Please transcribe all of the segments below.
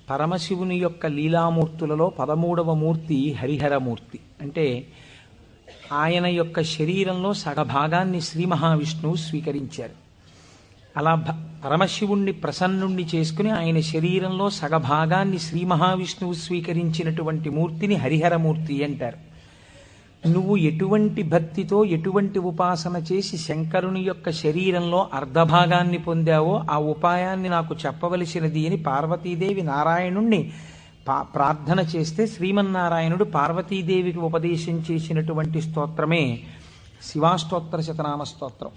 పరమశివుని యొక్క లీలామూర్తులలో 13వ మూర్తి హరిహరమూర్తి. అంటే ఆయన యొక్క శరీరంలో సగభాగాన్ని శ్రీ మహావిష్ణువు స్వీకరించారు. అలా పరమశివుణ్ణి ప్రసన్నుణ్ణి చేసుకుని ఆయన శరీరంలో సగభాగాన్ని శ్రీ మహావిష్ణువు స్వీకరించినటువంటి మూర్తిని హరిహరమూర్తి అంటారు. నువ్వు ఎటువంటి భక్తితో ఎటువంటి ఉపాసన చేసి శంకరుని యొక్క శరీరంలో అర్ధభాగాన్ని పొందావో ఆ ఉపాయాన్ని నాకు చెప్పవలసినది అని పార్వతీదేవి నారాయణుణ్ణి ప్రార్థన చేస్తే శ్రీమన్నారాయణుడు పార్వతీదేవికి ఉపదేశం చేసినటువంటి స్తోత్రమే శివాష్టోత్తర శతనామ స్తోత్రం.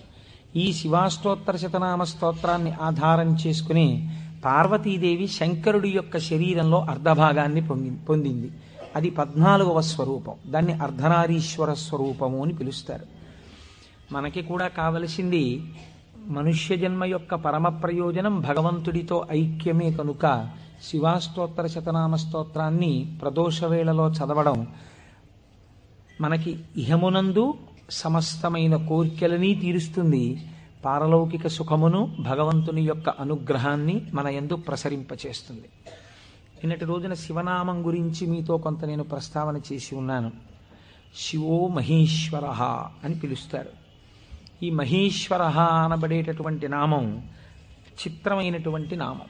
ఈ శివాష్టోత్తర శతనామ స్తోత్రాన్ని ఆధారం చేసుకుని పార్వతీదేవి శంకరుడి యొక్క శరీరంలో అర్ధభాగాన్ని పొందింది. అది 14వ స్వరూపం. దాన్ని అర్ధనారీశ్వర స్వరూపము అని పిలుస్తారు. మనకి కూడా కావలసింది మనుష్య జన్మ యొక్క పరమ ప్రయోజనం భగవంతుడితో ఐక్యమే కనుక శివాష్టోత్తర శతనామ స్తోత్రాన్ని ప్రదోష వేళలో చదవడం మనకి ఇహమునందు సమస్తమైన కోర్కెలని తీరుస్తుంది, పారలౌకిక సుఖమును భగవంతుని యొక్క అనుగ్రహాన్ని మన యందు ప్రసరింపచేస్తుంది. నిన్నటి రోజున శివనామం గురించి మీతో కొంత నేను ప్రస్తావన చేసి ఉన్నాను. శివో మహేశ్వర అని పిలుస్తారు. ఈ మహేశ్వర అనబడేటటువంటి నామం చిత్రమైనటువంటి నామం.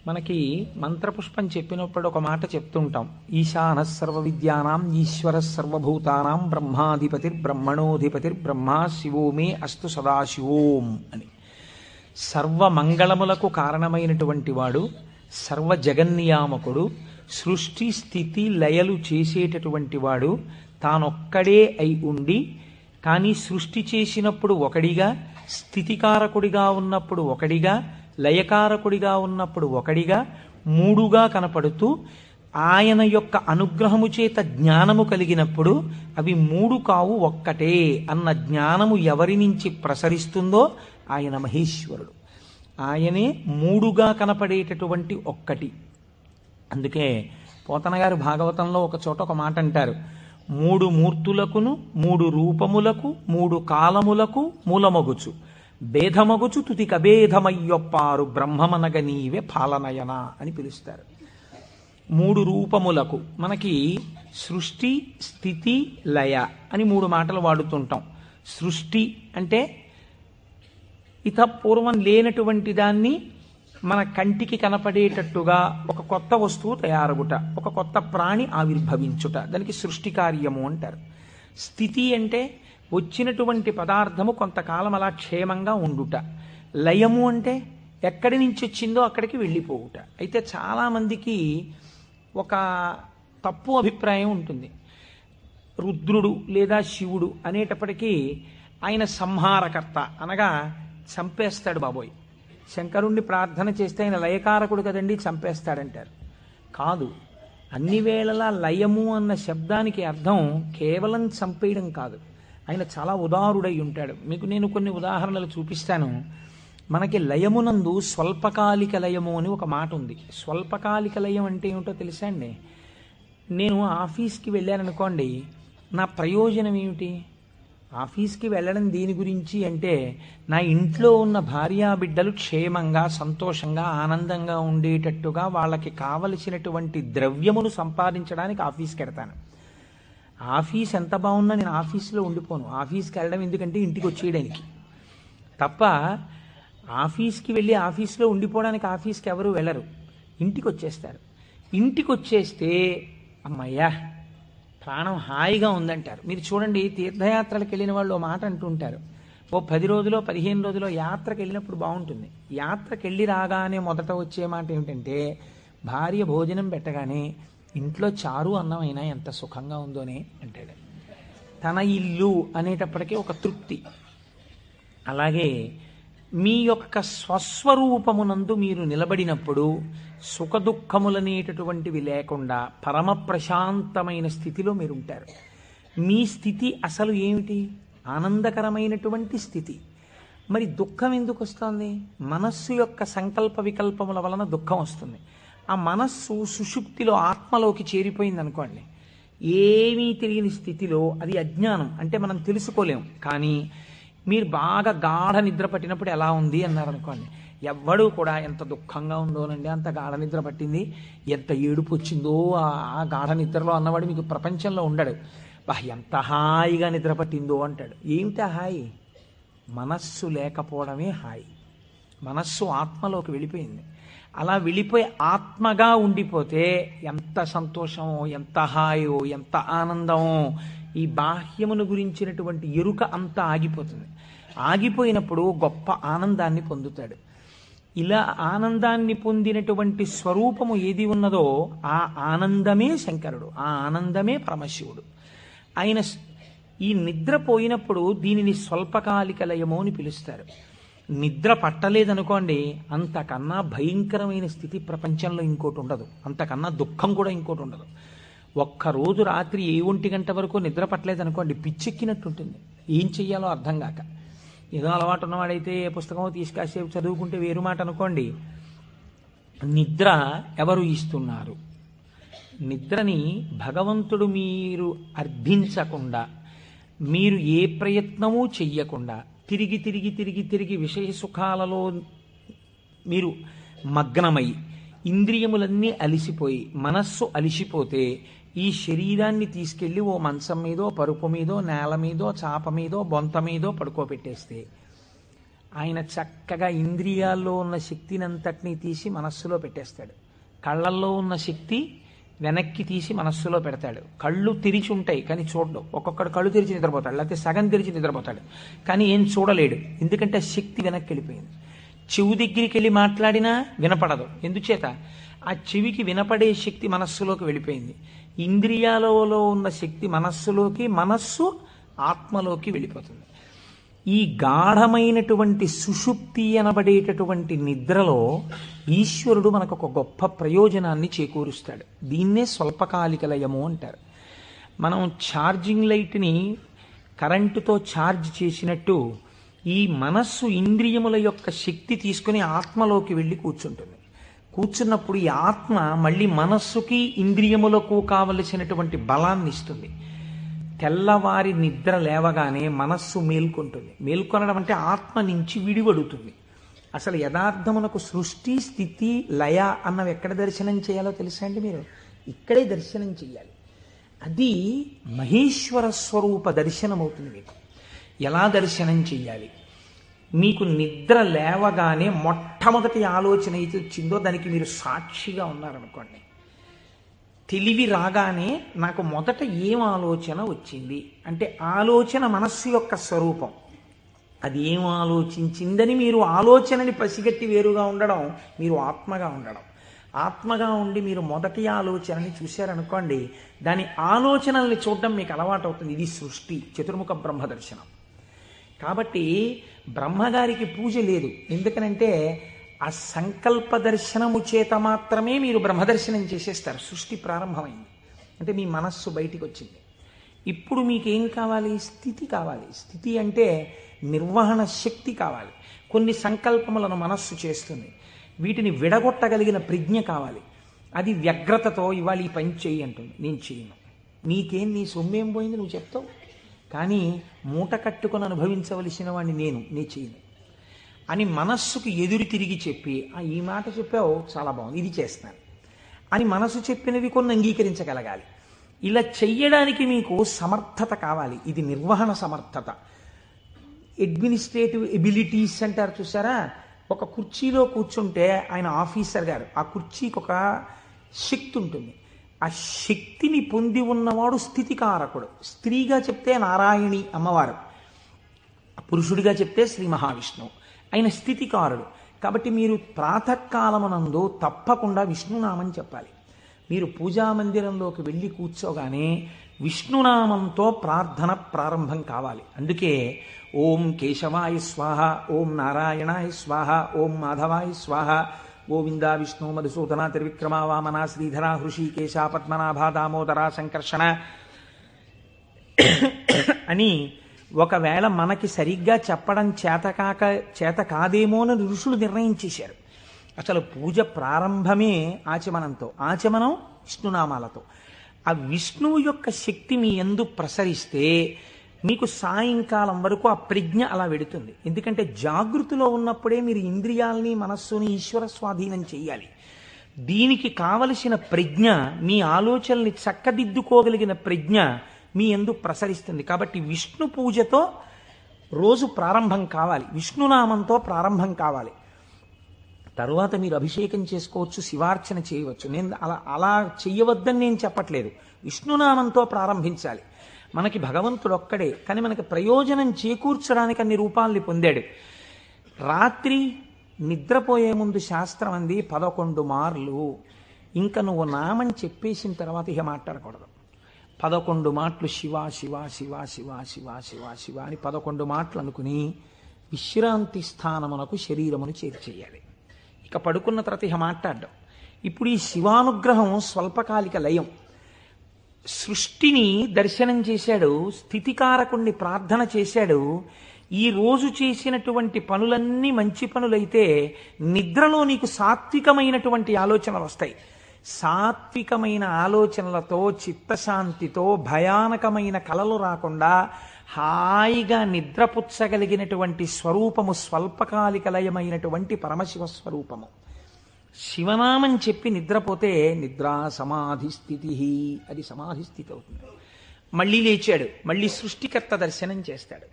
మనకి మంత్రపుష్పం చెప్పినప్పుడు ఒక మాట చెప్తుంటాం, ఈశాన సర్వ విద్యానాం ఈశ్వర సర్వభూతానాం బ్రహ్మాధిపతిర్బ్రహ్మణోధిపతిర్బ్రహ్మ శివో మే అస్తు సదాశివోం అని. సర్వమంగళములకు కారణమైనటువంటి వాడు, సర్వ జగన్నియామకుడు, సృష్టి స్థితి లయలు చేసేటటువంటి వాడు, తానొక్కడే అయి ఉండి కానీ సృష్టి చేసినప్పుడు ఒకడిగా, స్థితికారకుడిగా ఉన్నప్పుడు ఒకడిగా, లయకారకుడిగా ఉన్నప్పుడు ఒకడిగా, మూడుగా కనపడుతూ ఆయన యొక్క అనుగ్రహము చేత జ్ఞానము కలిగినప్పుడు అవి మూడు కావు ఒక్కటే అన్న జ్ఞానము ఎవరి నుంచి ప్రసరిస్తుందో ఆయన మహేశ్వరుడు. ఆయనే మూడుగా కనపడేటటువంటి ఒక్కటి. అందుకే పోతన గారు భాగవతంలో ఒక చోట ఒక మాట అంటారు, మూడు మూర్తులకును మూడు రూపములకు మూడు కాలములకు మూలమగుచు భేదమగుచు తుతి కభేదమయ్యొప్పారు బ్రహ్మమనగ నీవే పాలనయన అని పిలుస్తారు. మూడు రూపములకు మనకి సృష్టి స్థితి లయ అని మూడు మాటలు వాడుతుంటాం. సృష్టి అంటే పూర్వం లేనటువంటి దాన్ని మన కంటికి కనపడేటట్టుగా ఒక కొత్త వస్తువు తయారగుట, ఒక కొత్త ప్రాణి ఆవిర్భవించుట, దానికి సృష్టి కార్యము అంటారు. స్థితి అంటే వచ్చినటువంటి పదార్థము కొంతకాలం అలా క్షేమంగా ఉండుట. లయము అంటే ఎక్కడి నుంచి వచ్చిందో అక్కడికి వెళ్ళిపోవుట. అయితే చాలామందికి ఒక తప్పు అభిప్రాయం ఉంటుంది. రుద్రుడు లేదా శివుడు అనేటప్పటికీ ఆయన సంహారకర్త, అనగా చంపేస్తాడు బాబోయ్. శంకరుణ్ణి ప్రార్థన చేస్తే ఆయన లయకారకుడు కదండి, చంపేస్తాడంటారు. కాదు, అన్ని వేళలా లయము అన్న శబ్దానికి అర్థం కేవలం చంపేయడం కాదు. ఆయన చాలా ఉదారుడై ఉంటాడు. మీకు నేను కొన్ని ఉదాహరణలు చూపిస్తాను. మనకి లయమునందు స్వల్పకాలిక లయము అని ఒక మాట ఉంది. స్వల్పకాలిక లయం అంటే ఏమిటో తెలుసా అండి? నేను ఆఫీస్కి వెళ్ళాననుకోండి, నా ప్రయోజనం ఏమిటి? ఆఫీస్కి వెళ్ళడం దేని గురించి అంటే నా ఇంట్లో ఉన్న భార్యాబిడ్డలు క్షేమంగా సంతోషంగా ఆనందంగా ఉండేటట్టుగా వాళ్ళకి కావలసినటువంటి ద్రవ్యమును సంపాదించడానికి ఆఫీస్కి వెడతాను. ఆఫీస్ ఎంత బాగున్నా నేను ఆఫీస్లో ఉండిపోను. ఆఫీస్కి వెళ్ళడం ఎందుకంటే ఇంటికి వచ్చేయడానికి తప్ప. ఆఫీస్కి వెళ్ళి ఆఫీస్లో ఉండిపోవడానికి ఆఫీస్కి ఎవరు వెళ్ళరు, ఇంటికి వచ్చేస్తారు. ఇంటికి వచ్చేస్తే అమ్మయ్యా ప్రాణం హాయిగా ఉందంటారు. మీరు చూడండి, తీర్థయాత్రలకు వెళ్ళిన వాళ్ళు ఓ మాట అంటుంటారు, ఓ 10 రోజులో 15 రోజులో యాత్రకు వెళ్ళినప్పుడు బాగుంటుంది. యాత్రకు వెళ్ళి రాగానే మొదట వచ్చే మాట ఏమిటంటే, భార్య భోజనం పెట్టగానే ఇంట్లో చారు అన్నం అయినా ఎంత సుఖంగా ఉందోనే అంటాడు. తన ఇల్లు అనేటప్పటికీ ఒక తృప్తి. అలాగే మీ యొక్క స్వస్వరూపమునందు మీరు నిలబడినప్పుడు సుఖదుఖములనేటటువంటివి లేకుండా పరమ ప్రశాంతమైన స్థితిలో మీరు ఉంటారు. మీ స్థితి అసలు ఏమిటి? ఆనందకరమైనటువంటి స్థితి. మరి దుఃఖం ఎందుకు వస్తుంది? మనస్సు యొక్క సంకల్ప వికల్పముల వలన దుఃఖం వస్తుంది. ఆ మనస్సు సుషుప్తిలో ఆత్మలోకి చేరిపోయింది అనుకోండి, ఏమీ తెలియని స్థితిలో, అది అజ్ఞానం అంటే మనం తెలుసుకోలేం. కానీ మీరు బాగా గాఢ నిద్ర పట్టినప్పుడు ఎలా ఉంది అన్నారనుకోండి, ఎవ్వడూ కూడా ఎంత దుఃఖంగా ఉందోనండి, అంత గాఢ నిద్ర పట్టింది, ఎంత ఏడుపు వచ్చిందో ఆ గాఢ నిద్రలో అన్నవాడు మీకు ప్రపంచంలో ఉండడు. బా ఎంత హాయిగా నిద్ర పట్టిందో అంటాడు. ఏమిటా హాయి? మనస్సు లేకపోవడమే హాయి. మనస్సు ఆత్మలోకి వెళ్ళిపోయింది. అలా వెళ్ళిపోయి ఆత్మగా ఉండిపోతే ఎంత సంతోషమో, ఎంత హాయో, ఎంత ఆనందమో. ఈ బాహ్యమును గురించినటువంటి ఎరుక అంతా ఆగిపోతుంది. ఆగిపోయినప్పుడు గొప్ప ఆనందాన్ని పొందుతాడు. ఇలా ఆనందాన్ని పొందినటువంటి స్వరూపము ఏది ఉన్నదో ఆ ఆనందమే శంకరుడు, ఆ ఆనందమే పరమశివుడు. ఆయన ఈ నిద్ర పోయినప్పుడు దీనిని స్వల్పకాలిక లయము అని పిలుస్తారు. నిద్ర పట్టలేదనుకోండి, అంతకన్నా భయంకరమైన స్థితి ప్రపంచంలో ఇంకోటి ఉండదు, అంతకన్నా దుఃఖం కూడా ఇంకోటి ఉండదు. ఒక్కరోజు రాత్రి 1 గంట వరకు నిద్ర పట్టలేదనుకోండి, పిచ్చెక్కినట్టు ఉంటుంది. ఏం చెయ్యాలో అర్థం కాక. ఏదో అలవాటు ఉన్నవాడైతే పుస్తకం తీసుకాసేపు చదువుకుంటే వేరు మాట అనుకోండి. నిద్ర ఎవరు ఇస్తున్నారు? నిద్రని భగవంతుడు మీరు అర్థించకుండా, మీరు ఏ ప్రయత్నమూ చెయ్యకుండా తిరిగి తిరిగి తిరిగి తిరిగి విషయ సుఖాలలో మీరు మగ్నమై ఇంద్రియములన్నీ అలిసిపోయి మనస్సు అలిసిపోతే ఈ శరీరాన్ని తీసుకెళ్ళి ఓ మంచం మీదో, పరుపు మీదో, నేల మీదో, చాప మీదో, బొంత మీదో పడుకోబెట్టేస్తే ఆయన చక్కగా ఇంద్రియాల్లో ఉన్న శక్తిని అంతటినీ తీసి మనస్సులో పెట్టేస్తాడు. కళ్ళల్లో ఉన్న శక్తి వెనక్కి తీసి మనస్సులో పెడతాడు. కళ్ళు తెరిచి ఉంటాయి కానీ చూడడు. ఒక్కొక్కడు కళ్ళు తెరిచి నిద్రపోతాడు, లేకపోతే సగం తెరిచి నిద్రపోతాడు, కానీ ఏం చూడలేడు. ఎందుకంటే శక్తి వెనక్కి వెళ్ళిపోయింది. చెవు దగ్గరికి వెళ్ళి మాట్లాడినా వినపడదు. ఎందుచేత? ఆ చెవికి వినపడే శక్తి మనస్సులోకి వెళ్ళిపోయింది. ఇంద్రియాలలో ఉన్న శక్తి మనస్సులోకి, మనస్సు ఆత్మలోకి వెళ్ళిపోతుంది. ఈ గాఢమైనటువంటి సుషుప్తి అనబడేటటువంటి నిద్రలో ఈశ్వరుడు మనకు ఒక గొప్ప ప్రయోజనాన్ని చేకూరుస్తాడు. దీన్నే స్వల్పకాలిక లయము అంటారు. మనం ఛార్జింగ్ లైట్ని కరెంటుతో ఛార్జ్ చేసినట్టు ఈ మనస్సు ఇంద్రియముల యొక్క శక్తి తీసుకుని ఆత్మలోకి వెళ్ళి కూర్చుంటుంది. కూర్చున్నప్పుడు ఈ ఆత్మ మళ్ళీ మనస్సుకి ఇంద్రియములకు కావలసినటువంటి బలాన్ని ఇస్తుంది. తెల్లవారి నిద్ర లేవగానే మనస్సు మేల్కొంటుంది. మేల్కొనడం అంటే ఆత్మ నుంచి విడివడుతుంది. అసలు యథార్థమునకు సృష్టి, స్థితి, లయ అన్నవి ఎక్కడ దర్శనం చేయాలో తెలుసా అండి? మీరు ఇక్కడే దర్శనం చెయ్యాలి. అది మహేశ్వర స్వరూప దర్శనం అవుతుంది. మీకు ఎలా దర్శనం చెయ్యాలి? మీకు నిద్ర లేవగానే మొట్టమొదటి ఆలోచన అయితే వచ్చిందో దానికి మీరు సాక్షిగా ఉన్నారనుకోండి. తెలివి రాగానే నాకు మొదట ఏం ఆలోచన వచ్చింది అంటే ఆలోచన మనస్సు యొక్క స్వరూపం. అది ఏం ఆలోచించిందని మీరు ఆలోచనని పసిగట్టి వేరుగా ఉండడం మీరు ఆత్మగా ఉండడం. ఆత్మగా ఉండి మీరు మొదటి ఆలోచనని చూశారనుకోండి, దాని ఆలోచనల్ని చూడడం మీకు అలవాటు అవుతుంది. ఇది సృష్టి, చతుర్ముఖ బ్రహ్మ దర్శనం. కాబట్టి బ్రహ్మగారికి పూజ లేదు. ఎందుకనంటే ఆ సంకల్ప దర్శనము చేత మాత్రమే మీరు బ్రహ్మదర్శనం చేసేస్తారు. సృష్టి ప్రారంభమైంది అంటే మీ మనస్సు బయటికి వచ్చింది. ఇప్పుడు మీకేం కావాలి? స్థితి కావాలి. స్థితి అంటే నిర్వహణ శక్తి కావాలి. కొన్ని సంకల్పములను మనస్సు చేస్తుంది, వీటిని విడగొట్టగలిగిన ప్రజ్ఞ కావాలి. అది వ్యగ్రతతో ఇవాళ ఈ పని చెయ్యి అంటుంది, నేను చేయను. నీకేం, నీ సొమ్మేం పోయింది నువ్వు చెప్తావు, కానీ మూట కట్టుకొని అనుభవించవలసిన వాడిని నేను చేయను అని మనస్సుకు ఎదురు తిరిగి చెప్పి, ఈ మాట చెప్పావు చాలా బాగుంది, ఇది చేస్తాను అని మనసు చెప్పినవి కొన్ని అంగీకరించగలగాలి. ఇలా చెయ్యడానికి మీకు సమర్థత కావాలి. ఇది నిర్వహణ సమర్థత. అడ్మినిస్ట్రేటివ్ ఎబిలిటీస్ అంటారు చూసారా? ఒక కుర్చీలో కూర్చుంటే ఆయన ఆఫీసర్ గారు, ఆ కుర్చీకి ఒక శక్తి ఉంటుంది. ఆ శక్తిని పొంది ఉన్నవాడు స్థితికారకుడు. స్త్రీగా చెప్తే నారాయణి అమ్మవారు, పురుషుడిగా చెప్తే శ్రీ మహావిష్ణువు. ఆయన స్థితికారుడు. కాబట్టి మీరు ప్రాతకాలమునందు తప్పకుండా విష్ణునామం చెప్పాలి. మీరు పూజామందిరంలోకి వెళ్ళి కూర్చోగానే విష్ణునామంతో ప్రార్థన ప్రారంభం కావాలి. అందుకే ఓం కేశవాయ స్వాహ, ఓం నారాయణాయ స్వాహ, ఓం మాధవాయ స్వాహ, గోవింద విష్ణు మధుసూదన త్రివిక్రమ వామన శ్రీధర హృషికేశ పద్మనాభ దామోదర సంకర్షణ అని ఒకవేళ మనకి సరిగ్గా చెప్పడం చేత కాదేమో అని ఋషులు నిర్ణయించేశారు. అసలు పూజ ప్రారంభమే ఆచమనంతో, ఆచమనం విష్ణునామాలతో. ఆ విష్ణువు యొక్క శక్తి మీ యందు ప్రసరిస్తే మీకు సాయంకాలం వరకు ఆ ప్రజ్ఞ అలా వెడుతుంది. ఎందుకంటే జాగృతిలో ఉన్నప్పుడే మీరు ఇంద్రియాల్ని మనస్సుని ఈశ్వర స్వాధీనం చెయ్యాలి. దీనికి కావలసిన ప్రజ్ఞ, మీ ఆలోచనల్ని చక్కదిద్దుకోగలిగిన ప్రజ్ఞ మీ యందు ప్రసరిస్తుంది. కాబట్టి విష్ణు పూజతో రోజు ప్రారంభం కావాలి, విష్ణునామంతో ప్రారంభం కావాలి. తరువాత మీరు అభిషేకం చేసుకోవచ్చు, శివార్చన చేయవచ్చు. నేను అలా చెయ్యవద్దని నేను చెప్పట్లేదు. విష్ణునామంతో ప్రారంభించాలి. మనకి భగవంతుడు ఒక్కడే, కానీ మనకి ప్రయోజనం చేకూర్చడానికి అన్ని రూపాల్ని పొందాడు. రాత్రి నిద్రపోయే ముందు శాస్త్రం అంది 11 మార్లు. ఇంకా నువ్వు నామం చెప్పేసిన తర్వాత ఇక మాట్లాడకూడదు. 11 మాటలు శివ శివ శివ శివ శివ శివ శివ అని 11 మాటలు అనుకుని విశ్రాంతి స్థానమునకు శరీరమును చేర్చేయాలి. ఇక పడుకున్న తర్వాత ఇక మాట్లాడడం. ఇప్పుడు ఈ శివానుగ్రహం స్వల్పకాలిక లయం. సృష్టిని దర్శనం చేశాడు, స్థితికారకుణ్ణి ప్రార్థన చేశాడు. ఈ రోజు చేసినటువంటి పనులన్నీ మంచి పనులైతే నిద్రలో నీకు సాత్వికమైనటువంటి ఆలోచనలు వస్తాయి. సాత్వికమైన ఆలోచనలతో, చిత్తశాంతితో, భయానకమైన కలలు రాకుండా హాయిగా నిద్రపుచ్చగలిగినటువంటి స్వరూపము స్వల్పకాలిక లయమైనటువంటి పరమశివ స్వరూపము. శివనామం చెప్పి నిద్రపోతే నిద్రా సమాధి స్థితి, అది సమాధి స్థితి అవుతుంది. మళ్ళీ లేచాడు, మళ్ళీ సృష్టికర్త దర్శనం చేస్తాడు.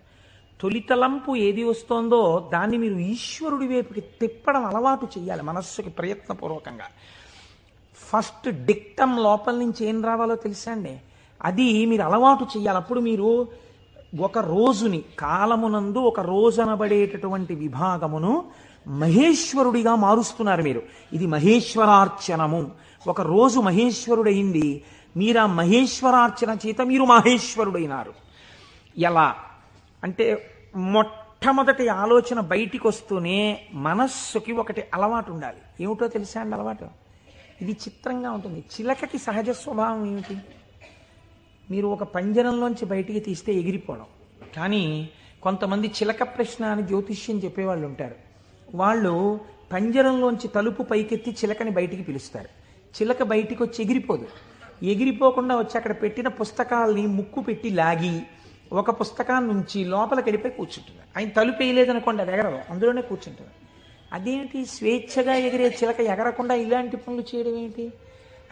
తొలితలంపు ఏది వస్తోందో దాన్ని మీరు ఈశ్వరుడి వైపుకి తిప్పడం అలవాటు చేయాలి మనస్సుకి ప్రయత్నపూర్వకంగా. ఫస్ట్ డిక్టం లోపల నుంచి ఏం రావాలో తెలుసా అండి, అది మీరు అలవాటు చేయాలి. అప్పుడు మీరు ఒక రోజుని, కాలమునందు ఒక రోజు అనబడేటటువంటి విభాగమును మహేశ్వరుడిగా మారుస్తున్నారు మీరు. ఇది మహేశ్వరార్చనము. ఒక రోజు మహేశ్వరుడయింది, మీరు ఆ మహేశ్వరార్చన చేత మీరు మహేశ్వరుడైనారు. ఎలా అంటే మొట్టమొదటి ఆలోచన బయటికి వస్తూనే మనస్సుకి ఒకటి అలవాటు ఉండాలి. ఏమిటో తెలుసా అండి అలవాటు? ఇది చిత్రంగా ఉంటుంది. చిలకకి సహజ స్వభావం ఏమిటి? మీరు ఒక పంజరంలోంచి బయటికి తీస్తే ఎగిరిపోవడం. కానీ కొంతమంది చిలక ప్రశ్న అని జ్యోతిష్యం చెప్పేవాళ్ళు ఉంటారు. వాళ్ళు పంజరంలోంచి తలుపు పైకెత్తి చిలకని బయటికి పిలుస్తారు. చిలక బయటికి వచ్చి ఎగిరిపోదు. ఎగిరిపోకుండా వచ్చి అక్కడ పెట్టిన పుస్తకాలని ముక్కు పెట్టి లాగి ఒక పుస్తకాన్ని నుంచి లోపలికి వెళ్ళిపోయి కూర్చుంటుంది. ఆయన తలుపు వేయలేదనుకోండి, అది ఎగరదు, అందులోనే కూర్చుంటుంది. అదేంటి స్వేచ్ఛగా ఎగిరే చిలక ఎగరకుండా ఇలాంటి పనులు చేయడం ఏంటి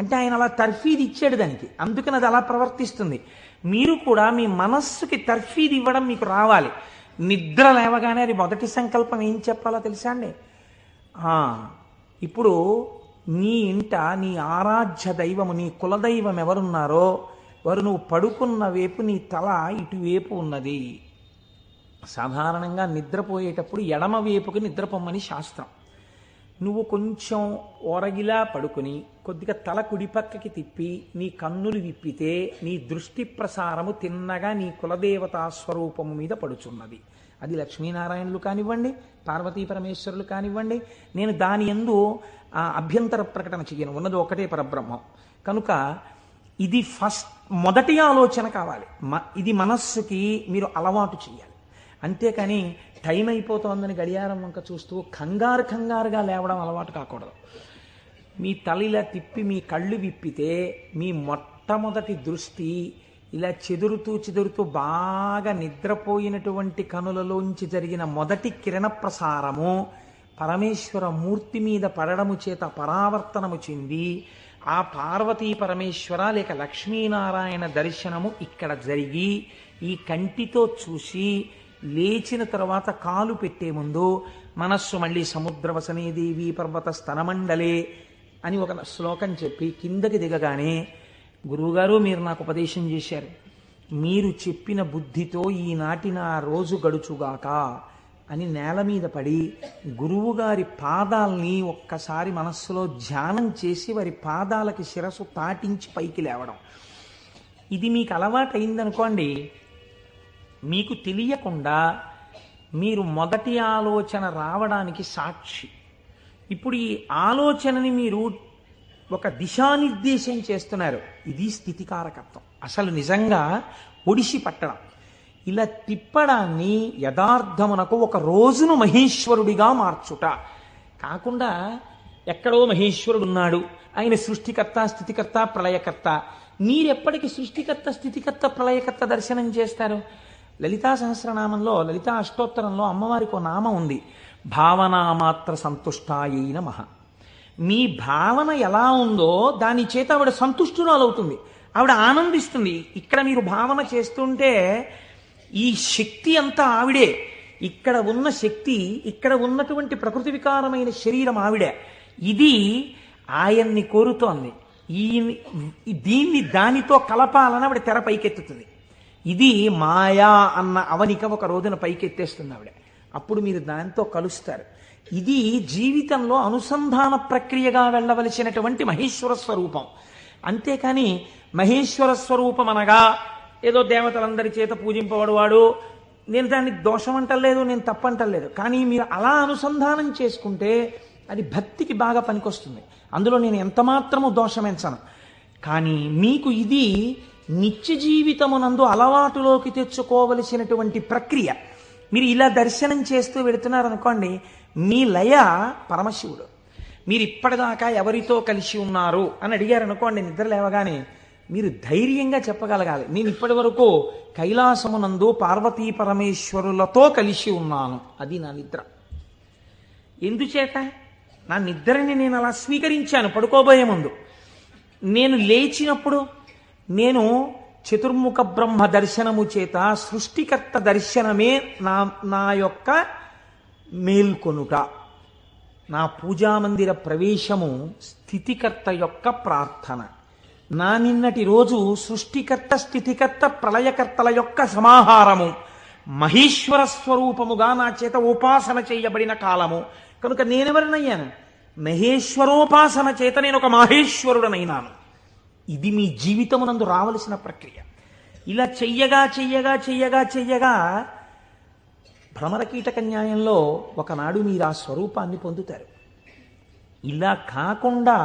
అంటే ఆయన అలా తర్ఫీదు ఇచ్చాడు దానికి, అందుకని అది అలా ప్రవర్తిస్తుంది. మీరు కూడా మీ మనస్సుకి తర్ఫీదు ఇవ్వడం మీకు రావాలి. నిద్ర లేవగానే అది మొదటి సంకల్పం ఏం చెప్పాలో తెలుసా అండి? ఇప్పుడు నీ ఇంట నీ ఆరాధ్య దైవము, నీ కులదైవం ఎవరున్నారో వారు నువ్వు పడుకున్న వైపు నీ తల ఇటువైపు ఉన్నది. సాధారణంగా నిద్రపోయేటప్పుడు ఎడమ వైపుకి నిద్రపోమ్మని శాస్త్రం. నువ్వు కొంచెం ఓరగిలా పడుకుని కొద్దిగా తల కుడిపక్కకి తిప్పి నీ కన్నులు విప్పితే నీ దృష్టి ప్రసారము తిన్నగా నీ కులదేవతా స్వరూపము మీద పడుచున్నది. అది లక్ష్మీనారాయణులు కానివ్వండి, పార్వతీ పరమేశ్వరులు కానివ్వండి. నేను దాని యందు అభ్యంతర ప్రకటన చెయ్యను, ఉన్నది ఒకటే పరబ్రహ్మం. కనుక ఇది మొదటి ఆలోచన కావాలి. ఇది మనస్సుకి మీరు అలవాటు చేయాలి. అంతేకాని టైం అయిపోతోందని గడియారం వంక చూస్తూ కంగారుగా లేవడం అలవాటు కాకూడదు. మీ తల ఇలా తిప్పి మీ కళ్ళు విప్పితే మీ మొట్టమొదటి దృష్టి ఇలా చెదురుతూ బాగా నిద్రపోయినటువంటి కనులలోంచి జరిగిన మొదటి కిరణ ప్రసారము పరమేశ్వర మూర్తి మీద పడడము చేత పరావర్తనము చెంది ఆ పార్వతీ పరమేశ్వర లేక లక్ష్మీనారాయణ దర్శనము ఇక్కడ జరిగి ఈ కంటితో చూసి లేచిన తర్వాత కాలు పెట్టే ముందు మనస్సు మళ్ళీ సముద్రవసనే దేవి పర్వత స్తనమండలే అని ఒక శ్లోకం చెప్పి కిందకి దిగగానే, గురువుగారు మీరు నాకు ఉపదేశం చేశారు, మీరు చెప్పిన బుద్ధితో ఈనాటి నా రోజు గడుచుగాక అని నేల మీద పడి గురువుగారి పాదాల్ని ఒక్కసారి మనస్సులో ధ్యానం చేసి వారి పాదాలకి శిరస్సు తాటించి పైకి లేవడం. ఇది మీకు అలవాటైందనుకోండి, మీకు తెలియకుండా మీరు మొదటి ఆలోచన రావడానికి సాక్షి. ఇప్పుడు ఈ ఆలోచనని మీరు ఒక దిశానిర్దేశం చేస్తున్నారు. ఇది స్థితికారకత్వం. అసలు నిజంగా ఒడిసి పట్టడం. ఇలా తిప్పడాన్ని యథార్థమునకు ఒక రోజును మహేశ్వరుడిగా మార్చుట కాకుండా ఎక్కడో మహేశ్వరుడు ఉన్నాడు, ఆయన సృష్టికర్త స్థితికర్త ప్రళయకర్త. మీరెప్పటికీ సృష్టికర్త స్థితికర్త ప్రళయకర్త దర్శనం చేస్తారు? లలితా సహస్రనామంలో, లలితా అష్టోత్తరంలో అమ్మవారికి ఒక నామం ఉంది, భావనామాత్ర సంతుష్టాయై నమః. మీ భావన ఎలా ఉందో దాని చేత ఆవిడ సంతుష్టురాలవుతుంది, ఆవిడ ఆనందిస్తుంది. ఇక్కడ మీరు భావన చేస్తుంటే ఈ శక్తి అంతా ఆవిడే, ఇక్కడ ఉన్న శక్తి, ఇక్కడ ఉన్నటువంటి ప్రకృతి వికారమైన శరీరం ఆవిడే. ఇది ఆయన్ని కోరుతోంది. దీన్ని దానితో కలపాలని ఆవిడ తెర పైకెత్తుతుంది. ఇది మాయా అన్న అవనిక ఒక రోజున పైకెత్తేస్తుంది ఆవిడ. అప్పుడు మీరు దాంతో కలుస్తారు. ఇది జీవితంలో అనుసంధాన ప్రక్రియగా వెళ్ళవలసినటువంటి మహేశ్వర స్వరూపం. అంతేకాని మహేశ్వర స్వరూపం అనగా ఏదో దేవతలందరి చేత పూజింపబడువాడు, నేను దాన్ని దోషం అంటలేదు, నేను తప్పంటలేదు. కానీ మీరు అలా అనుసంధానం చేసుకుంటే అది భక్తికి బాగా పనికొస్తుంది. అందులో నేను ఎంతమాత్రము దోషమెంచను. కానీ మీకు ఇది నిత్య జీవితమునందు అలవాటులోకి తెచ్చుకోవలసినటువంటి ప్రక్రియ. మీరు ఇలా దర్శనం చేస్తూ వెళుతున్నారనుకోండి, మీ లయ పరమశివుడు. మీరు ఇప్పటిదాకా ఎవరితో కలిసి ఉన్నారు అని అడిగారనుకోండి, నిద్ర లేవగానే మీరు ధైర్యంగా చెప్పగలగాలి, నేను ఇప్పటి వరకు కైలాసమునందు పార్వతీ పరమేశ్వరులతో కలిసి ఉన్నాను. అది నా నిద్ర. ఎందుచేత? నా నిద్రని నేను అలా స్వీకరించాను పడుకోబోయే ముందు. నేను లేచినప్పుడు నేను చతుర్ముఖ బ్రహ్మ దర్శనము చేత సృష్టికర్త దర్శనమే నా యొక్క మేల్కొనుట. నా పూజామందిర ప్రవేశము స్థితికర్త యొక్క ప్రార్థన. నా నిన్నటి రోజు సృష్టికర్త, స్థితికర్త, ప్రళయకర్తల యొక్క సమాహారము, మహేశ్వర స్వరూపముగా నా చేత ఉపాసన చేయబడిన కాలము. కనుక నేనెవరినయ్యాను? మహేశ్వరోపాసన చేత నేను ఒక మహేశ్వరుడనైనాను. ఇది మీ జీవితమునందు రావలసిన ప్రక్రియ. ఇలా చెయ్యగా చెయ్యగా చెయ్యగా చెయ్యగా భ్రమరకీటక న్యాయంలో ఒకనాడు మీరు ఆ స్వరూపాన్ని పొందుతారు. ఇలా కాకుండా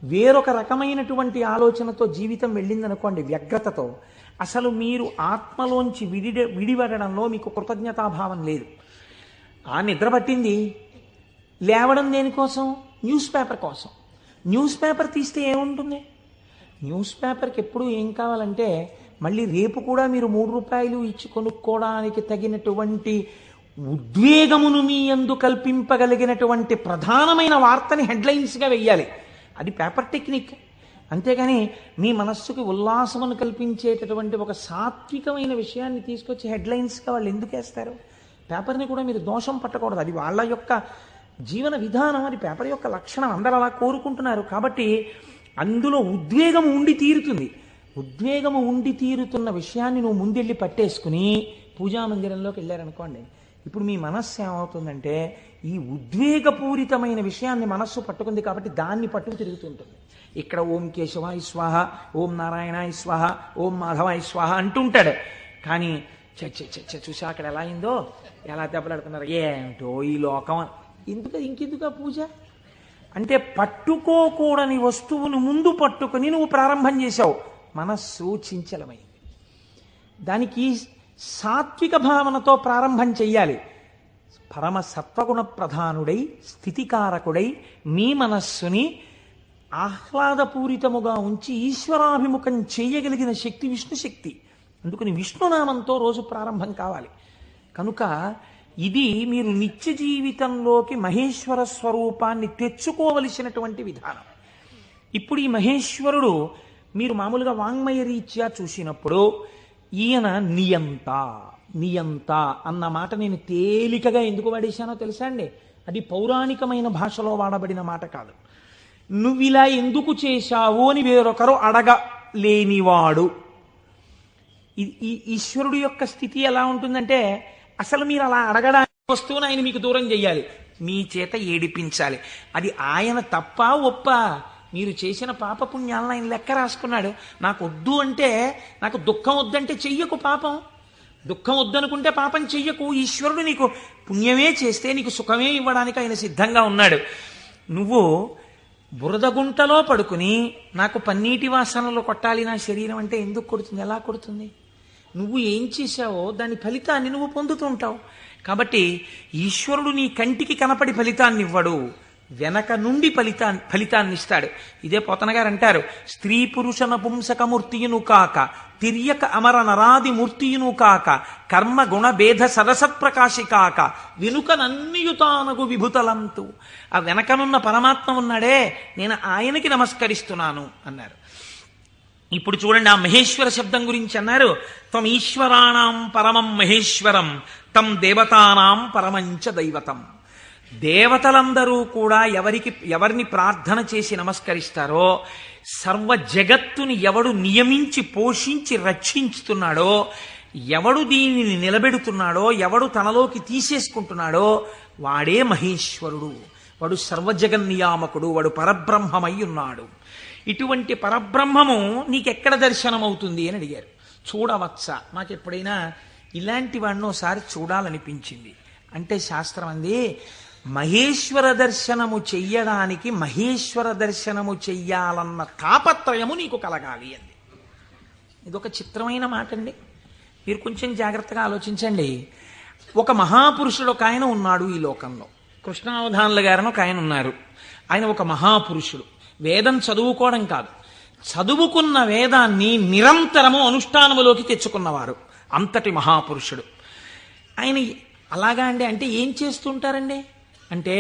వేరొక రకమైనటువంటి ఆలోచనతో జీవితం వెళ్ళిందనుకోండి, వ్యగ్రతతో, అసలు మీరు ఆత్మలోంచి విడిపడడంలో మీకు కృతజ్ఞతాభావం లేదు. ఆ నిద్ర పట్టింది, లేవడం దేనికోసం? న్యూస్ పేపర్ కోసం. న్యూస్ పేపర్ తీస్తే ఏముంటుంది? న్యూస్ పేపర్కి ఎప్పుడు ఏం కావాలంటే మళ్ళీ రేపు కూడా మీరు 3 రూపాయలు ఇచ్చి కొనుక్కోవడానికి తగినటువంటి ఉద్వేగమును మీ యందు కల్పింపగలిగినటువంటి ప్రధానమైన వార్తని హెడ్లైన్స్గా వెయ్యాలి. అది పేపర్ టెక్నిక్. అంతేగాని మీ మనస్సుకి ఉల్లాసమును కల్పించేటటువంటి ఒక సాత్వికమైన విషయాన్ని తీసుకొచ్చి హెడ్లైన్స్గా వాళ్ళు ఎందుకు వేస్తారు? పేపర్ని కూడా మీరు దోషం పట్టకూడదు. అది వాళ్ళ యొక్క జీవన విధానం, అది పేపర్ యొక్క లక్షణం. అందరూ అలా కోరుకుంటున్నారు. కాబట్టి అందులో ఉద్వేగం ఉండి తీరుతుంది. ఉద్వేగము ఉండి తీరుతున్న విషయాన్ని నువ్వు ముందెళ్ళి పట్టేసుకుని పూజామందిరంలోకి వెళ్ళారనుకోండి, ఇప్పుడు మీ మనస్సు ఏమవుతుందంటే ఈ ఉద్వేగపూరితమైన విషయాన్ని మనస్సు పట్టుకుంది కాబట్టి దాన్ని పట్టుకు తిరుగుతుంటుంది. ఇక్కడ ఓం కేశవాయ స్వాహ, ఓం నారాయణాయ స్వాహ, ఓం మాధవాయ స్వాహ అంటుంటాడు. కానీ చూసా అక్కడ ఎలా అయిందో, ఎలా దెబ్బలాడుతున్నారు, ఏమిటో ఈ లోకం. ఇంకెందుకు పూజ అంటే పట్టుకోకూడని వస్తువును ముందు పట్టుకుని నువ్వు ప్రారంభం చేశావు. మనస్సు చించలమైంది. దానికి సాత్విక భావనతో ప్రారంభం చెయ్యాలి. పరమ సత్వగుణ ప్రధానుడై, స్థితికారకుడై మీ మనస్సుని ఆహ్లాదపూరితముగా ఉంచి ఈశ్వరాభిముఖం చేయగలిగిన శక్తి విష్ణు శక్తి. అందుకని విష్ణునామంతో రోజు ప్రారంభం కావాలి. కనుక ఇది మీరు నిత్య జీవితంలోకి మహేశ్వర స్వరూపాన్ని తెచ్చుకోవలసినటువంటి విధానం. ఇప్పుడు ఈ మహేశ్వరుడు మీరు మామూలుగా వాంగ్మయ రీత్యా చూసినప్పుడు ఈయన నియంత నియంత అన్న మాట నేను తేలికగా ఎందుకు వాడేశానో తెలుసా అండి? అది పౌరాణికమైన భాషలో వాడబడిన మాట కాదు. నువ్విలా ఎందుకు చేశావు అని వేరొకరు అడగలేనివాడు. ఈ ఈశ్వరుడు యొక్క స్థితి ఎలా ఉంటుందంటే, అసలు మీరు అలా అడగడానికి వస్తువును ఆయన మీకు దూరం చెయ్యాలి, మీ చేత ఏడిపించాలి. అది ఆయన తప్ప ఒప్ప? మీరు చేసిన పాపపుణ్యాలను ఆయన లెక్క రాసుకున్నాడు. నాకు వద్దు అంటే, నాకు దుఃఖం వద్దంటే చెయ్యకు పాపం. దుఃఖం వద్దనుకుంటే పాపం చెయ్యకు. ఈశ్వరుడు నీకు పుణ్యమే చేస్తే నీకు సుఖమే ఇవ్వడానికి ఆయన సిద్ధంగా ఉన్నాడు. నువ్వు బురదగుంటలో పడుకుని నాకు పన్నీటి వాసనలు కొట్టాలి నా శరీరం అంటే ఎందుకు కొడుతుంది? ఎలా కొడుతుంది? నువ్వు ఏం చేశావో దాని ఫలితాన్ని నువ్వు పొందుతుంటావు. కాబట్టి ఈశ్వరుడు నీ కంటికి కనపడి ఫలితాన్ని ఇవ్వడు, వెనక నుండి ఫలితాన్ని ఇస్తాడు. ఇదే పోతన గారు అంటారు, స్త్రీ పురుష నపుంసకమూర్తియును కాక తిర్యక అమర నరాది మూర్తియును కాక కర్మ గుణ భేద సరసత్ప్రకాశి కాక వెనుకనన్నియుతానగు విభుతలంతు. ఆ వెనకనున్న పరమాత్మ ఉన్నాడే, నేను ఆయనకి నమస్కరిస్తున్నాను అన్నారు. ఇప్పుడు చూడండి, ఆ మహేశ్వర శబ్దం గురించి అన్నారు, త్వం ఈశ్వరాణం పరమం మహేశ్వరం తం దేవతానాం పరమంచ దైవతం. దేవతలందరూ కూడా ఎవరిని ప్రార్థన చేసి నమస్కరిస్తారో, సర్వ జగత్తుని ఎవడు నియమించి పోషించి రక్షించుతున్నాడో, ఎవడు దీనిని నిలబెడుతున్నాడో, ఎవడు తనలోకి తీసేసుకుంటున్నాడో వాడే మహేశ్వరుడు. వాడు సర్వజగన్నియామకుడు, వాడు పరబ్రహ్మమై ఉన్నాడు. ఇటువంటి పరబ్రహ్మము నీకెక్కడ దర్శనమవుతుంది అని అడిగారు. చూడవచ్చా, నాకు ఎప్పుడైనా ఇలాంటి వాడిని ఒకసారి చూడాలనిపించింది అంటే శాస్త్రం అంది, మహేశ్వర దర్శనము చెయ్యడానికి మహేశ్వర దర్శనము చెయ్యాలన్న తాపత్రయము నీకు కలగాలి అంది. ఇదొక చిత్రమైన మాట అండి. మీరు కొంచెం జాగ్రత్తగా ఆలోచించండి. ఒక మహాపురుషుడు ఒక ఆయన ఉన్నాడు ఈ లోకంలో. కృష్ణావధానుల గారని ఒక ఆయన ఉన్నారు. ఆయన ఒక మహాపురుషుడు. వేదం చదువుకోవడం కాదు, చదువుకున్న వేదాన్ని నిరంతరము అనుష్ఠానములోకి తెచ్చుకున్నవారు. అంతటి మహాపురుషుడు ఆయన. అలాగా అండి, అంటే ఏం చేస్తుంటారండి అంటే,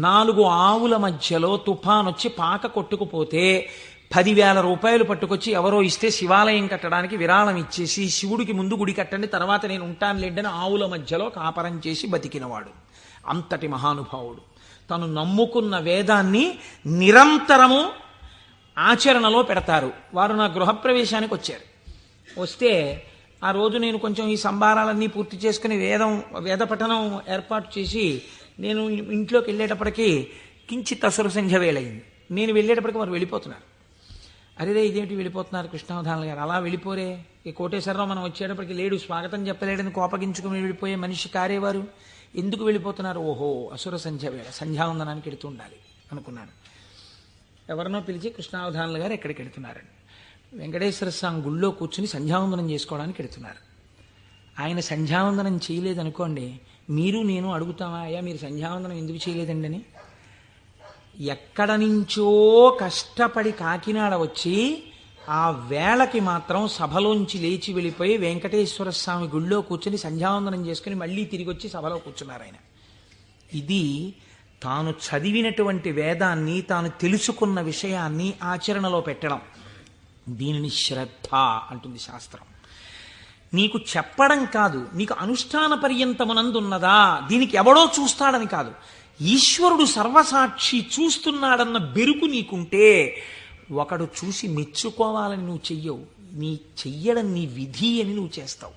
4 ఆవుల మధ్యలో తుఫాన్ వచ్చి పాక కొట్టుకుపోతే 10,000 రూపాయలు పట్టుకొచ్చి ఎవరో ఇస్తే శివాలయం కట్టడానికి విరాళం ఇచ్చేసి, శివుడికి ముందు గుడి కట్టండి తర్వాత నేను ఉంటాను లేండని ఆవుల మధ్యలో కాపరం చేసి బతికినవాడు. అంతటి మహానుభావుడు. తను నమ్ముకున్న వేదాన్ని నిరంతరము ఆచరణలో పెడతారు. వారు నా గృహప్రవేశానికి వచ్చారు. వస్తే ఆ రోజు నేను కొంచెం ఈ సంభారాలన్నీ పూర్తి చేసుకుని వేద పఠనం ఏర్పాటు చేసి నేను ఇంట్లోకి వెళ్ళేటప్పటికీ కించిత్ అసుర సంధ్య వేళయింది. నేను వెళ్ళేటప్పటికి వారు వెళ్ళిపోతున్నారు. అరేదే ఇదేంటి వెళ్ళిపోతున్నారు కృష్ణావధానుల గారు, అలా వెళ్ళిపోరే, ఈ కోటేశ్వరరావు మనం వచ్చేటప్పటికి లేడు, స్వాగతం చెప్పలేడని కోపగించుకుని వెళ్ళిపోయే మనిషి కారేవారు, ఎందుకు వెళ్ళిపోతున్నారు? ఓహో అసుర సంధ్య వేళ, సంధ్యావందనానికి వెళుతూ ఉండాలి అనుకున్నాను. ఎవరినో పిలిచి కృష్ణావధానుల గారు ఎక్కడికి వెళుతున్నారండి? వెంకటేశ్వర స్వామి గుళ్ళో కూర్చుని సంధ్యావందనం చేసుకోవడానికి వెళుతున్నారు. ఆయన సంధ్యావందనం చేయలేదనుకోండి, మీరు నేను అడుగుతామా, అయ్యా మీరు సంధ్యావందనం ఎందుకు చేయలేదండి అని? ఎక్కడ నుంచో కష్టపడి కాకినాడ వచ్చి ఆ వేళకి మాత్రం సభలోంచి లేచి వెళ్ళిపోయి వెంకటేశ్వర స్వామి గుళ్ళో కూర్చొని సంధ్యావందనం చేసుకుని మళ్ళీ తిరిగి వచ్చి సభలో కూర్చున్నారు ఆయన. ఇది తాను చదివినటువంటి వేదాన్ని, తాను తెలుసుకున్న విషయాన్ని ఆచరణలో పెట్టడం. దీనిని శ్రద్ధ అంటుంది శాస్త్రం. నీకు చెప్పడం కాదు, నీకు అనుష్ఠాన పర్యంతమునందున్నదా, దీనికి ఎవడో చూస్తాడని కాదు, ఈశ్వరుడు సర్వసాక్షి చూస్తున్నాడన్న బెరుకు నీకుంటే ఒకడు చూసి మెచ్చుకోవాలని నువ్వు చెయ్యవు. చెయ్యడం నీ విధి అని నువ్వు చేస్తావు.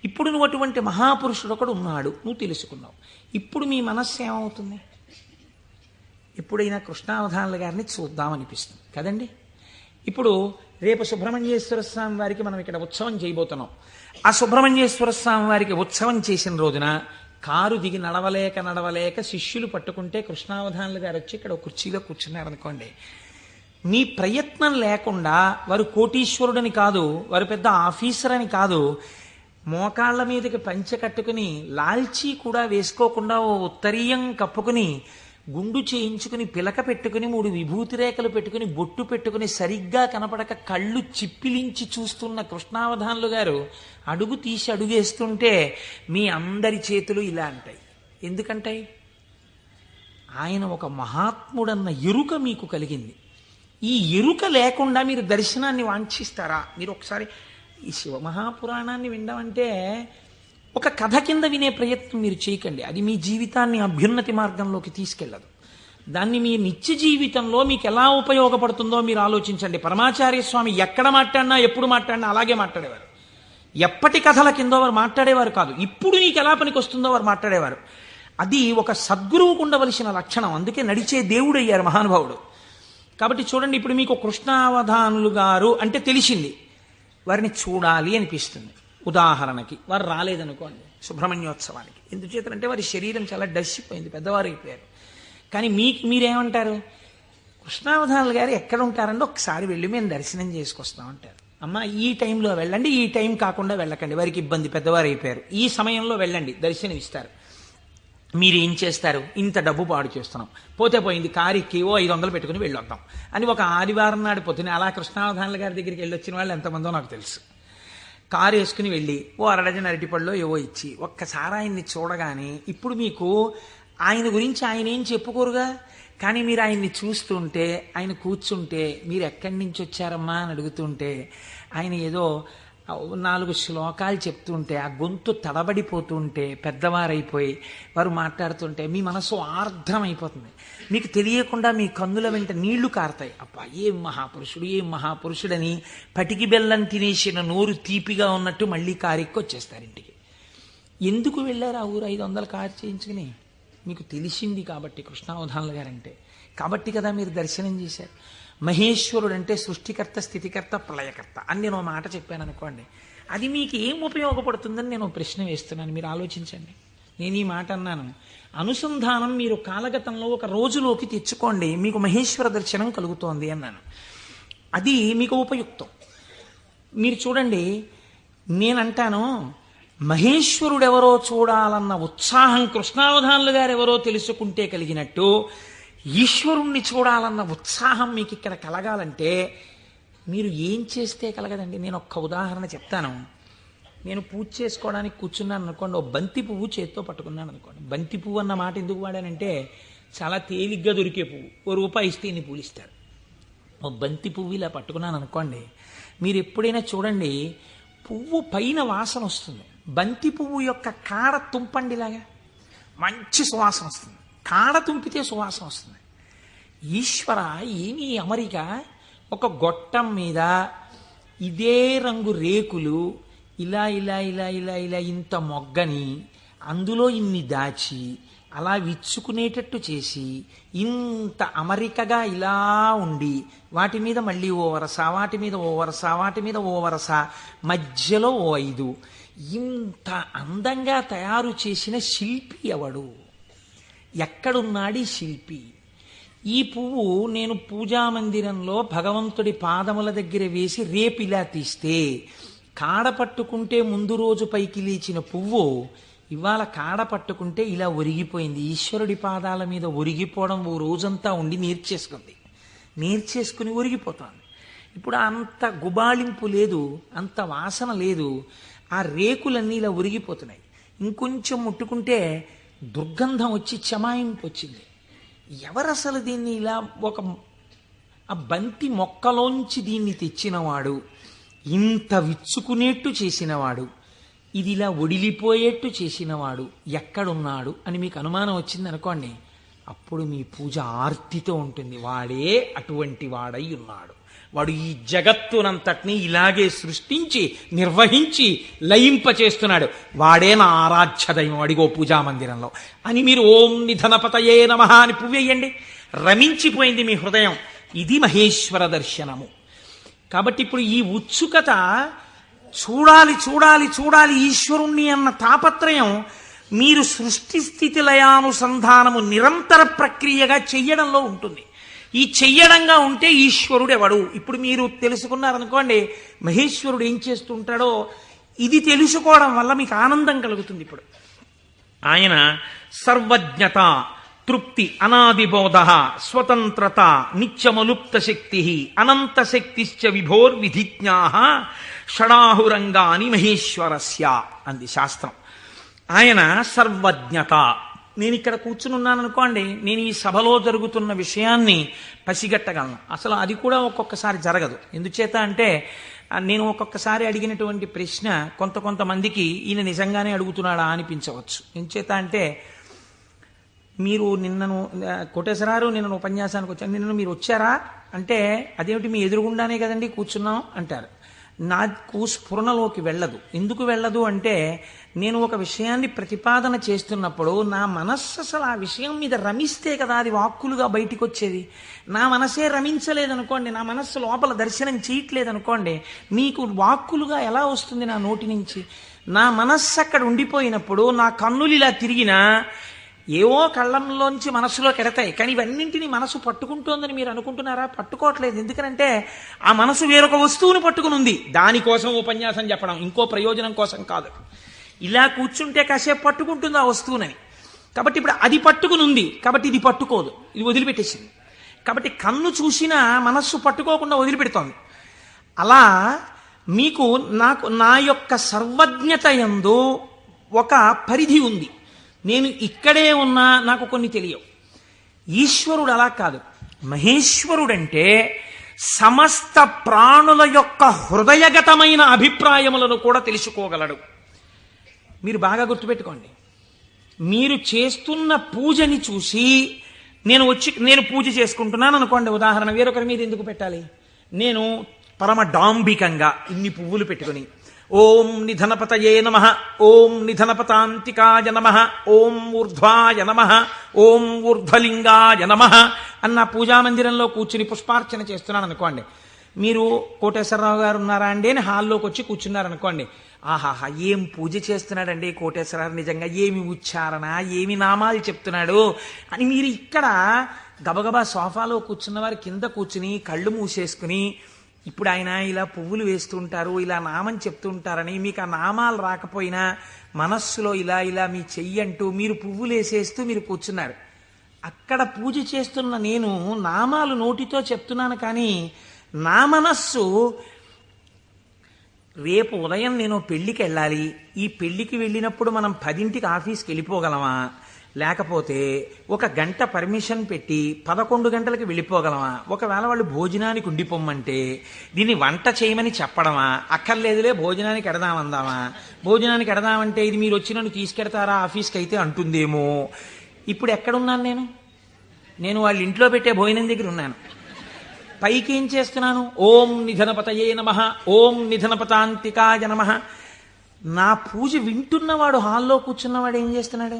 ఇప్పుడు నువ్వు అటువంటి మహాపురుషుడు ఒకడు ఉన్నాడు, నువ్వు తెలుసుకున్నావు. ఇప్పుడు మీ మనస్సు ఏమవుతుంది? ఎప్పుడైనా కృష్ణావధానుల గారిని చూద్దామనిపిస్తుంది కదండి. ఇప్పుడు రేపు సుబ్రహ్మణ్యేశ్వర స్వామి వారికి మనం ఇక్కడ ఉత్సవం చేయబోతున్నాం. ఆ సుబ్రహ్మణ్యేశ్వర స్వామి వారికి ఉత్సవం చేసిన రోజున కారు దిగి నడవలేక శిష్యులు పట్టుకుంటే కృష్ణావధానులు గారు వచ్చి ఇక్కడ కుర్చీలో కూర్చున్నారు అనుకోండి, మీ ప్రయత్నం లేకుండా వారు కోటీశ్వరుడని కాదు, వారు పెద్ద ఆఫీసర్ అని కాదు, మోకాళ్ల మీదకి పంచె కట్టుకుని లాల్చీ కూడా వేసుకోకుండా ఓ ఉత్తరీయం కప్పుకుని గుండు చేయించుకుని పిలక పెట్టుకుని 3 విభూతి రేఖలు పెట్టుకుని బొట్టు పెట్టుకుని సరిగ్గా కనపడక కళ్ళు చిప్పిలించి చూస్తున్న కృష్ణావధానులు గారు అడుగు తీసి అడుగేస్తుంటే మీ అందరి చేతులు ఇలా అంటాయి. ఎందుకంటాయి? ఆయన ఒక మహాత్ముడన్న ఎరుక మీకు కలిగింది. ఈ ఎరుక లేకుండా మీరు దర్శనాన్ని వాంఛిస్తారా? మీరు ఒకసారి ఈ శివమహాపురాణాన్ని వినడం అంటే ఒక కథ కింద వినే ప్రయత్నం మీరు చేయకండి. అది మీ జీవితాన్ని అభ్యున్నతి మార్గంలోకి తీసుకెళ్ళదు. దాన్ని మీ నిత్య జీవితంలో మీకు ఎలా ఉపయోగపడుతుందో మీరు ఆలోచించండి. పరమాచార్య స్వామి ఎక్కడ మాట్లాడినా ఎప్పుడు మాట్లాడినా అలాగే మాట్లాడేవారు. ఎప్పటి కథల కిందో వారు మాట్లాడేవారు కాదు, ఇప్పుడు నీకు ఎలా పనికి వస్తుందో వారు మాట్లాడేవారు. అది ఒక సద్గురువుకు ఉండవలసిన లక్షణం. అందుకే నడిచే దేవుడు అయ్యారు మహానుభావుడు. కాబట్టి చూడండి, ఇప్పుడు మీకు కృష్ణావధానులు గారు అంటే తెలిసింది, వారిని చూడాలి అనిపిస్తుంది. ఉదాహరణకి వారు రాలేదనుకోండి సుబ్రహ్మణ్యోత్సవానికి, ఎందుచేతంటే వారి శరీరం చాలా డస్సిపోయింది, పెద్దవారు అయిపోయారు. కానీ మీరేమంటారు? కృష్ణావధానులు గారు ఎక్కడ ఉంటారంటే ఒకసారి వెళ్ళి మేము దర్శనం చేసుకొస్తామంటారు. అమ్మ ఈ టైంలో వెళ్ళండి, ఈ టైం కాకుండా వెళ్ళకండి, వారికి ఇబ్బంది, పెద్దవారు అయిపోయారు, ఈ సమయంలో వెళ్ళండి దర్శనం ఇస్తారు. మీరేం చేస్తారు? ఇంత డబ్బు పాడు చేస్తున్నాం, పోతే పోయింది, కారు ఎక్కివో 500 పెట్టుకుని వెళ్ళొద్దాం అని ఒక ఆదివారం నాడు పొద్దున అలా కృష్ణావధానుల గారి దగ్గరికి వెళ్ళి వచ్చిన వాళ్ళు ఎంతమందో నాకు తెలుసు. కారు వేసుకుని వెళ్ళి ఓ అరడజన అరటిపళ్ళు ఏవో ఇచ్చి ఒక్కసారి ఆయన్ని చూడగానే, ఇప్పుడు మీకు ఆయన గురించి ఆయన ఏం చెప్పుకోరుగా, కానీ మీరు ఆయన్ని చూస్తుంటే, ఆయన కూర్చుంటే, మీరు ఎక్కడి నుంచి వచ్చారమ్మా అని అడుగుతుంటే, ఆయన ఏదో 4 శ్లోకాలు చెప్తుంటే, ఆ గొంతు తడబడిపోతుంటే, పెద్దవారైపోయి వారు మాట్లాడుతుంటే మీ మనసు ఆర్ద్రమైపోతుంది. మీకు తెలియకుండా మీ కన్నుల వెంట నీళ్లు కారుతాయి. అబ్బా ఏం మహాపురుషుడు, ఏం మహాపురుషుడని పటికి బెల్లం తినేసిన నోరు తీపిగా ఉన్నట్టు మళ్ళీ కారెక్కి వచ్చేస్తారు ఇంటికి. ఎందుకు వెళ్ళారు ఆ ఊరు 500 కారు చేయించుకుని? మీకు తెలిసింది కాబట్టి కృష్ణావధానుల గారంటే, కాబట్టి కదా మీరు దర్శనం చేశారు. మహేశ్వరుడు అంటే సృష్టికర్త, స్థితికర్త, ప్రళయకర్త అని నేను ఒక మాట చెప్పాను అనుకోండి, అది మీకు ఏం ఉపయోగపడుతుందని నేను ప్రశ్న వేస్తున్నాను. మీరు ఆలోచించండి. నేను ఈ మాట అన్నాను, అనుసంధానం మీరు కాలగతంలో ఒక రోజులోకి తెచ్చుకోండి, మీకు మహేశ్వర దర్శనం కలుగుతోంది అన్నాను. అది మీకు ఉపయుక్తం. మీరు చూడండి, నేనంటాను మహేశ్వరుడెవరో చూడాలన్న ఉత్సాహం కృష్ణావధానులు గారు ఎవరో తెలుసుకుంటే కలిగినట్టు, ఈశ్వరుణ్ణి చూడాలన్న ఉత్సాహం మీకు ఇక్కడ కలగాలంటే మీరు ఏం చేస్తే కలగదండి. నేను ఒక్క ఉదాహరణ చెప్తాను. నేను పూజ చేసుకోవడానికి కూర్చున్నాను అనుకోండి, ఓ బంతి పువ్వు చేత్తో పట్టుకున్నాను అనుకోండి. బంతి పువ్వు అన్న మాట ఎందుకు వాడానంటే చాలా తేలిగ్గా దొరికే పువ్వు, ₹1 ఇస్తే ఇన్ని పూలు ఇస్తారు. ఓ బంతి పువ్వు ఇలా పట్టుకున్నాను అనుకోండి, మీరు ఎప్పుడైనా చూడండి పువ్వు పైన వాసన వస్తుంది, బంతి పువ్వు యొక్క కాడ తుంపండిలాగా మంచి సువాసన వస్తుంది, కాడ తుంపితే సువాసన వస్తుంది. ఈశ్వర ఏమీ అమరిక, ఒక గొట్టం మీద ఇదే రంగు రేకులు ఇలా ఇలా ఇలా ఇలా ఇలా ఇంత మొగ్గని అందులో ఇన్ని దాచి అలా విచ్చుకునేటట్టు చేసి ఇంత అమరికగా ఇలా ఉండి వాటి మీద మళ్ళీ ఓ వరస, వాటి మీద ఓ వరస, వాటి మీద ఓ వరస, మధ్యలో ఓ 5, ఇంత అందంగా తయారు చేసిన శిల్పి ఎవడు? ఎక్కడున్నాడు ఈ శిల్పి? ఈ పువ్వు నేను పూజామందిరంలో భగవంతుడి పాదముల దగ్గర వేసి రేపిలా తీస్తే కాడ పట్టుకుంటే ముందు రోజు పైకి లేచిన పువ్వు ఇవాళ కాడ పట్టుకుంటే ఇలా ఒరిగిపోయింది. ఈశ్వరుడి పాదాల మీద ఒరిగిపోవడం ఓ రోజంతా ఉండి నేర్చేసుకుని ఒరిగిపోతుంది. ఇప్పుడు అంత గుబాళింపు లేదు, అంత వాసన లేదు, ఆ రేకులన్నీ ఇలా ఒరిగిపోతున్నాయి. ఇంకొంచెం ముట్టుకుంటే దుర్గంధం వచ్చి చెమాయింపు వచ్చింది. ఎవరసలు దీన్ని ఇలా ఆ బంతి మొక్కలోంచి దీన్ని తెచ్చినవాడు, ఇంత విచ్చుకునేట్టు చేసినవాడు, ఇది ఇలా ఒడిలిపోయేట్టు చేసినవాడు ఎక్కడున్నాడు అని మీకు అనుమానం వచ్చింది అనుకోండి, అప్పుడు మీ పూజ ఆర్తితో ఉంటుంది. వాడే అటువంటి వాడై ఉన్నాడు, వాడు ఈ జగత్తునంతటినీ ఇలాగే సృష్టించి నిర్వహించి లయింపచేస్తున్నాడు, వాడే నా ఆరాధ్య దైవం అడిగో పూజామందిరంలో అని మీరు ఓం నిధనపతయే నమః అని పువ్వేయండి. రమించిపోయింది మీ హృదయం. ఇది మహేశ్వర దర్శనము. కాబట్టి ఇప్పుడు ఈ ఉత్సుకత, చూడాలి చూడాలి చూడాలి ఈశ్వరుణ్ణి అన్న తాపత్రయం మీరు సృష్టి స్థితి లయానుసంధానము నిరంతర ప్రక్రియగా చెయ్యడంలో ఉంటుంది. ఈ చెయ్యడంగా ఉంటే ఈశ్వరుడు ఎవడు? ఇప్పుడు మీరు తెలుసుకున్నారనుకోండి మహేశ్వరుడు ఏం చేస్తుంటాడో, ఇది తెలుసుకోవడం వల్ల మీకు ఆనందం కలుగుతుంది. ఇప్పుడు ఆయన సర్వజ్ఞత, తృప్తి, అనాదిబోధ, స్వతంత్రత, నిత్యమలుప్త శక్తి, అనంత శక్తిశ్చ విభోర్విధిజ్ఞా షడాహురంగాని మహేశ్వరస్య అంది శాస్త్రం. ఆయన సర్వజ్ఞత. నేను ఇక్కడ కూర్చుని అనుకోండి, నేను ఈ సభలో జరుగుతున్న విషయాన్ని పసిగట్టగలను. అసలు అది కూడా ఒక్కొక్కసారి జరగదు. ఎందుచేత అంటే నేను ఒక్కొక్కసారి అడిగినటువంటి ప్రశ్న కొంతమందికి ఈయన నిజంగానే అడుగుతున్నాడా అనిపించవచ్చు. ఎందుచేత అంటే మీరు నిన్నను కోటేశ్వరారు నిన్న ఉపన్యాసానికి వచ్చాను, నిన్న మీరు వచ్చారా అంటే అదేమిటి మీ ఎదురుగుండానే కదండి కూర్చున్నాం అంటారు. నాకు స్ఫురణలోకి వెళ్ళదు. ఎందుకు వెళ్ళదు అంటే నేను ఒక విషయాన్ని ప్రతిపాదన చేస్తున్నప్పుడు నా మనస్సు అసలు ఆ విషయం మీద రమిస్తే కదా అది వాక్కులుగా బయటికి వచ్చేది. నా మనసే రమించలేదనుకోండి, నా మనస్సు లోపల దర్శనం చేయట్లేదనుకోండి, మీకు వాక్కులుగా ఎలా వస్తుంది నా నోటి నుంచి? నా మనస్సు అక్కడ ఉండిపోయినప్పుడు నా కన్నులు ఇలా తిరిగినా ఏవో కళ్ళంలోంచి మనసులో కెడతాయి, కానీ ఇవన్నింటినీ మనసు పట్టుకుంటోందని మీరు అనుకుంటున్నారా? పట్టుకోవట్లేదు. ఎందుకనంటే ఆ మనసు వేరొక వస్తువును పట్టుకుని ఉంది. దానికోసం ఉపన్యాసం చెప్పడం, ఇంకో ప్రయోజనం కోసం కాదు. ఇలా కూర్చుంటే కాసేపు పట్టుకుంటుంది ఆ వస్తువునని. కాబట్టి ఇప్పుడు అది పట్టుకుని ఉంది, కాబట్టి ఇది పట్టుకోదు, ఇది వదిలిపెట్టేసింది. కాబట్టి కన్ను చూసినా మనస్సు పట్టుకోకుండా వదిలిపెడుతోంది. అలా మీకు నా యొక్క సర్వజ్ఞత యందు ఒక పరిధి ఉంది. నేను ఇక్కడే ఉన్నా నాకు కొన్ని తెలియవు. ఈశ్వరుడు అలా కాదు. మహేశ్వరుడంటే సమస్త ప్రాణుల యొక్క హృదయగతమైన అభిప్రాయములను కూడా తెలుసుకోగలడు. మీరు బాగా గుర్తుపెట్టుకోండి. మీరు చేస్తున్న పూజని చూసి నేను పూజ చేసుకుంటున్నాను అనుకోండి, ఉదాహరణ, వేరొకరి మీద ఎందుకు పెట్టాలి? నేను పరమ డాంబికంగా ఇన్ని పువ్వులు పెట్టుకుని ఓం నిధనపతయే నమః, ఓం నిధనపతాంతికాయ నమః, ఓం ఊర్ధ్వాయ నమః, ఓం ఊర్ధ్వలింగాయ నమః అన్న పూజామందిరంలో కూర్చుని పుష్పార్చన చేస్తున్నాను అనుకోండి. మీరు కోటేశ్వరరావు గారు ఉన్నారా అండి అని హాల్లోకి వచ్చి కూర్చున్నారనుకోండి. ఆహాహా, ఏం పూజ చేస్తున్నాడండి కోటేశ్వరరావు, నిజంగా ఏమి ఉచ్చారణ, ఏమి నామాలు చెప్తున్నాడు అని మీరు ఇక్కడ గబగబా సోఫాలో కూర్చున్న వారి కింద కూర్చుని కళ్ళు మూసేసుకుని, ఇప్పుడు ఆయన ఇలా పువ్వులు వేస్తుంటారు, ఇలా నామం చెప్తుంటారని మీకు ఆ నామాలు రాకపోయినా మనస్సులో ఇలా ఇలా మీ చెయ్యి అంటూ మీరు పువ్వులు వేసేస్తూ మీరు కూర్చున్నారు. అక్కడ పూజ చేస్తున్న నేను నామాలు నోటితో చెప్తున్నాను, కానీ నా మనస్సు రేపు ఉదయం నేను పెళ్లికి వెళ్ళాలి, ఈ పెళ్లికి వెళ్ళినప్పుడు మనం 10ంటికి ఆఫీస్కి వెళ్ళిపోగలమా, లేకపోతే 1 గంట పర్మిషన్ పెట్టి 11 గంటలకు వెళ్ళిపోగలమా, ఒకవేళ వాళ్ళు భోజనానికి ఉండిపోమ్మంటే దీన్ని వంట చేయమని చెప్పడమా, అక్కర్లేదులే భోజనానికి ఎడదామందామా, భోజనానికి ఎడదామంటే ఇది మీరు వచ్చి నన్ను తీసుకెడతారా ఆఫీస్కి అయితే అంటుందేమో. ఇప్పుడు ఎక్కడున్నాను నేను వాళ్ళ ఇంట్లో పెట్టే భోజనం దగ్గర ఉన్నాను. పైకి ఏం చేస్తున్నాను? ఓం నిధనపతయే నమః, ఓం నిధనపతాంతికాయ నమః. నా పూజ వింటున్నవాడు, హాల్లో కూర్చున్నవాడు ఏం చేస్తున్నాడు?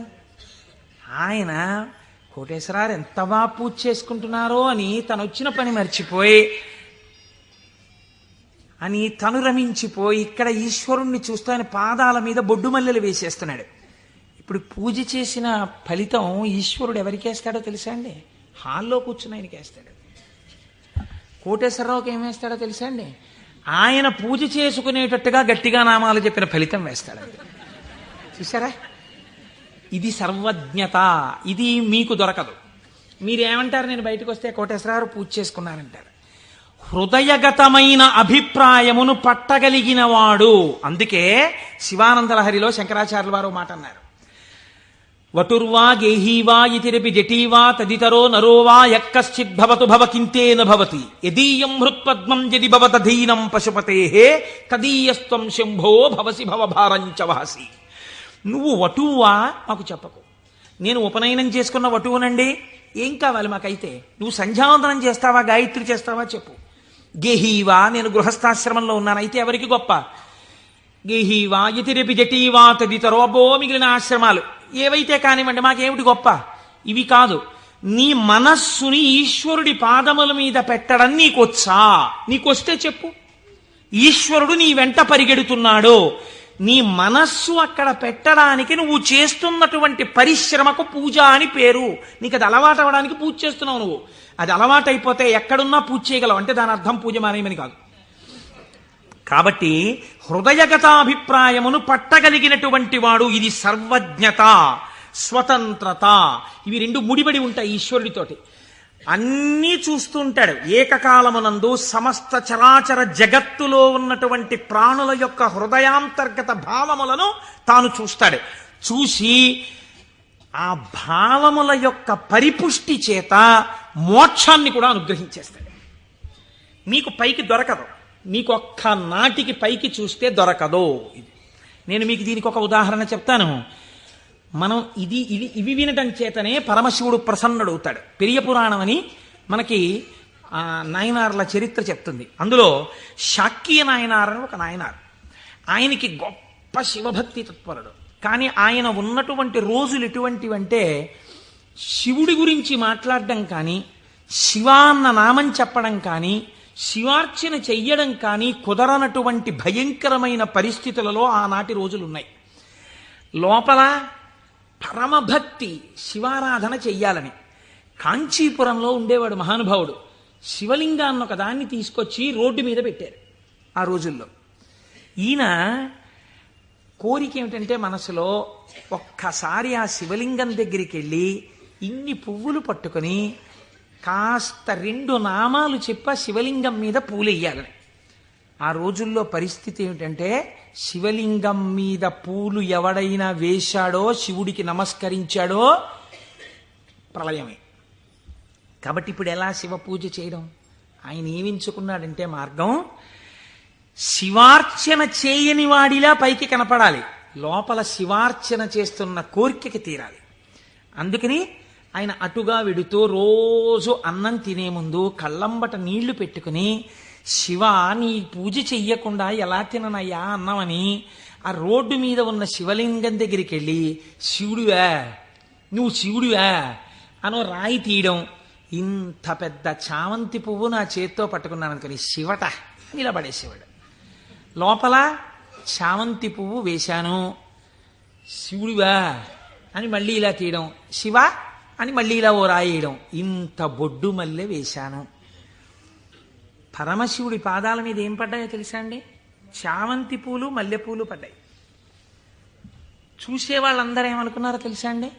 ఆయన కోటేశ్వరారు ఎంత బాగా పూజ చేసుకుంటున్నారో అని తను వచ్చిన పని మర్చిపోయి తను రమించిపోయి ఇక్కడ ఈశ్వరుణ్ణి చూస్తూ ఆయన పాదాల మీద బొడ్డు మల్లెలు వేసేస్తున్నాడు. ఇప్పుడు పూజ చేసిన ఫలితం ఈశ్వరుడు ఎవరికి వేస్తాడో తెలుసా అండి? హాల్లో కూర్చుని ఆయనకి వేస్తాడు. కోటేశ్వరరావుకి ఏం వేస్తాడో తెలుసా అండి? ఆయన పూజ చేసుకునేటట్టుగా గట్టిగా నామాలు చెప్పిన ఫలితం వేస్తాడు. చూసారా? ఇది సర్వజ్ఞత. ఇది మీకు దొరకదు. మీరేమంటారు? నేను బయటకు వస్తే కోటేశ్వరరావు పూజ చేసుకున్నారంటారు. హృదయగతమైన అభిప్రాయమును పట్టగలిగిన వాడు. అందుకే శివానందలహరిలో శంకరాచార్యుల వారు మాట అన్నారు, వటుర్వా గేహీవా ఇతిరపి జటీవా తదితరో నరోవా యక్కశ్చిద్భవతు భవకింతేన భవతి యదీయం హృత్పద్మం యది భవతధీనం పశుపతేహే తదీయస్త్వం శంభో భవసి భవభారంచ వహసి. నువ్వు వటువా మాకు చెప్పకు. నేను ఉపనయనం చేసుకున్న వటువునండి, ఏం కావాలి మాకైతే? నువ్వు సంధ్యావందనం చేస్తావా, గాయత్రి చేస్తావా చెప్పు. గేహీవా, నేను గృహస్థాశ్రమంలో ఉన్నాను, అయితే ఎవరికి గొప్ప? గేహీవా యతిరపి జటీవా తదితరో, అబ్బో మిగిలిన ఆశ్రమాలు ఏవైతే కానివ్వండి, మాకేమిటి గొప్ప? ఇవి కాదు. నీ మనస్సుని ఈశ్వరుడి పాదముల మీద పెట్టడం నీకొచ్చా? నీకొస్తే చెప్పు. ఈశ్వరుడు నీ వెంట పరిగెడుతున్నాడు. నీ మనస్సు అక్కడ పెట్టడానికి నువ్వు చేస్తున్నటువంటి పరిశ్రమకు పూజ అని పేరు. నీకు అది అలవాటు అవ్వడానికి పూజ చేస్తున్నావు. నువ్వు అది అలవాటు అయిపోతే ఎక్కడున్నా పూజ చేయగలవు. అంటే దాని అర్థం పూజ మానేయమని కాదు. కాబట్టి హృదయగతాభిప్రాయమును పట్టగలిగినటువంటి వాడు. ఇది సర్వజ్ఞత, స్వతంత్రత. ఇవి రెండు ముడిపడి ఉంటాయి ఈశ్వరుడితోటి. అన్నీ చూస్తుంటాడు. ఏకకాలమునందు సమస్త చరాచర జగత్తులో ఉన్నటువంటి ప్రాణుల యొక్క హృదయాంతర్గత భావములను తాను చూస్తాడు. చూసి ఆ భావముల యొక్క పరిపుష్టి చేత మోక్షాన్ని కూడా అనుగ్రహించేస్తాడు. మీకు పైకి దొరకదు. మీకు ఒక్క నాటికి పైకి చూస్తే దొరకదు. నేను మీకు దీనికి ఒక ఉదాహరణ చెప్తాను. మనం ఇవి వినటం చేతనే పరమశివుడు ప్రసన్నుడవుతాడు. పెరియ పురాణం అని మనకి నాయనార్ల చరిత్ర చెప్తుంది. అందులో శాక్య నాయనార్ అని ఒక నాయనార్. ఆయనకి గొప్ప శివభక్తి తత్పరుడు. కానీ ఆయన ఉన్నటువంటి రోజులు ఎటువంటివంటే శివుడి గురించి మాట్లాడడం కానీ, శివ అన్న నామం చెప్పడం కానీ, శివార్చన చెయ్యడం కానీ కుదరనటువంటి భయంకరమైన పరిస్థితులలో ఆనాటి రోజులున్నాయి. లోపల పరమభక్తి, శివారాధన చెయ్యాలని. కాంచీపురంలో ఉండేవాడు మహానుభావుడు. శివలింగాన్ని ఒక దాన్ని తీసుకొచ్చి రోడ్డు మీద పెట్టారు ఆ రోజుల్లో. ఈయన కోరిక ఏమిటంటే మనసులో ఒక్కసారి ఆ శివలింగం దగ్గరికి వెళ్ళి ఇన్ని పువ్వులు పట్టుకొని కాస్త 2 నామాలు చెప్ప శివలింగం మీద పూలెయ్యాలని. ఆ రోజుల్లో పరిస్థితి ఏమిటంటే శివలింగం మీద పూలు ఎవడైనా వేశాడో, శివుడికి నమస్కరించాడో ప్రళయమే. కాబట్టి ఇప్పుడు ఎలా శివ పూజ చేయడం? ఆయన ఏమించుకున్నాడంటే మార్గం, శివార్చన చేయని వాడిలా పైకి కనపడాలి, లోపల శివార్చన చేస్తున్న కోరికకి తీరాలి. అందుకని ఆయన అటుగా వెడుతూ రోజు అన్నం తినే ముందు కళ్ళంబట నీళ్లు పెట్టుకుని, శివ నీ పూజ చెయ్యకుండా ఎలా తిననయ్యా అన్నమని ఆ రోడ్డు మీద ఉన్న శివలింగం దగ్గరికి వెళ్ళి, శివుడివా నువ్వు శివుడివా అనో రాయి తీయడం. ఇంత పెద్ద చామంతి పువ్వు నా చేత్తో పట్టుకున్నాను అనుకుని శివట నిలబడేసేవాడు. లోపల చామంతి పువ్వు వేశాను, శివుడివా అని మళ్ళీ ఇలా తీయడం, శివ అని మళ్ళీ ఇలా ఓ రాయేయడం. ఇంత బొడ్డు మల్లె వేశాను. పరమశివుడి పాదాల మీద ఏం పడ్డాయో తెలుసా అండి? చామంతి పూలు మల్లెపూలు పడ్డాయి. చూసే వాళ్ళందరూ ఏమనుకున్నారో తెలుసా అండి?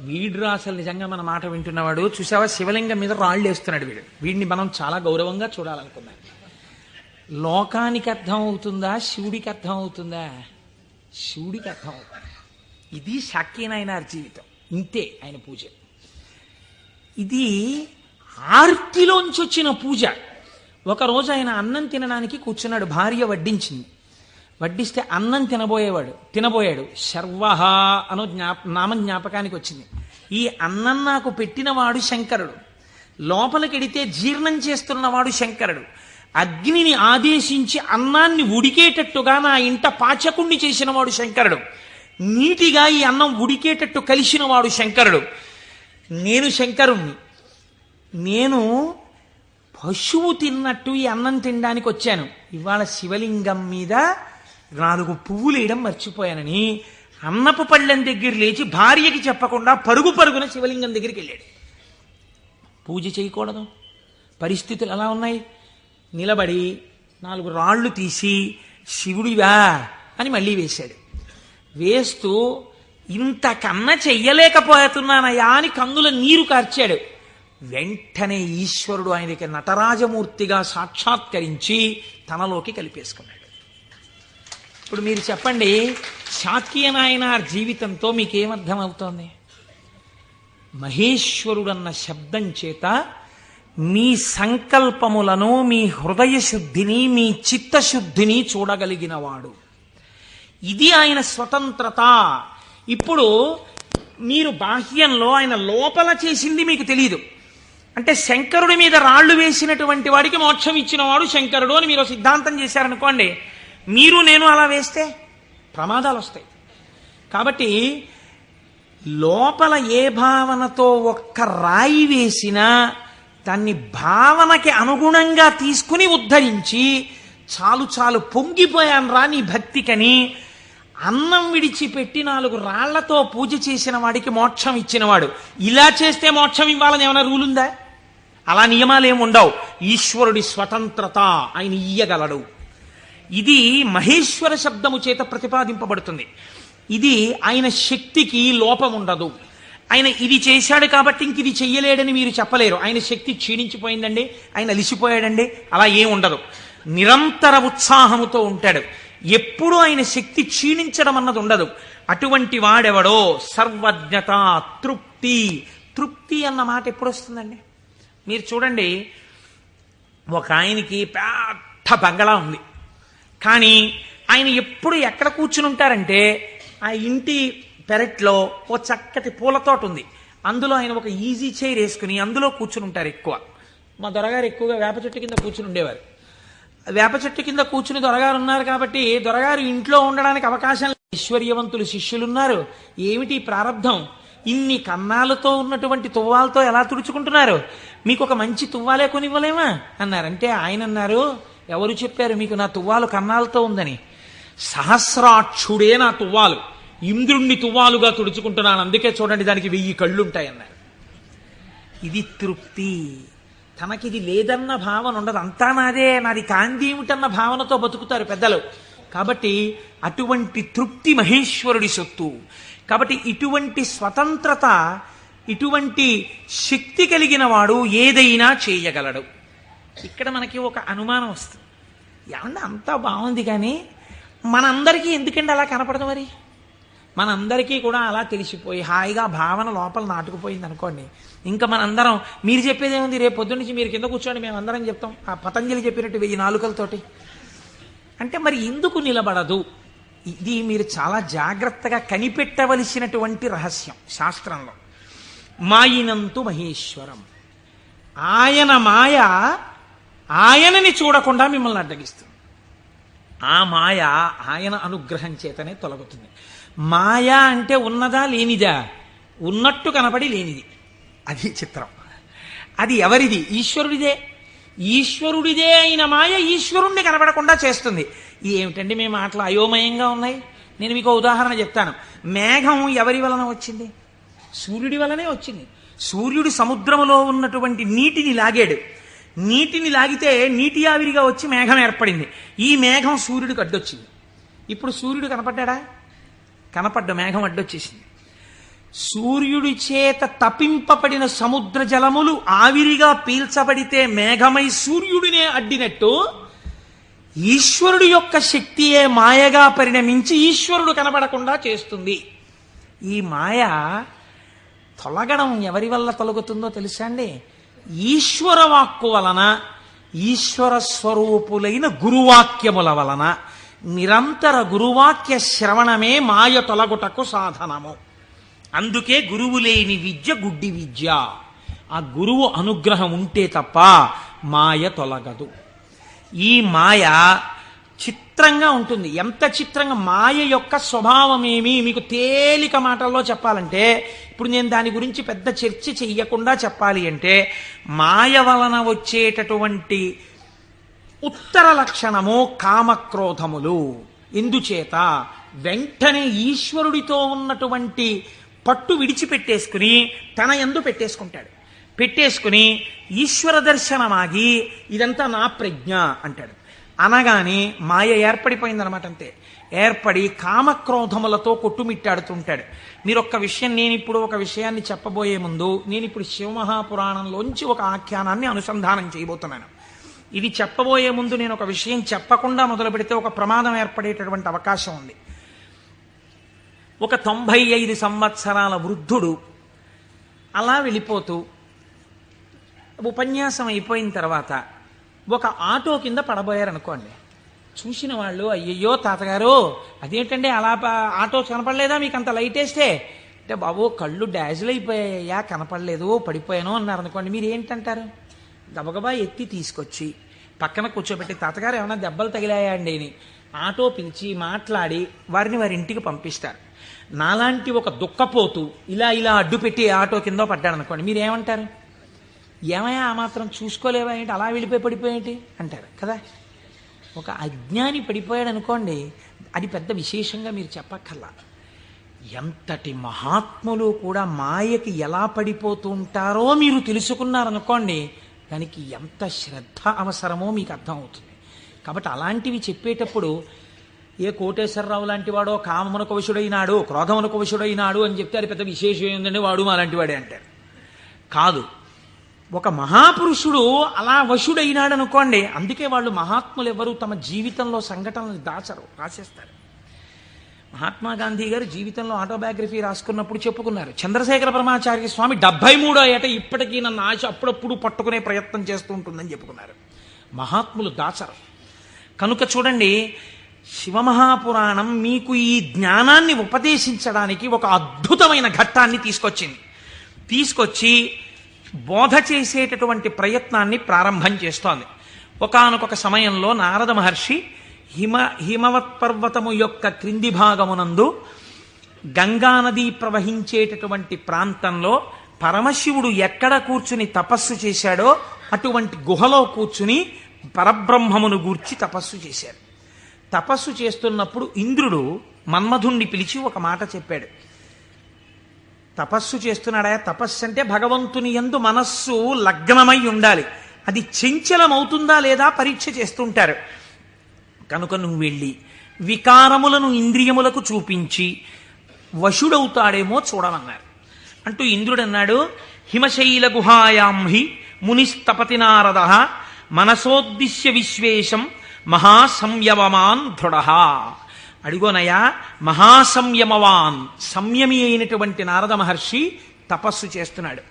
వీడురా అసలు నిజంగా మన మాట వింటున్నవాడు, చూసావా శివలింగం మీద రాళ్ళు వేస్తున్నాడు వీడు, వీడిని మనం చాలా గౌరవంగా చూడాలనుకున్నాం. లోకానికి అర్థం అవుతుందా, శివుడికి అర్థం అవుతుందా? శివుడికి అర్థం అవుతుంది. ఇది శాక్యనాయనార్ జీవితం, ఇంతే ఆయన పూజ. ఇది ఆర్తిలోంచి వచ్చిన పూజ. ఒకరోజు ఆయన అన్నం తినడానికి కూర్చున్నాడు, భార్య వడ్డించింది. వడ్డిస్తే అన్నం తినబోయాడు. శర్వహ అనో నామం జ్ఞాపకానికి వచ్చింది. ఈ అన్నం నాకు పెట్టినవాడు శంకరుడు, లోపలికెడితే జీర్ణం చేస్తున్నవాడు శంకరుడు, అగ్నిని ఆదేశించి అన్నాన్ని ఉడికేటట్టుగా నా ఇంట పాచకుణ్ణి చేసినవాడు శంకరుడు, నీటిగా ఈ అన్నం ఉడికేటట్టు కలిసినవాడు శంకరుడు. నేను శంకరుణ్ణి, నేను పశువు తిన్నట్టు ఈ అన్నం తినడానికి వచ్చాను. ఇవాళ శివలింగం మీద 4 పువ్వులు వేయడం మర్చిపోయానని అన్నపు పళ్ళెం దగ్గర లేచి భార్యకి చెప్పకుండా పరుగున శివలింగం దగ్గరికి వెళ్ళాడు. పూజ చేయకూడదు, పరిస్థితులు ఎలా ఉన్నాయి? నిలబడి 4 రాళ్ళు తీసి శివుడివా అని మళ్ళీ వేశాడు. వేస్తూ ఇంతకన్నా చెయ్యలేకపోతున్నానయా అని కన్నుల నీరు కార్చాడు. వెంటనే ఈశ్వరుడు ఆయనకి నటరాజమూర్తిగా సాక్షాత్కరించి తనలోకి కలిపేసుకున్నాడు. ఇప్పుడు మీరు చెప్పండి, శాక్యనాయనార్ జీవితంతో మీకేమర్థం అవుతోంది? మహేశ్వరుడన్న శబ్దం చేత మీ సంకల్పములను, మీ హృదయ శుద్ధిని, మీ చిత్తశుద్ధిని చూడగలిగినవాడు. ఇది ఆయన స్వతంత్రత. ఇప్పుడు మీరు బాహ్యంలో ఆయన లోపల చేసింది మీకు తెలియదు. అంటే శంకరుడి మీద రాళ్లు వేసినటువంటి వాడికి మోక్షం ఇచ్చినవాడు శంకరుడు అని మీరు సిద్ధాంతం చేశారనుకోండి, మీరు నేను అలా వేస్తే ప్రమాదాలు వస్తాయి. కాబట్టి లోపల ఏ భావనతో ఒక్క రాయి వేసినా దాన్ని భావనకి అనుగుణంగా తీసుకుని ఉద్ధరించి, చాలు పొంగిపోయాను రా నీ భక్తికని అన్నం విడిచిపెట్టి 4 రాళ్లతో పూజ చేసిన వాడికి మోక్షం ఇచ్చినవాడు. ఇలా చేస్తే మోక్షం ఇవ్వాలని ఏమైనా రూలుందా? అలా నియమాలు ఏమి ఉండవు. ఈశ్వరుడి స్వతంత్రత, ఆయన ఇయ్యగలడు. ఇది మహేశ్వర శబ్దము చేత ప్రతిపాదింపబడుతుంది. ఇది ఆయన శక్తికి లోపం ఉండదు. ఆయన ఇది చేశాడు కాబట్టి ఇంక ఇది చెయ్యలేడని మీరు చెప్పలేరు. ఆయన శక్తి క్షీణించిపోయిందండి, ఆయన అలిసిపోయాడండి, అలా ఏం ఉండదు. నిరంతర ఉత్సాహముతో ఉంటాడు. ఎప్పుడూ ఆయన శక్తి క్షీణించడం అన్నది ఉండదు. అటువంటి వాడెవడో సర్వజ్ఞత, తృప్తి అన్న మాట ఎప్పుడు వస్తుందండి? మీరు చూడండి, ఒక ఆయనకి పెద్ద బంగళా ఉంది, కానీ ఆయన ఎప్పుడు ఎక్కడ కూర్చుని ఉంటారంటే ఆ ఇంటి పెరట్లో ఓ చక్కటి పూల తోట ఉంది, అందులో ఆయన ఒక ఈజీ చైర్ వేసుకుని అందులో కూర్చుని ఉంటారు. ఎక్కువ మా దొరగారు ఎక్కువగా వేప చెట్టు కింద కూర్చుని ఉండేవారు. వేప చెట్టు కింద కూర్చుని దొరగారు ఉన్నారు కాబట్టి దొరగారు ఇంట్లో ఉండడానికి అవకాశం. ఐశ్వర్యవంతులు శిష్యులున్నారు. ఏమిటి ప్రారంధం? ఇన్ని కన్నాలతో ఉన్నటువంటి తువ్వాలతో ఎలా తుడుచుకుంటున్నారు? మీకు ఒక మంచి తువ్వాలే కొనివ్వలేమా అన్నారంటే ఆయన అన్నారు, ఎవరు చెప్పారు మీకు నా తువ్వాలు కన్నాలతో ఉందని? సహస్రాక్షుడే నా తువ్వాలు, ఇంద్రుణ్ణి తువ్వాలుగా తుడుచుకుంటున్నాను, అందుకే చూడండి దానికి 1000 కళ్ళుంటాయన్నారు. ఇది తృప్తి. తనకిది లేదన్న భావన ఉండదు. అంతా నాదే, నాది కాంతి ఏమిటన్న భావనతో బతుకుతారు పెద్దలు. కాబట్టి అటువంటి తృప్తి మహేశ్వరుడి సొత్తు. కాబట్టి ఇటువంటి స్వతంత్రత, ఇటువంటి శక్తి కలిగిన వాడు ఏదైనా చేయగలడు. ఇక్కడ మనకి ఒక అనుమానం వస్తుంది, ఏమన్నా అంతా బాగుంది కానీ మనందరికీ ఎందుకండి అలా కనపడదు? మరి మనందరికీ కూడా అలా తెలిసిపోయి హాయిగా భావన లోపల నాటుకుపోయింది అనుకోండి, ఇంకా మనందరం మీరు చెప్పేది ఏముంది, రేపు పొద్దున్న నుంచి మీరు కింద కూర్చోండి మేము అందరం చెప్తాం ఆ పతంజలి చెప్పినట్టు 1000 నాలుకలతోటి అంటే మరి ఎందుకు నిలబడదు? ఇది మీరు చాలా జాగ్రత్తగా కనిపెట్టవలసినటువంటి రహస్యం శాస్త్రంలో. మాయినంతు మహేశ్వరం, ఆయన మాయ ఆయనని చూడకుండా మిమ్మల్ని అడ్డగిస్తుంది. ఆ మాయ ఆయన అనుగ్రహం చేతనే తొలగుతుంది. మాయ అంటే ఉన్నదా లేనిదా? ఉన్నట్టు కనపడి లేనిది. అది చిత్రం. అది ఎవరిది? ఈశ్వరుడిదే. ఈశ్వరుడిదే అయిన మాయ ఈశ్వరుణ్ణి కనపడకుండా చేస్తుంది. ఏమిటండి మేము మాటలు అయోమయంగా ఉన్నాయి? నేను మీకు ఉదాహరణ చెప్తాను. మేఘం ఎవరి వలన వచ్చింది? సూర్యుడి వలనే వచ్చింది. సూర్యుడు సముద్రములో ఉన్నటువంటి నీటిని లాగాడు. నీటిని లాగితే నీటి ఆవిరిగా వచ్చి మేఘం ఏర్పడింది. ఈ మేఘం సూర్యుడికి అడ్డొచ్చింది. ఇప్పుడు సూర్యుడు కనపడ్డా? కనపడ్డ మేఘం అడ్డొచ్చేసింది. సూర్యుడి చేత తపింపబడిన సముద్ర జలములు ఆవిరిగా పీల్చబడితే మేఘమై సూర్యుడినే అడ్డినట్టు ఈశ్వరుడు యొక్క శక్తియే మాయగా పరిణమించి ఈశ్వరుడు కనబడకుండా చేస్తుంది. ఈ మాయ తొలగడం ఎవరి వల్ల తొలగుతుందో తెలుసా అండి? ఈశ్వర వాక్కు వలన, ఈశ్వర స్వరూపులైన గురువాక్యముల వలన. నిరంతర గురువాక్య శ్రవణమే మాయ తొలగుటకు సాధనము. అందుకే గురువు లేని విద్య గుడ్డి విద్య. ఆ గురువు అనుగ్రహం ఉంటే తప్ప మాయ తొలగదు. ఈ మాయ చిత్రంగా ఉంటుంది. ఎంత చిత్రంగా! మాయ యొక్క స్వభావమేమి మీకు తేలిక మాటల్లో చెప్పాలంటే, ఇప్పుడు నేను దాని గురించి పెద్ద చర్చ చెయ్యకుండా చెప్పాలి అంటే, మాయ వలన వచ్చేటటువంటి ఉత్తర లక్షణము కామక్రోధములు. ఎందుచేత? వెంటనే ఈశ్వరుడితో ఉన్నటువంటి పట్టు విడిచిపెట్టేసుకుని తన యందు పెట్టేసుకుంటాడు. పెట్టేసుకుని ఈశ్వర దర్శనమాగి ఇదంతా నా ప్రజ్ఞ అంటాడు. అనగానే మాయ ఏర్పడిపోయిందనమాట. అంతే. ఏర్పడి కామక్రోధములతో కొట్టుమిట్టాడుతుంటాడు. మీరు ఒక్క విషయం, నేనిప్పుడు ఒక విషయాన్ని చెప్పబోయే ముందు నేనిప్పుడు శివమహాపురాణంలోంచి ఒక ఆఖ్యానాన్ని అనుసంధానం చేయబోతున్నాను. ఇది చెప్పబోయే ముందు నేను ఒక విషయం చెప్పకుండా మొదలు పెడితే ఒక ప్రమాదం ఏర్పడేటటువంటి అవకాశం ఉంది. ఒక 95 సంవత్సరాల వృద్ధుడు అలా వెళ్ళిపోతూ ఉపన్యాసం అయిపోయిన తర్వాత ఒక ఆటో కింద పడబోయారనుకోండి. చూసిన వాళ్ళు, అయ్యయ్యో తాతగారు అదేంటండి అలా ఆటో కనపడలేదా మీకు అంత లైట్ వేస్తే? అంటే బాబు కళ్ళు డాజిల్ అయిపోయాయా, కనపడలేదు, పడిపోయాను అన్నారు అనుకోండి. మీరు ఏంటంటారు? గబగబా ఎత్తి తీసుకొచ్చి పక్కన కూర్చోబెట్టి, తాతగారు ఏమైనా దెబ్బలు తగిలాయా అండి అని ఆటో పిలిచి మాట్లాడి వారిని వారి ఇంటికి పంపిస్తారు. నాలాంటి ఒక దుఃఖపోతూ ఇలా ఇలా అడ్డుపెట్టి ఆటో కింద పడ్డాడు అనుకోండి, మీరేమంటారు? ఏమయ్యా ఆ మాత్రం చూసుకోలేవా ఏంటి, అలా వెళ్ళిపోయి పడిపోయేంటి అంటారు కదా. ఒక అజ్ఞాని పడిపోయాడు అనుకోండి, అది పెద్ద విశేషంగా మీరు చెప్పక్కర్లా. ఎంతటి మహాత్ములు కూడా మాయకి ఎలా పడిపోతూ ఉంటారో మీరు తెలుసుకున్నారనుకోండి, దానికి ఎంత శ్రద్ధ అవసరమో మీకు అర్థమవుతుంది. కాబట్టి అలాంటివి చెప్పేటప్పుడు ఏ కోటేశ్వరరావు లాంటి వాడో కామమునకు వశుడైనాడు, క్రోధమునకు వశుడైనాడు అని చెప్తే అది పెద్ద విశేషం ఏంటంటే వాడు అలాంటి వాడే అంటారు. కాదు, ఒక మహాపురుషుడు అలా వశుడైనాడు అనుకోండి. అందుకే వాళ్ళు మహాత్ములు ఎవరు తమ జీవితంలో సంఘటనలు దాచరు, రాసేస్తారు. మహాత్మా గాంధీ గారు జీవితంలో ఆటోబయోగ్రఫీ రాసుకున్నప్పుడు చెప్పుకున్నారు, చంద్రశేఖర పరమాచార్య స్వామి 73వ ఏట ఇప్పటికీ నన్ను ఆశ అప్పుడప్పుడు పట్టుకునే ప్రయత్నం చేస్తూ ఉంటుందని చెప్పుకున్నారు. మహాత్ములు దాచరు. కనుక చూడండి, శివమహాపురాణం మీకు ఈ జ్ఞానాన్ని ఉపదేశించడానికి ఒక అద్భుతమైన ఘట్టాన్ని తీసుకొచ్చి బోధ చేసేటటువంటి ప్రయత్నాన్ని ప్రారంభం చేస్తోంది. ఒకానొక సమయంలో నారద మహర్షి హిమవత్ పర్వతము యొక్క క్రింది భాగమునందు గంగానది ప్రవహించేటటువంటి ప్రాంతంలో పరమశివుడు ఎక్కడ కూర్చుని తపస్సు చేశాడో అటువంటి గుహలో కూర్చుని పరబ్రహ్మమును గూర్చి తపస్సు చేశాడు. తపస్సు చేస్తున్నప్పుడు ఇంద్రుడు మన్మధుణ్ణి పిలిచి ఒక మాట చెప్పాడు. తపస్సు చేస్తున్నాడా? తపస్సు అంటే భగవంతుని యందు మనస్సు లగ్నమై ఉండాలి. అది చంచలమవుతుందా లేదా పరీక్ష చేస్తుంటారు. కనుక నువ్వు వెళ్ళి వికారములను ఇంద్రియములకు చూపించి వశుడవుతాడేమో చూడమన్నారు. అంటూ ఇంద్రుడు అన్నాడు, హిమశైల గుహాయాం హి మునిస్తపతి నారద మనసోద్దిశ్య విశ్వేశం మహాసంయమమాన్ దృఢ. అడిగోనయా, మహాసంయమవాన్, సంయమి అయినటువంటి నారద మహర్షి తపస్సు చేస్తున్నాడు.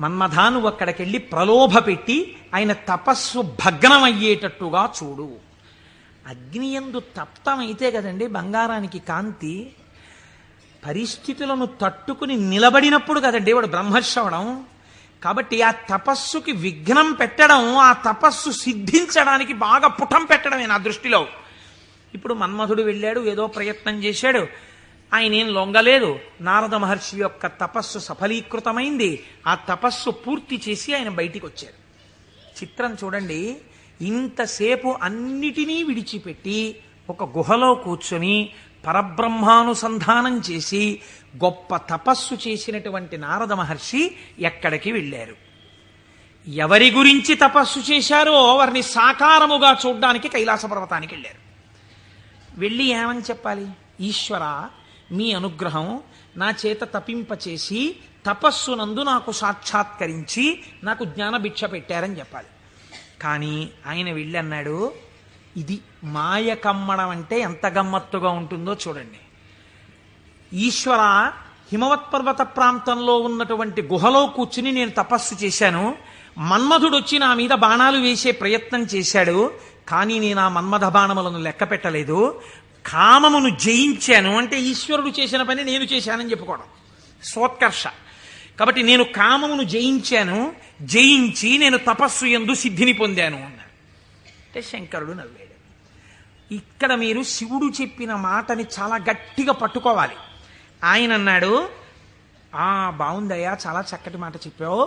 మన్మథా, నువ్వు అక్కడికెళ్ళి ప్రలోభ పెట్టి ఆయన తపస్సు భగ్నమయ్యేటట్టుగా చూడు. అగ్నియందు తప్తమైతే కదండి బంగారానికి కాంతి. పరిస్థితులను తట్టుకుని నిలబడినప్పుడు కదండి వాడు బ్రహ్మర్షి అవడం. కాబట్టి ఆ తపస్సుకి విఘ్నం పెట్టడం, ఆ తపస్సు సిద్ధించడానికి బాగా పుటం పెట్టడమే నా దృష్టిలో. ఇప్పుడు మన్మథుడు వెళ్ళాడు, ఏదో ప్రయత్నం చేశాడు, ఆయన ఏం లొంగలేదు. నారద మహర్షి యొక్క తపస్సు సఫలీకృతమైంది. ఆ తపస్సు పూర్తి చేసి ఆయన బయటికి వచ్చారు. చిత్రం చూడండి, ఇంతసేపు అన్నిటినీ విడిచిపెట్టి ఒక గుహలో కూర్చొని పరబ్రహ్మానుసంధానం చేసి గొప్ప తపస్సు చేసినటువంటి నారద మహర్షి ఎక్కడికి వెళ్ళారు? ఎవరి గురించి తపస్సు చేశారో వారిని సాకారముగా చూడ్డానికి కైలాస పర్వతానికి వెళ్ళారు. వెళ్ళి ఏమని చెప్పాలి? ఈశ్వర, మీ అనుగ్రహం నా చేత తపింపచేసి తపస్సునందు నాకు సాక్షాత్కరించి నాకు జ్ఞానభిక్ష పెట్టారని చెప్పాలి. కానీ ఆయన వెళ్ళి అన్నాడు, ఇది మాయ కమ్మడం అంటే ఎంత గమ్మత్తుగా ఉంటుందో చూడండి. ఈశ్వర, హిమవత్ పర్వత ప్రాంతంలో ఉన్నటువంటి గుహలో కూర్చుని నేను తపస్సు చేశాను. మన్మధుడు వచ్చి నా మీద బాణాలు వేసే ప్రయత్నం చేశాడు. కానీ నేను ఆ మన్మథ బాణములను లెక్క పెట్టలేదు. కామమును జయించాను అంటే ఈశ్వరుడు చేసిన పని నేను చేశానని చెప్పుకోవడం సోత్కర్ష. కాబట్టి నేను కామమును జయించాను, జయించి నేను తపస్సు యందు సిద్ధిని పొందాను అన్నాడు. అంటే శంకరుడు నవ్వాడు. ఇక్కడ మీరు శివుడు చెప్పిన మాటని చాలా గట్టిగా పట్టుకోవాలి. ఆయన అన్నాడు, బాగుందయ్యా, చాలా చక్కటి మాట చెప్పావు,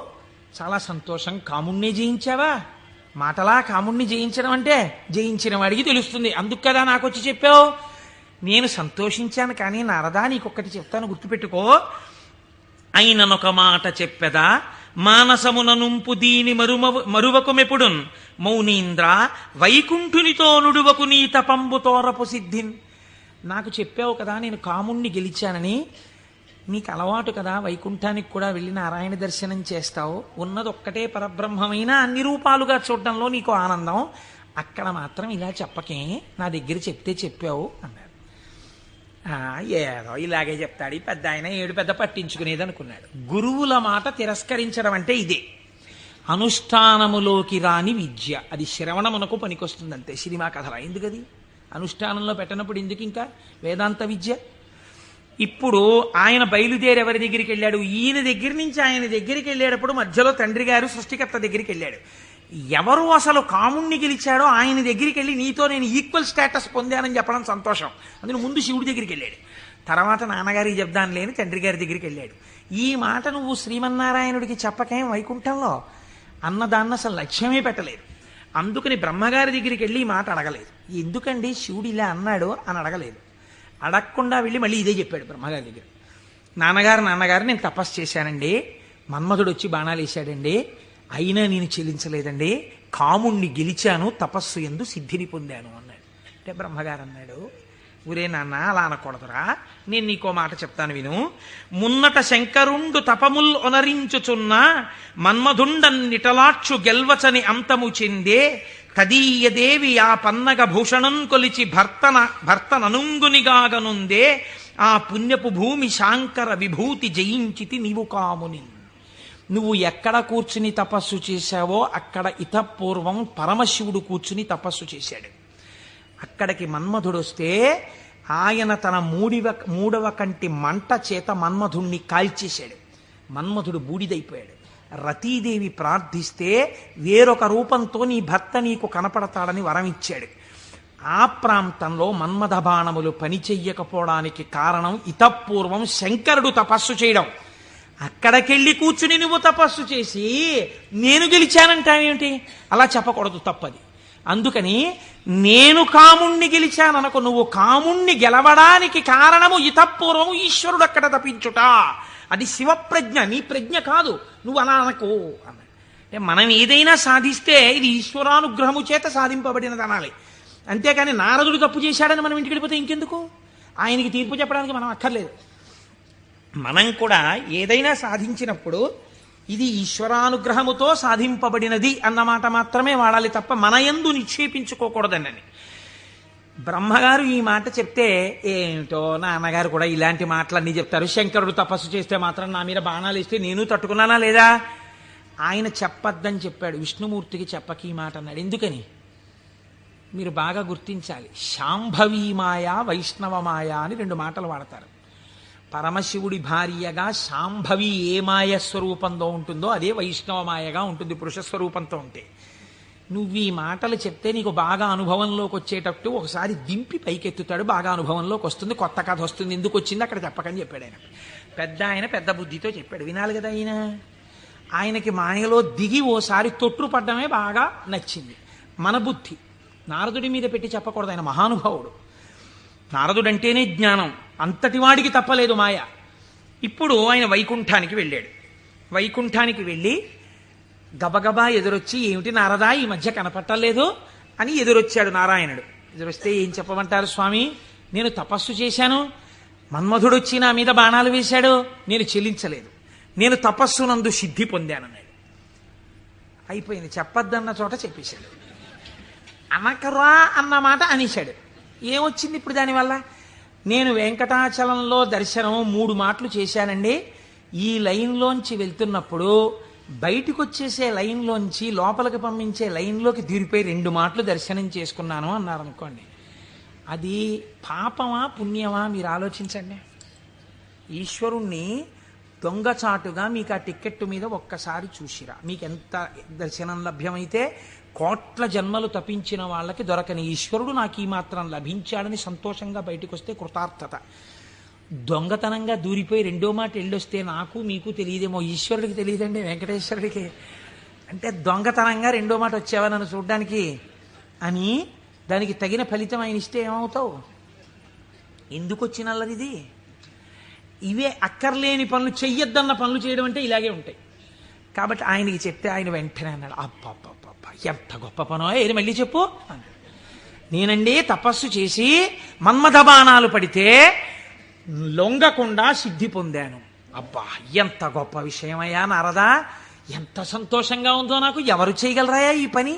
చాలా సంతోషం. కాముణ్ణి జయించావా? మాటలా కాముణ్ణి జయించడం అంటే జయించిన వాడికి తెలుస్తుంది, అందుకు కదా నాకు వచ్చి చెప్పావు. నేను సంతోషించాను. కానీ నారదా, నీకొక్కటి చెప్తాను, గుర్తుపెట్టుకో. అయిననొక మాట చెప్పెదా, మానసమున నుంపు దీని మరువకుమెప్పుడున్ మౌనీంద్ర వైకుంఠునితో నుడువకు నీ తపంబు తోరపు సిద్ధిన్. నాకు చెప్పావు కదా నేను కాముణ్ణి గెలిచానని. నీకు అలవాటు కదా, వైకుంఠానికి కూడా వెళ్ళి నారాయణ దర్శనం చేస్తావు. ఉన్నది ఒక్కటే పరబ్రహ్మమైన అన్ని రూపాలుగా చూడడంలో నీకు ఆనందం. అక్కడ మాత్రం ఇలా చెప్పకే, నా దగ్గర చెప్తే చెప్పావు అన్నాడు. ఏదో ఇలాగే చెప్తాడు ఈ పెద్ద ఆయన, ఏడు పెద్ద పట్టించుకునేది అనుకున్నాడు. గురువుల మాట తిరస్కరించడం అంటే ఇదే. అనుష్ఠానములోకి రాని విద్య, అది శ్రవణమునకు పనికొస్తుంది అంతే. సినిమా కథలా ఎందుకది? అనుష్ఠానంలో పెట్టినప్పుడు ఎందుకు ఇంకా వేదాంత విద్య? ఇప్పుడు ఆయన బయలుదేరి ఎవరి దగ్గరికి వెళ్ళాడు? ఈయన దగ్గర నుంచి ఆయన దగ్గరికి వెళ్ళేటప్పుడు మధ్యలో తండ్రి గారు సృష్టికర్త దగ్గరికి వెళ్ళాడు. ఎవరు అసలు కాముణ్ణి గెలిచాడో ఆయన దగ్గరికి వెళ్ళి నీతో నేను ఈక్వల్ స్టేటస్ పొందానని చెప్పడం సంతోషం. అందులో ముందు శివుడి దగ్గరికి వెళ్ళాడు, తర్వాత నాన్నగారికి చెప్దాను లేని తండ్రి గారి దగ్గరికి వెళ్ళాడు. ఈ మాట నువ్వు శ్రీమన్నారాయణుడికి చెప్పకేం వైకుంఠంలో అన్నదాన్ని అసలు లక్ష్యమే పెట్టలేదు. అందుకని బ్రహ్మగారి దగ్గరికి వెళ్ళి ఈ మాట అడగలేదు. ఎందుకండి శివుడు ఇలా అన్నాడు అని అడగలేదు. అడగకుండా వెళ్ళి మళ్ళీ ఇదే చెప్పాడు బ్రహ్మగారి దగ్గర. నాన్నగారు నేను తపస్సు చేశానండి, మన్మధుడు వచ్చి బాణాలు వేశాడండి, అయినా నేను చెల్లించలేదండి, కాముణ్ణి గెలిచాను, తపస్సు యందు సిద్ధిని పొందాను అన్నాడు. అంటే బ్రహ్మగారు అన్నాడు, ఊరే నాన్న అలా అనకూడదురా, నేను నీకో మాట చెప్తాను విను. మున్నట శంకరుండు తపముల్ ఒనరించుచున్న మన్మధుండన్నిటలాక్షు గెల్వచని అంతము చెందే తదీయదేవి ఆ పన్నగ భూషణం కొలిచి భర్తననుంగునిగాగనుందే ఆ పుణ్యపు భూమి శాంకర విభూతి జయించితి నీవు కాముని. నువ్వు ఎక్కడ కూర్చుని తపస్సు చేశావో అక్కడ ఇతపూర్వం పరమశివుడు కూర్చుని తపస్సు చేశాడు. అక్కడికి మన్మధుడు వస్తే ఆయన తన మూడవ కంటి మంట చేత మన్మధుణ్ణి కాల్చేశాడు. మన్మధుడు బూడిదైపోయాడు. రతీదేవి ప్రార్థిస్తే వేరొక రూపంతో నీ భర్త నీకు కనపడతాడని వరం ఇచ్చాడు. ఆ ప్రాంతంలో మన్మథ బాణములు పనిచెయ్యకపోవడానికి కారణం ఇతపూర్వం శంకరుడు తపస్సు చేయడం. అక్కడికెళ్ళి కూర్చుని నువ్వు తపస్సు చేసి నేను గెలిచానంటావేమిటి? అలా చెప్పకూడదు, తప్పది. అందుకని నేను కాముణ్ణి గెలిచాననుకో, నువ్వు కాముణ్ణి గెలవడానికి కారణము ఇతపూర్వము ఈశ్వరుడు అక్కడ తపించుట. అది శివప్రజ్ఞ, నీ ప్రజ్ఞ కాదు, నువ్వు అలా అనకు అన్నాడు. అంటే మనం ఏదైనా సాధిస్తే ఇది ఈశ్వరానుగ్రహము చేత సాధింపబడినది అనాలి. అంతేకాని నారదుడు తప్పు చేశాడని మనం ఇంటికి వెళ్ళిపోతే ఇంకెందుకు? ఆయనకి తీర్పు చెప్పడానికి మనం అక్కర్లేదు. మనం కూడా ఏదైనా సాధించినప్పుడు ఇది ఈశ్వరానుగ్రహముతో సాధింపబడినది అన్నమాట మాత్రమే వాడాలి తప్ప మన యందు నిక్షేపించుకోకూడదండి. బ్రహ్మగారు ఈ మాట చెప్తే ఏమిటో నాన్నగారు కూడా ఇలాంటి మాటలన్నీ చెప్తారు. శంకరుడు తపస్సు చేస్తే మాత్రం నా మీద బాణాలు ఇస్తే నేను తట్టుకున్నానా లేదా? ఆయన చెప్పద్దని చెప్పాడు, విష్ణుమూర్తికి చెప్పక ఈ మాట అన్నాడు. ఎందుకని మీరు బాగా గుర్తించాలి. శాంభవీ మాయ, వైష్ణవ మాయ అని 2 మాటలు వాడతారు. పరమశివుడి భార్యగా శాంభవి ఏ మాయ స్వరూపంలో ఉంటుందో అదే వైష్ణవ మాయగా ఉంటుంది పురుష స్వరూపంతో ఉంటే. నువ్వు ఈ మాటలు చెప్తే నీకు బాగా అనుభవంలోకి వచ్చేటట్టు ఒకసారి దింపి పైకెత్తుతాడు, బాగా అనుభవంలోకి వస్తుంది, కొత్త కథ వస్తుంది. ఎందుకు వచ్చింది అక్కడ చెప్పకని చెప్పాడు ఆయన. పెద్ద బుద్ధితో చెప్పాడు, వినాలి కదా ఆయన. ఆయనకి మాయలో దిగి ఓసారి తొట్టుపడ్డమే బాగా నచ్చింది. మన బుద్ధి నారదుడి మీద పెట్టి చెప్పకూడదు. ఆయన మహానుభావుడు, నారదుడంటేనే జ్ఞానం, అంతటి వాడికి తప్పలేదు మాయ. ఇప్పుడు ఆయన వైకుంఠానికి వెళ్ళాడు. వైకుంఠానికి వెళ్ళి గబగబా ఎదురొచ్చి, ఏమిటి నారదా ఈ మధ్య కనపట్టలేదు అని ఎదురొచ్చాడు నారాయణుడు. ఎదురొస్తే ఏం చెప్పమంటారు స్వామి, నేను తపస్సు చేశాను, మన్మధుడొచ్చి నా మీద బాణాలు వేశాడు, నేను చెల్లించలేదు, నేను తపస్సునందు సిద్ధి పొందానన్నాడు. అయిపోయింది, చెప్పద్దన్న చోట చెప్పేశాడు. అనకరా అన్న మాట అనేశాడు. ఏమొచ్చింది ఇప్పుడు దానివల్ల? నేను వెంకటాచలంలో దర్శనం 3 మాటలు చేశానండి. ఈ లైన్లోంచి వెళ్తున్నప్పుడు బయటికి వచ్చేసే లైన్లోంచి లోపలికి పంపించే లైన్లోకి దూరిపోయి 2 మాటలు దర్శనం చేసుకున్నాను అన్నారు అనుకోండి. అది పాపమా పుణ్యమా మీరు ఆలోచించండి. ఈశ్వరుణ్ణి దొంగచాటుగా మీకు ఆ టిక్కెట్టు మీద ఒక్కసారి చూసిరా, మీకు ఎంత దర్శనం లభ్యమైతే కోట్ల జన్మలు తపించిన వాళ్ళకి దొరకని ఈశ్వరుడు నాకు ఈ మాత్రం లభించాడని సంతోషంగా బయటకు వస్తే కృతార్థత. దొంగతనంగా దూరిపోయి 2వ మాట వెళ్ళొస్తే నాకు మీకు తెలియదేమో, ఈశ్వరుడికి తెలియదండి, వెంకటేశ్వరుడికి. అంటే దొంగతనంగా 2వ మాట వచ్చావా నన్ను చూడ్డానికి అని దానికి తగిన ఫలితం ఆయన ఇస్తే ఏమవుతావు? ఎందుకు వచ్చినల్లది? ఇవే అక్కర్లేని పనులు, చెయ్యొద్దన్న పనులు చేయడం అంటే ఇలాగే ఉంటాయి. కాబట్టి ఆయనకి చెప్తే ఆయన వెంటనే అన్నాడు, అబ్బబ్బబ్బ ఎంత గొప్ప పనో, ఏది మళ్ళీ చెప్పు. నేనండి తపస్సు చేసి మన్మథ బాణాలు పడితే లొంగకుండా సిద్ధి పొందాను. అబ్బా ఎంత గొప్ప విషయమయ్యా నారదా, ఎంత సంతోషంగా ఉందో నాకు. ఎవరు చేయగలరాయా ఈ పని?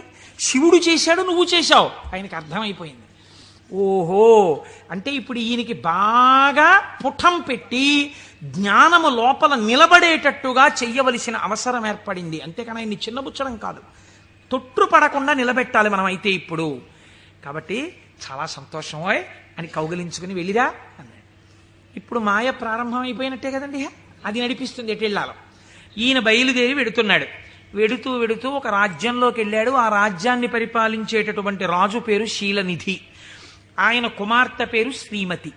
శివుడు చేశాడు, నువ్వు చేశావు. ఆయనకి అర్థమైపోయింది. ఓహో, అంటే ఇప్పుడు ఈయనకి బాగా పుటం పెట్టి జ్ఞానము లోపల నిలబడేటట్టుగా చెయ్యవలసిన అవసరం ఏర్పడింది. అంతేకాని ఆయన్ని చిన్నబుచ్చడం కాదు, తొట్టుపడకుండా నిలబెట్టాలి మనం అయితే ఇప్పుడు. కాబట్టి చాలా సంతోషమోయ్ అని కౌగిలించుకుని వెళ్ళిరా అన్నాడు. ఇప్పుడు మాయ ప్రారంభం అయిపోయినట్టే కదండి, అది నడిపిస్తుంది ఎటు వెళ్ళాలో. ఈయన బయలుదేరి వెడుతున్నాడు. వెడుతూ వెడుతూ ఒక రాజ్యంలోకి వెళ్ళాడు. ఆ రాజ్యాన్ని పరిపాలించేటటువంటి రాజు పేరు శీలనిధి, ఆయన కుమార్తె పేరు శ్రీమతి.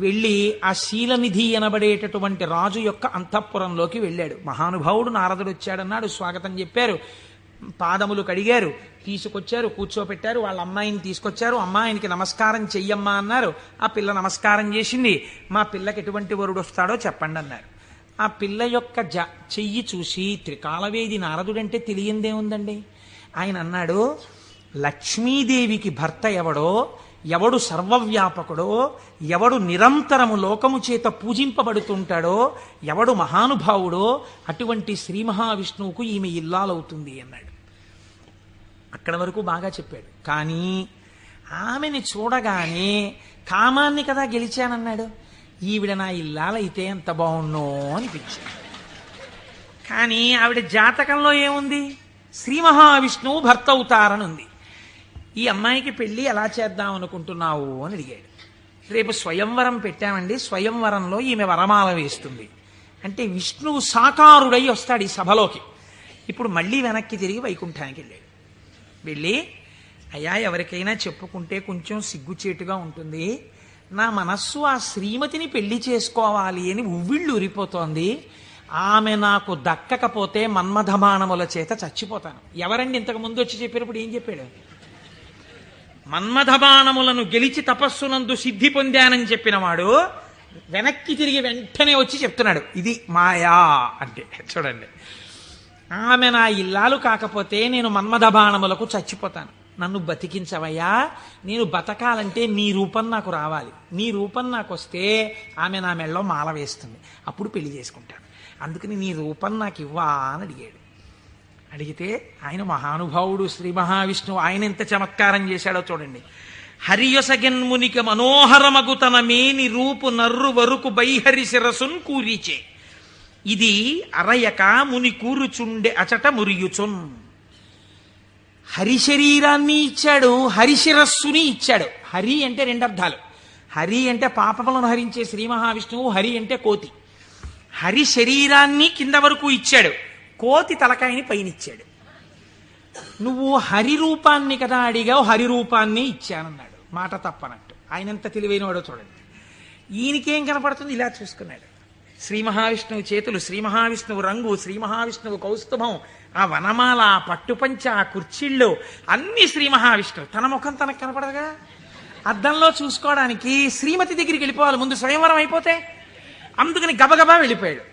వెళ్ళి ఆ శీలనిధి అనబడేటటువంటి రాజు యొక్క అంతఃపురంలోకి వెళ్ళాడు. మహానుభావుడు నారదుడు వచ్చాడన్నాడు, స్వాగతం చెప్పారు, పాదములు కడిగారు, తీసుకొచ్చారు, కూర్చోపెట్టారు. వాళ్ళ అమ్మాయిని తీసుకొచ్చారు. అమ్మాయినికి నమస్కారం చెయ్యమ్మా అన్నారు. ఆ పిల్ల నమస్కారం చేసింది. మా పిల్లకి ఎటువంటి వరుడు వస్తాడో చెప్పండి అన్నారు. ఆ పిల్ల యొక్క చెయ్యి చూసి త్రికాలవేది నారదుడంటే తెలియందేముందండి. ఆయన అన్నాడు, లక్ష్మీదేవికి భర్త ఎవడో, ఎవడు సర్వవ్యాపకుడో, ఎవడు నిరంతరము లోకము చేత పూజింపబడుతుంటాడో, ఎవడు మహానుభావుడో అటువంటి శ్రీ మహావిష్ణువుకు ఈమె ఇల్లాలవుతుంది అన్నాడు. అక్కడి వరకు బాగా చెప్పాడు. కానీ ఆమెని చూడగానే కామాన్ని కదా గెలిచానన్నాడు. ఈవిడ నా ఇల్లాలైతే ఎంత బాగున్నో అనిపించింది. కానీ ఆవిడ జాతకంలో ఏముంది? శ్రీ మహావిష్ణువు భర్త అవుతారని ఉంది. ఈ అమ్మాయికి పెళ్లి ఎలా చేద్దాం అనుకుంటున్నావు అని అడిగాడు. రేపు స్వయంవరం పెట్టామండి, స్వయంవరంలో ఈమె వరమాల వేస్తుంది అంటే విష్ణువు సాకారుడై వస్తాడు ఈ సభలోకి. ఇప్పుడు మళ్ళీ వెనక్కి తిరిగి వైకుంఠానికి వెళ్ళాడు. వెళ్ళి, అయ్యా ఎవరికైనా చెప్పుకుంటే కొంచెం సిగ్గుచేటుగా ఉంటుంది, నా మనస్సు ఆ శ్రీమతిని పెళ్లి చేసుకోవాలి అని ఉవ్విళ్ళు ఉరిపోతోంది, ఆమె నాకు దక్కకపోతే మన్మథబాణముల చేత చచ్చిపోతాను. ఎవరండి ఇంతకు ముందు వచ్చి చెప్పినప్పుడు ఏం చెప్పాడు? మన్మథబాణములను గెలిచి తపస్సునందు సిద్ధి పొందానని చెప్పినవాడు వెనక్కి తిరిగి వెంటనే వచ్చి చెప్తున్నాడు ఇది మాయా అంటే. చూడండి, ఆమె నా ఇల్లాలు కాకపోతే నేను మన్మథబాణములకు చచ్చిపోతాను. నన్ను బతికించవయ్యా, నేను బతకాలంటే నీ రూపం నాకు రావాలి, నీ రూపం నాకు వస్తే ఆమె నా మెళ్ళలో మాల వేస్తుంది, అప్పుడు పెళ్లి చేసుకుంటాను, అందుకని నీ రూపం నాకు ఇవ్వా అని అడిగాడు. అడిగితే ఆయన మహానుభావుడు శ్రీ మహావిష్ణువు, ఆయన ఎంత చమత్కారం చేశాడో చూడండి. హరియొసగెన్మునిక మనోహరమగు తన మేని రూపు నర్రు వరుకు బైహరి శిరసున్ కూరిచే, ఇది అరయక ముని కూరుచుండె అచట మురియుచున్. హరి శరీరాన్ని ఇచ్చాడు, హరిశిరస్సుని ఇచ్చాడు. హరి అంటే రెండు అర్థాలు. హరి అంటే పాపములను హరించే శ్రీ మహావిష్ణువు, హరి అంటే కోతి. హరి శరీరాన్ని కింద వరకు ఇచ్చాడు, కోతి తలకాయని పైనిచ్చాడు. నువ్వు హరి రూపాన్ని కదా అడిగావు, హరి రూపాన్ని ఇచ్చానన్నాడు. మాట తప్పనట్టు. ఆయనంత తెలివైనవాడో చూడండి. ఈయనకేం కనపడుతుంది? ఇలా చూసుకున్నాడు. శ్రీ మహావిష్ణువు చేతులు, శ్రీ మహావిష్ణువు రంగు, శ్రీ మహావిష్ణువు కౌస్తుభం, ఆ వనమాల, ఆ పట్టుపంచ, ఆ కుర్చీళ్ళు అన్ని శ్రీ మహావిష్ణువు. తన ముఖం తనకు కనపడదుగా. అద్దంలో చూసుకోవడానికి శ్రీమతి దగ్గరికి వెళ్ళిపోవాలి ముందు, స్వయంవరం అయిపోతే. అందుకని గబగబా వెళ్ళిపోయాడు.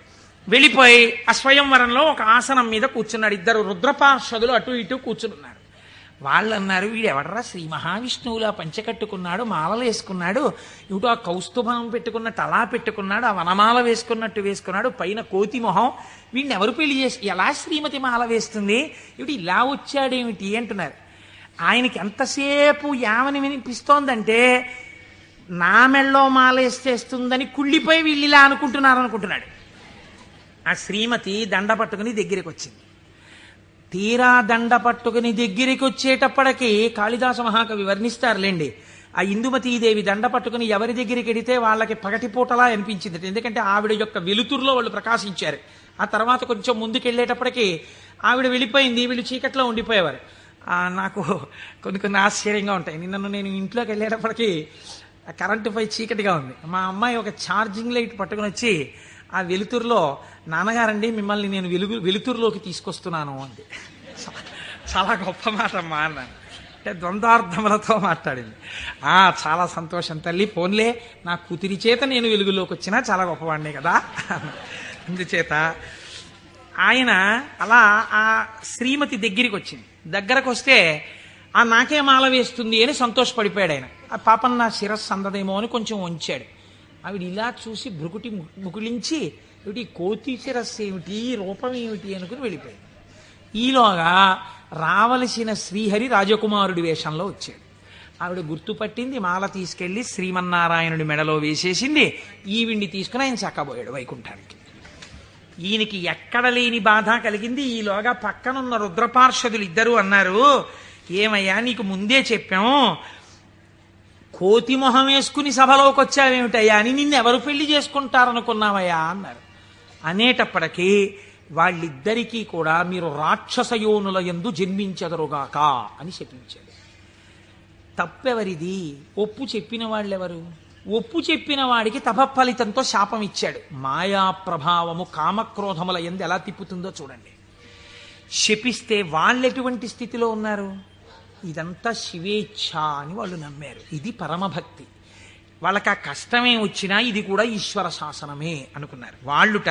వెళ్ళిపోయి ఆ స్వయంవరంలో ఒక ఆసనం మీద కూర్చున్నాడు. ఇద్దరు రుద్రపార్షదులు అటు ఇటు కూర్చున్నారు. వాళ్ళు అన్నారు, వీడెవడరా శ్రీ మహావిష్ణువులా పంచకట్టుకున్నాడు, మాలలు వేసుకున్నాడు, ఇటు ఆ కౌస్తుభం పెట్టుకున్నట్టు అలా పెట్టుకున్నాడు, ఆ వనమాల వేసుకున్నట్టు వేసుకున్నాడు, పైన కోతి మొహం, వీడిని ఎవరు పెళ్లి చేసి ఎలా శ్రీమతి మాల వేస్తుంది, ఇటు ఇలా వచ్చాడేమిటి అంటున్నారు. ఆయనకి ఎంతసేపు యావని వినిపిస్తోందంటే నా మెళ్ళో మాల వేసేస్తుందని కుళ్ళిపోయి వీళ్ళు ఇలా అనుకుంటున్నాడు. ఆ శ్రీమతి దండ పట్టుకుని దగ్గరికి వచ్చింది. తీరా దండ పట్టుకుని దగ్గరికి వచ్చేటప్పటికి కాళిదాస మహాకవి వర్ణిస్తారులేండి. ఆ ఇందుమతీదేవి దండ పట్టుకుని ఎవరి దగ్గరికి వెడితే వాళ్ళకి పగటిపూటలా అనిపించింది. ఎందుకంటే ఆవిడ యొక్క వెలుతురులో వాళ్ళు ప్రకాశించారు. ఆ తర్వాత కొంచెం ముందుకెళ్ళేటప్పటికి ఆవిడ వెళ్ళిపోయింది, వీళ్ళు చీకట్లో ఉండిపోయేవారు. నాకు కొన్ని ఆశ్చర్యంగా ఉంటాయి. నేను ఇంట్లోకి వెళ్ళేటప్పటికి కరెంటు పై చీకటిగా ఉంది. మా అమ్మాయి ఒక ఛార్జింగ్ లైట్ పట్టుకుని వచ్చి ఆ వెలుతురులో, నాన్నగారండి మిమ్మల్ని నేను వెలుతురులోకి తీసుకొస్తున్నాను అంది. చాలా గొప్ప మాట అమ్మా అన్నాను. అంటే ద్వంద్వార్థములతో మాట్లాడింది. చాలా సంతోషం తల్లి, పోన్లే నా కూతురి చేత నేను వెలుగులోకి వచ్చినా చాలా గొప్పవాడినే కదా. అందుచేత ఆయన అలా ఆ శ్రీమతి దగ్గరికి వచ్చింది. దగ్గరకు వస్తే నాకే మాల వేస్తుంది అని సంతోషపడిపోయాడు ఆయన. ఆ పాపం నా శిరస్సు అందదేమో అని కొంచెం వంచాడు. ఆవిడ ఇలా చూసి భృకుటి ముకులించి, ఏమిటి కోతి శిరస్సు ఏమిటి, రూపం ఏమిటి అనుకుని వెళ్ళిపోయాడు. ఈలోగా రావలసిన శ్రీహరి రాజకుమారుడి వేషంలో వచ్చాడు. ఆవిడ గుర్తుపట్టింది, మాల తీసుకెళ్లి శ్రీమన్నారాయణుడి మెడలో వేసేసింది. ఈవిడ్ని తీసుకుని ఆయన చక్కబోయాడు వైకుంఠానికి. ఈయనకి ఎక్కడ లేని బాధ కలిగింది. ఈలోగా పక్కనున్న రుద్రపార్షదులు ఇద్దరు అన్నారు, ఏమయ్యా నీకు ముందే చెప్పాం, కోతి మొహం వేసుకుని సభలోకి వచ్చావేమిటయ్యా అని, నిన్నెవరు పెళ్లి చేసుకుంటారనుకున్నావయ్యా అన్నారు. అనేటప్పటికీ వాళ్ళిద్దరికీ కూడా మీరు రాక్షసయోనుల యందు జన్మించెదరుగాక అని చెప్పించాడు. తప్పెవరిది? ఒప్పు చెప్పిన వాళ్ళెవరు? ఒప్పు చెప్పిన వాడికి తపఫలితంతో శాపం ఇచ్చాడు. మాయా ప్రభావము కామక్రోధముల యందు ఎలా తిప్పుతుందో చూడండి. శపిస్తే వాళ్ళెటువంటి స్థితిలో ఉన్నారు? ఇదంతా శివేచ్ఛ అని వాళ్ళు నమ్మారు. ఇది పరమభక్తి. వాళ్ళకి ఆ కష్టమే వచ్చినా ఇది కూడా ఈశ్వర శాసనమే అనుకున్నారు. వాళ్ళుట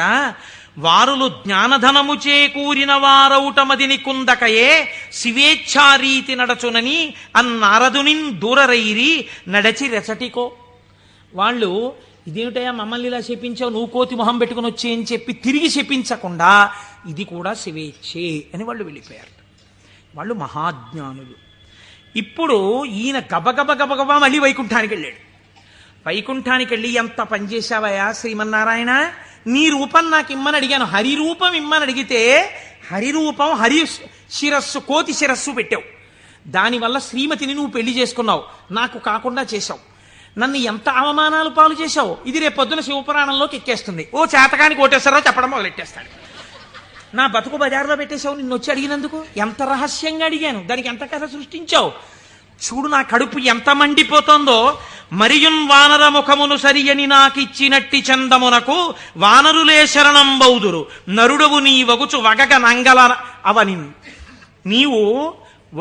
వారులు జ్ఞానధనము చేకూరిన వారౌటమదిని కుందకయే శివేచ్ఛారీతి నడచునని అన్నారదునిన్ దూరరైరి నడచి రెచటికో. వాళ్ళు ఇదేమిటయా మమ్మల్ని ఇలా శపించావు, నువ్వు కోతి మొహం పెట్టుకుని వచ్చి అని చెప్పి తిరిగి శపించకుండా ఇది కూడా శివేచ్ఛే అని వాళ్ళు వెళ్ళిపోయారు. వాళ్ళు మహాజ్ఞానులు. ఇప్పుడు ఈయన గబగబా మళ్ళీ వైకుంఠానికి వెళ్ళాడు. వైకుంఠానికి వెళ్ళి ఎంత పనిచేశావయా శ్రీమన్నారాయణ, నీ రూపం నాకు ఇమ్మని అడిగాను, హరి రూపం ఇమ్మని అడిగితే హరి రూపం హరి శిరస్సు కోతి శిరస్సు పెట్టావు. దానివల్ల శ్రీమతిని నువ్వు పెళ్లి చేసుకున్నావు, నాకు కాకుండా చేశావు. నన్ను ఎంత అవమానాలు పాలు చేశావు. ఇది రేపు పొద్దున శివపురాణంలోకి ఎక్కేస్తుంది. ఓ చేతకాని కోటేశ్వరరావు చెప్పడం మొదలెట్టేస్తాడు. నా బతుకు బజార్లో పెట్టేశావు నిన్ను వచ్చి అడిగినందుకు. ఎంత రహస్యంగా అడిగాను, దానికి ఎంత కథ సృష్టించావు. చూడు నా కడుపు ఎంత మండిపోతుందో. మరియున్ వానర ముఖమును సరియని నాకిచ్చినట్టి చందమునకు వానరులే శరణం బౌదురు నరుడవు నీ వగుచు వగగ నంగల అవని. నీవు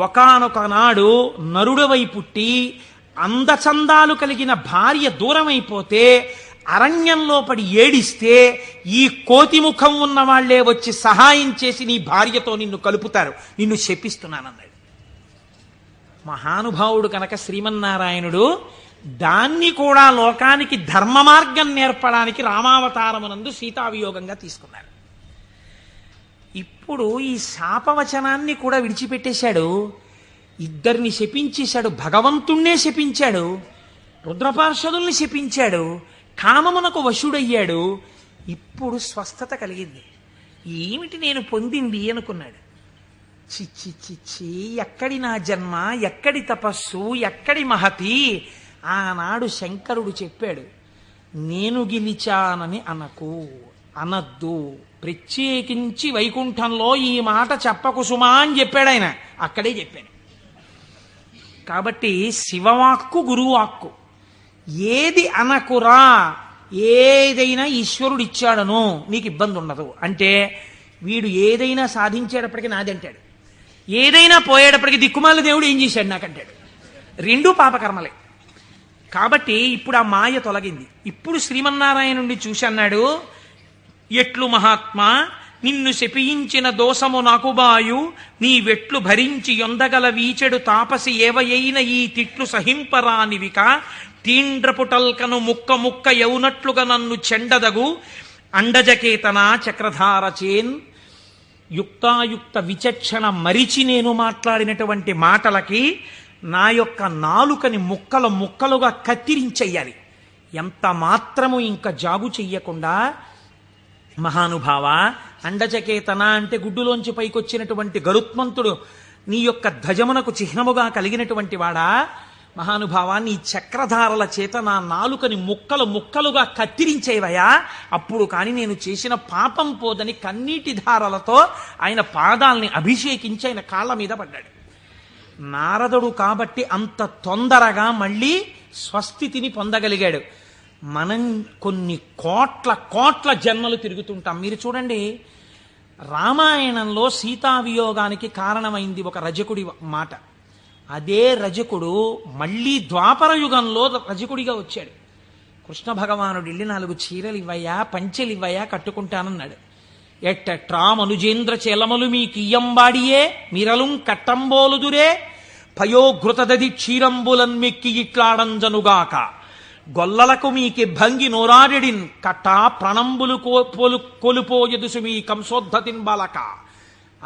ఒకానొక నాడు నరుడవై పుట్టి అందచందాలు కలిగిన భార్య దూరమైపోతే అరణ్యంలో పడి ఏడిస్తే ఈ కోతి ముఖం ఉన్న వాళ్లే వచ్చి సహాయం చేసి నీ భార్యతో నిన్ను కలుపుతారు, నిన్ను శపిస్తున్నానన్నాడు. మహానుభావుడు కనుక శ్రీమన్నారాయణుడు దాన్ని కూడా లోకానికి ధర్మ మార్గం నేర్పడానికి రామావతారమునందు సీతావియోగంగా తీసుకున్నారు. ఇప్పుడు ఈ శాపవచనాన్ని కూడా విడిచిపెట్టేశాడు. ఇద్దరిని శపించేశాడు, భగవంతుణ్ణే శపించాడు, రుద్రపార్షదుల్ని శపించాడు, కామమునకు వశుడయ్యాడు. ఇప్పుడు స్వస్థత కలిగింది. ఏమిటి నేను పొందింది అనుకున్నాడు. చిచ్చి చిచ్చి, ఎక్కడి నా జన్మ, ఎక్కడి తపస్సు, ఎక్కడి మహతి. ఆనాడు శంకరుడు చెప్పాడు, నేను గెలిచానని అనద్దు, ప్రత్యేకించి వైకుంఠంలో ఈ మాట చెప్పకు సుమా అని చెప్పాడు ఆయన. అక్కడే చెప్పాను. కాబట్టి శివవాక్కు గురువాక్కు, ఏది అనకురా, ఏదైనా ఈశ్వరుడు ఇచ్చాడను నీకు ఇబ్బంది ఉండదు. అంటే వీడు ఏదైనా సాధించేటప్పటికి నాదంటాడు, ఏదైనా పోయేటప్పటికి దిక్కుమాల దేవుడు ఏం చేశాడు నాకంటాడు. రెండూ పాపకర్మలే. కాబట్టి ఇప్పుడు ఆ మాయ తొలగింది. ఇప్పుడు శ్రీమన్నారాయణుడిని చూసి అన్నాడు, ఎట్లు మహాత్మా, నిన్ను శపించిన దోషము నాకు బాయు, నీ వెట్లు భరించి యొందగల వీచెడు తాపసి ఏవయైన ఈ తిట్లు సహింపరానివిక, తీండ్రపుటల్కను ముక్క ముక్క యౌనట్లుగా నన్ను చెండదగు, అండజకేతన చక్రధారచేన్. యుక్తాయుక్త విచక్షణ మరిచి నేను మాట్లాడినటువంటి మాటలకి నా యొక్క నాలుకని ముక్కలు ముక్కలుగా కత్తిరించెయ్యాలి. ఎంత మాత్రము ఇంకా జాగు చెయ్యకుండా, మహానుభావ, అండచకేతన అంటే గుడ్డులోంచి పైకొచ్చినటువంటి గరుత్మంతుడు నీ యొక్క ధ్వజమునకు చిహ్నముగా కలిగినటువంటి వాడా, మహానుభావ, నీ చక్రధారల చేత నా నాలుకని ముక్కలు ముక్కలుగా కత్తిరించేవయా, అప్పుడు కాని నేను చేసిన పాపం పోదని కన్నీటి ధారలతో ఆయన పాదాల్ని అభిషేకించి ఆయన కాళ్ళ మీద పడ్డాడు. నారదుడు కాబట్టి అంత తొందరగా మళ్ళీ స్వస్థితిని పొందగలిగాడు. మనం కొన్ని కోట్ల కోట్ల జన్మలు తిరుగుతుంటాం. మీరు చూడండి, రామాయణంలో సీతావియోగానికి కారణమైంది ఒక రజకుడి మాట. అదే రజకుడు మళ్ళీ ద్వాపర యుగంలో రజకుడిగా వచ్చాడు. కృష్ణ భగవానుడు వెళ్ళి 4 చీరలు ఇవ్వయా, పంచెలు ఇవ్వయా, కట్టుకుంటానన్నాడు. ఎట్టట్రా మనుజేంద్ర చెలమలు మీ కియ్యంబాడియే మిరలుం కట్టంబోలుదురే, పయోఘృతదది క్షీరంబులన్ మెక్కి ఇట్లాడంజనుగాక, గొల్లలకు మీకి భంగి నోరాడిడిన్ కట్టా ప్రణంబులు కొలుపోయదుసు మీ కంసోద్ధతిన్ బాలక.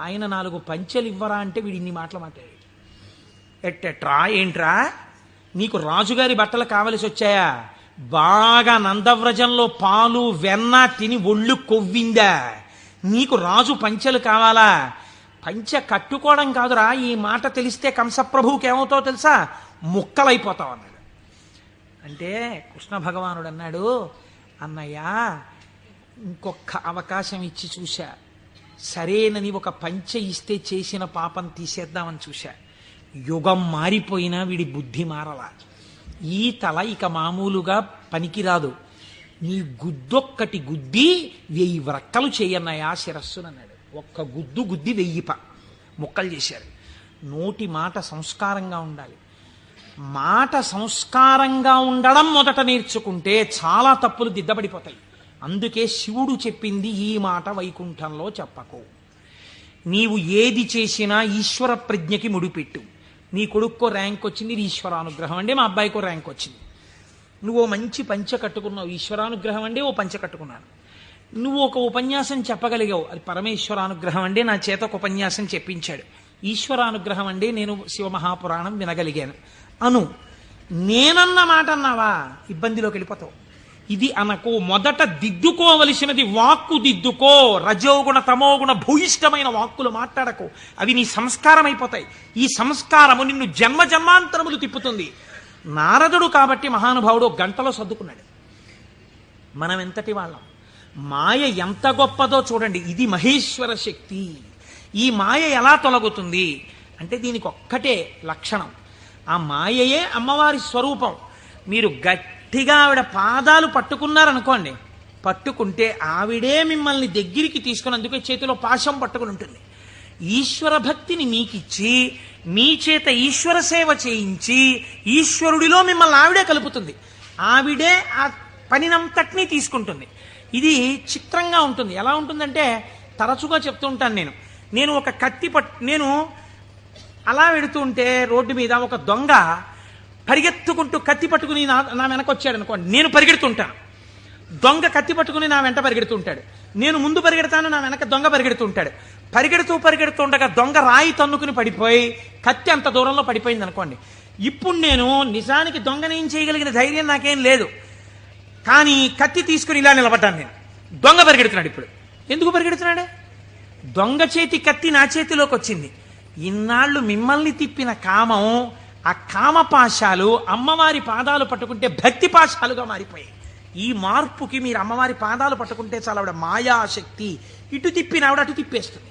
ఆయన 4 పంచెలు ఇవ్వరా అంటే వీడు ఇన్ని మాటలు మాట్లాడాడు. ఎట్టెట్రా, ఏంట్రా, నీకు రాజుగారి బట్టలు కావలసి వచ్చాయా? బాగా నందవ్రజంలో పాలు వెన్న తిని ఒళ్ళు కొవ్విందా? నీకు రాజు పంచెలు కావాలా? పంచె కట్టుకోవడం కాదురా, ఈ మాట తెలిస్తే కంసప్రభువుకి ఏమవుతావు తెలుసా, ముక్కలైపోతావు అన్నాడు. అంటే కృష్ణ భగవానుడు అన్నాడు, అన్నయ్యా, ఇంకొక అవకాశం ఇచ్చి చూశా, సరేనని ఒక పంచె ఇస్తే చేసిన పాపం తీసేద్దామని చూశా. యుగం మారిపోయినా వీడి బుద్ధి మారలా. ఈ తల ఇక మామూలుగా పనికిరాదు, నీ గుద్దొక్కటి గుద్ది 1000 వ్రక్కలు చేయన్నాయా శిరస్సునన్నాడు. ఒక్క గుద్దు గుద్ది 1000 ముక్కలు చేశారు. నోటి మాట సంస్కారంగా ఉండాలి. మాట సంస్కారంగా ఉండడం మొదట నేర్చుకుంటే చాలా తప్పులు దిద్దబడిపోతాయి. అందుకే శివుడు చెప్పింది ఈ మాట వైకుంఠంలో చెప్పకు. నీవు ఏది చేసినా ఈశ్వర ప్రజ్ఞకి ముడిపెట్టు. నీ కొడుక్కో ర్యాంక్ వచ్చింది, ఇది ఈశ్వరానుగ్రహం అండి. మా అబ్బాయికో ర్యాంక్ వచ్చింది. నువ్వు మంచి పంచ కట్టుకున్నావు, ఈశ్వరానుగ్రహం అండి. ఓ పంచ కట్టుకున్నాను. నువ్వు ఒక ఉపన్యాసం చెప్పగలిగావు, అది పరమేశ్వరానుగ్రహం అండి. నా చేత ఒక ఉపన్యాసం చెప్పించాడు, ఈశ్వరానుగ్రహం అండి. నేను శివమహాపురాణం వినగలిగాను అను. నేనన్న మాట అన్నావా, ఇబ్బందిలోకి వెళ్ళిపోతావు. ఇది అనకు. మొదట దిద్దుకోవలసినది వాక్కు దిద్దుకో. రజోగుణ తమోగుణ భూయిష్టమైన వాక్కులు మాట్లాడకు, అవి నీ సంస్కారం అయిపోతాయి. ఈ సంస్కారము నిన్ను జన్మ జన్మాంతరములు తిప్పుతుంది. నారదుడు కాబట్టి మహానుభావుడు గంటలో సర్దుకున్నాడు. మనం ఎంతటి వాళ్ళం, మాయ ఎంత గొప్పదో చూడండి. ఇది మహేశ్వర శక్తి. ఈ మాయ ఎలా తొలగుతుంది అంటే దీనికి ఒక్కటే లక్షణం, ఆ మాయయే అమ్మవారి స్వరూపం. మీరు గట్టిగా ఆవిడ పాదాలు పట్టుకున్నారనుకోండి, పట్టుకుంటే ఆవిడే మిమ్మల్ని దగ్గరికి తీసుకుని, అందుకే చేతిలో పాశం పట్టుకుని ఉంటుంది. ఈశ్వర భక్తిని మీకిచ్చి మీ చేత ఈశ్వర సేవ చేయించి ఈశ్వరుడిలో మిమ్మల్ని ఆవిడే కలుపుతుంది. ఆవిడే ఆ పనినంతటినీ తీసుకుంటుంది. ఇది చిత్రంగా ఉంటుంది. ఎలా ఉంటుందంటే, తరచుగా చెప్తూ ఉంటాను నేను ఒక కత్తి నేను అలా వెడుతుంటే రోడ్డు మీద ఒక దొంగ పరిగెత్తుకుంటూ కత్తి పట్టుకుని నా వెనక వచ్చాడు అనుకోండి, నేను పరిగెడుతుంటాను. దొంగ కత్తి పట్టుకుని నా వెంట పరిగెడుతుంటాడు. నేను ముందు పరిగెడతాను, నా వెనక దొంగ పరిగెడుతుంటాడు. పరిగెడుతుండగా దొంగ రాయి తన్నుకుని పడిపోయి కత్తి అంత దూరంలో పడిపోయింది అనుకోండి. ఇప్పుడు నేను నిజానికి దొంగనేం చేయగలిగిన ధైర్యం నాకేం లేదు, కానీ కత్తి తీసుకుని ఇలా నిలబడ్డాను నేను. దొంగ పరిగెడుతున్నాడు. ఇప్పుడు ఎందుకు పరిగెడుతున్నాడు? దొంగ చేతి కత్తి నా చేతిలోకి వచ్చింది. ఇన్నాళ్ళు మిమ్మల్ని తిప్పిన కామం, ఆ కామపాశాలు అమ్మవారి పాదాలు పట్టుకుంటే భక్తి పాశాలుగా మారిపోయాయి. ఈ మార్పుకి మీరు అమ్మవారి పాదాలు పట్టుకుంటే చాలా ఆవిడ మాయాశక్తి, ఇటు తిప్పిన ఆవిడ అటు తిప్పేస్తుంది.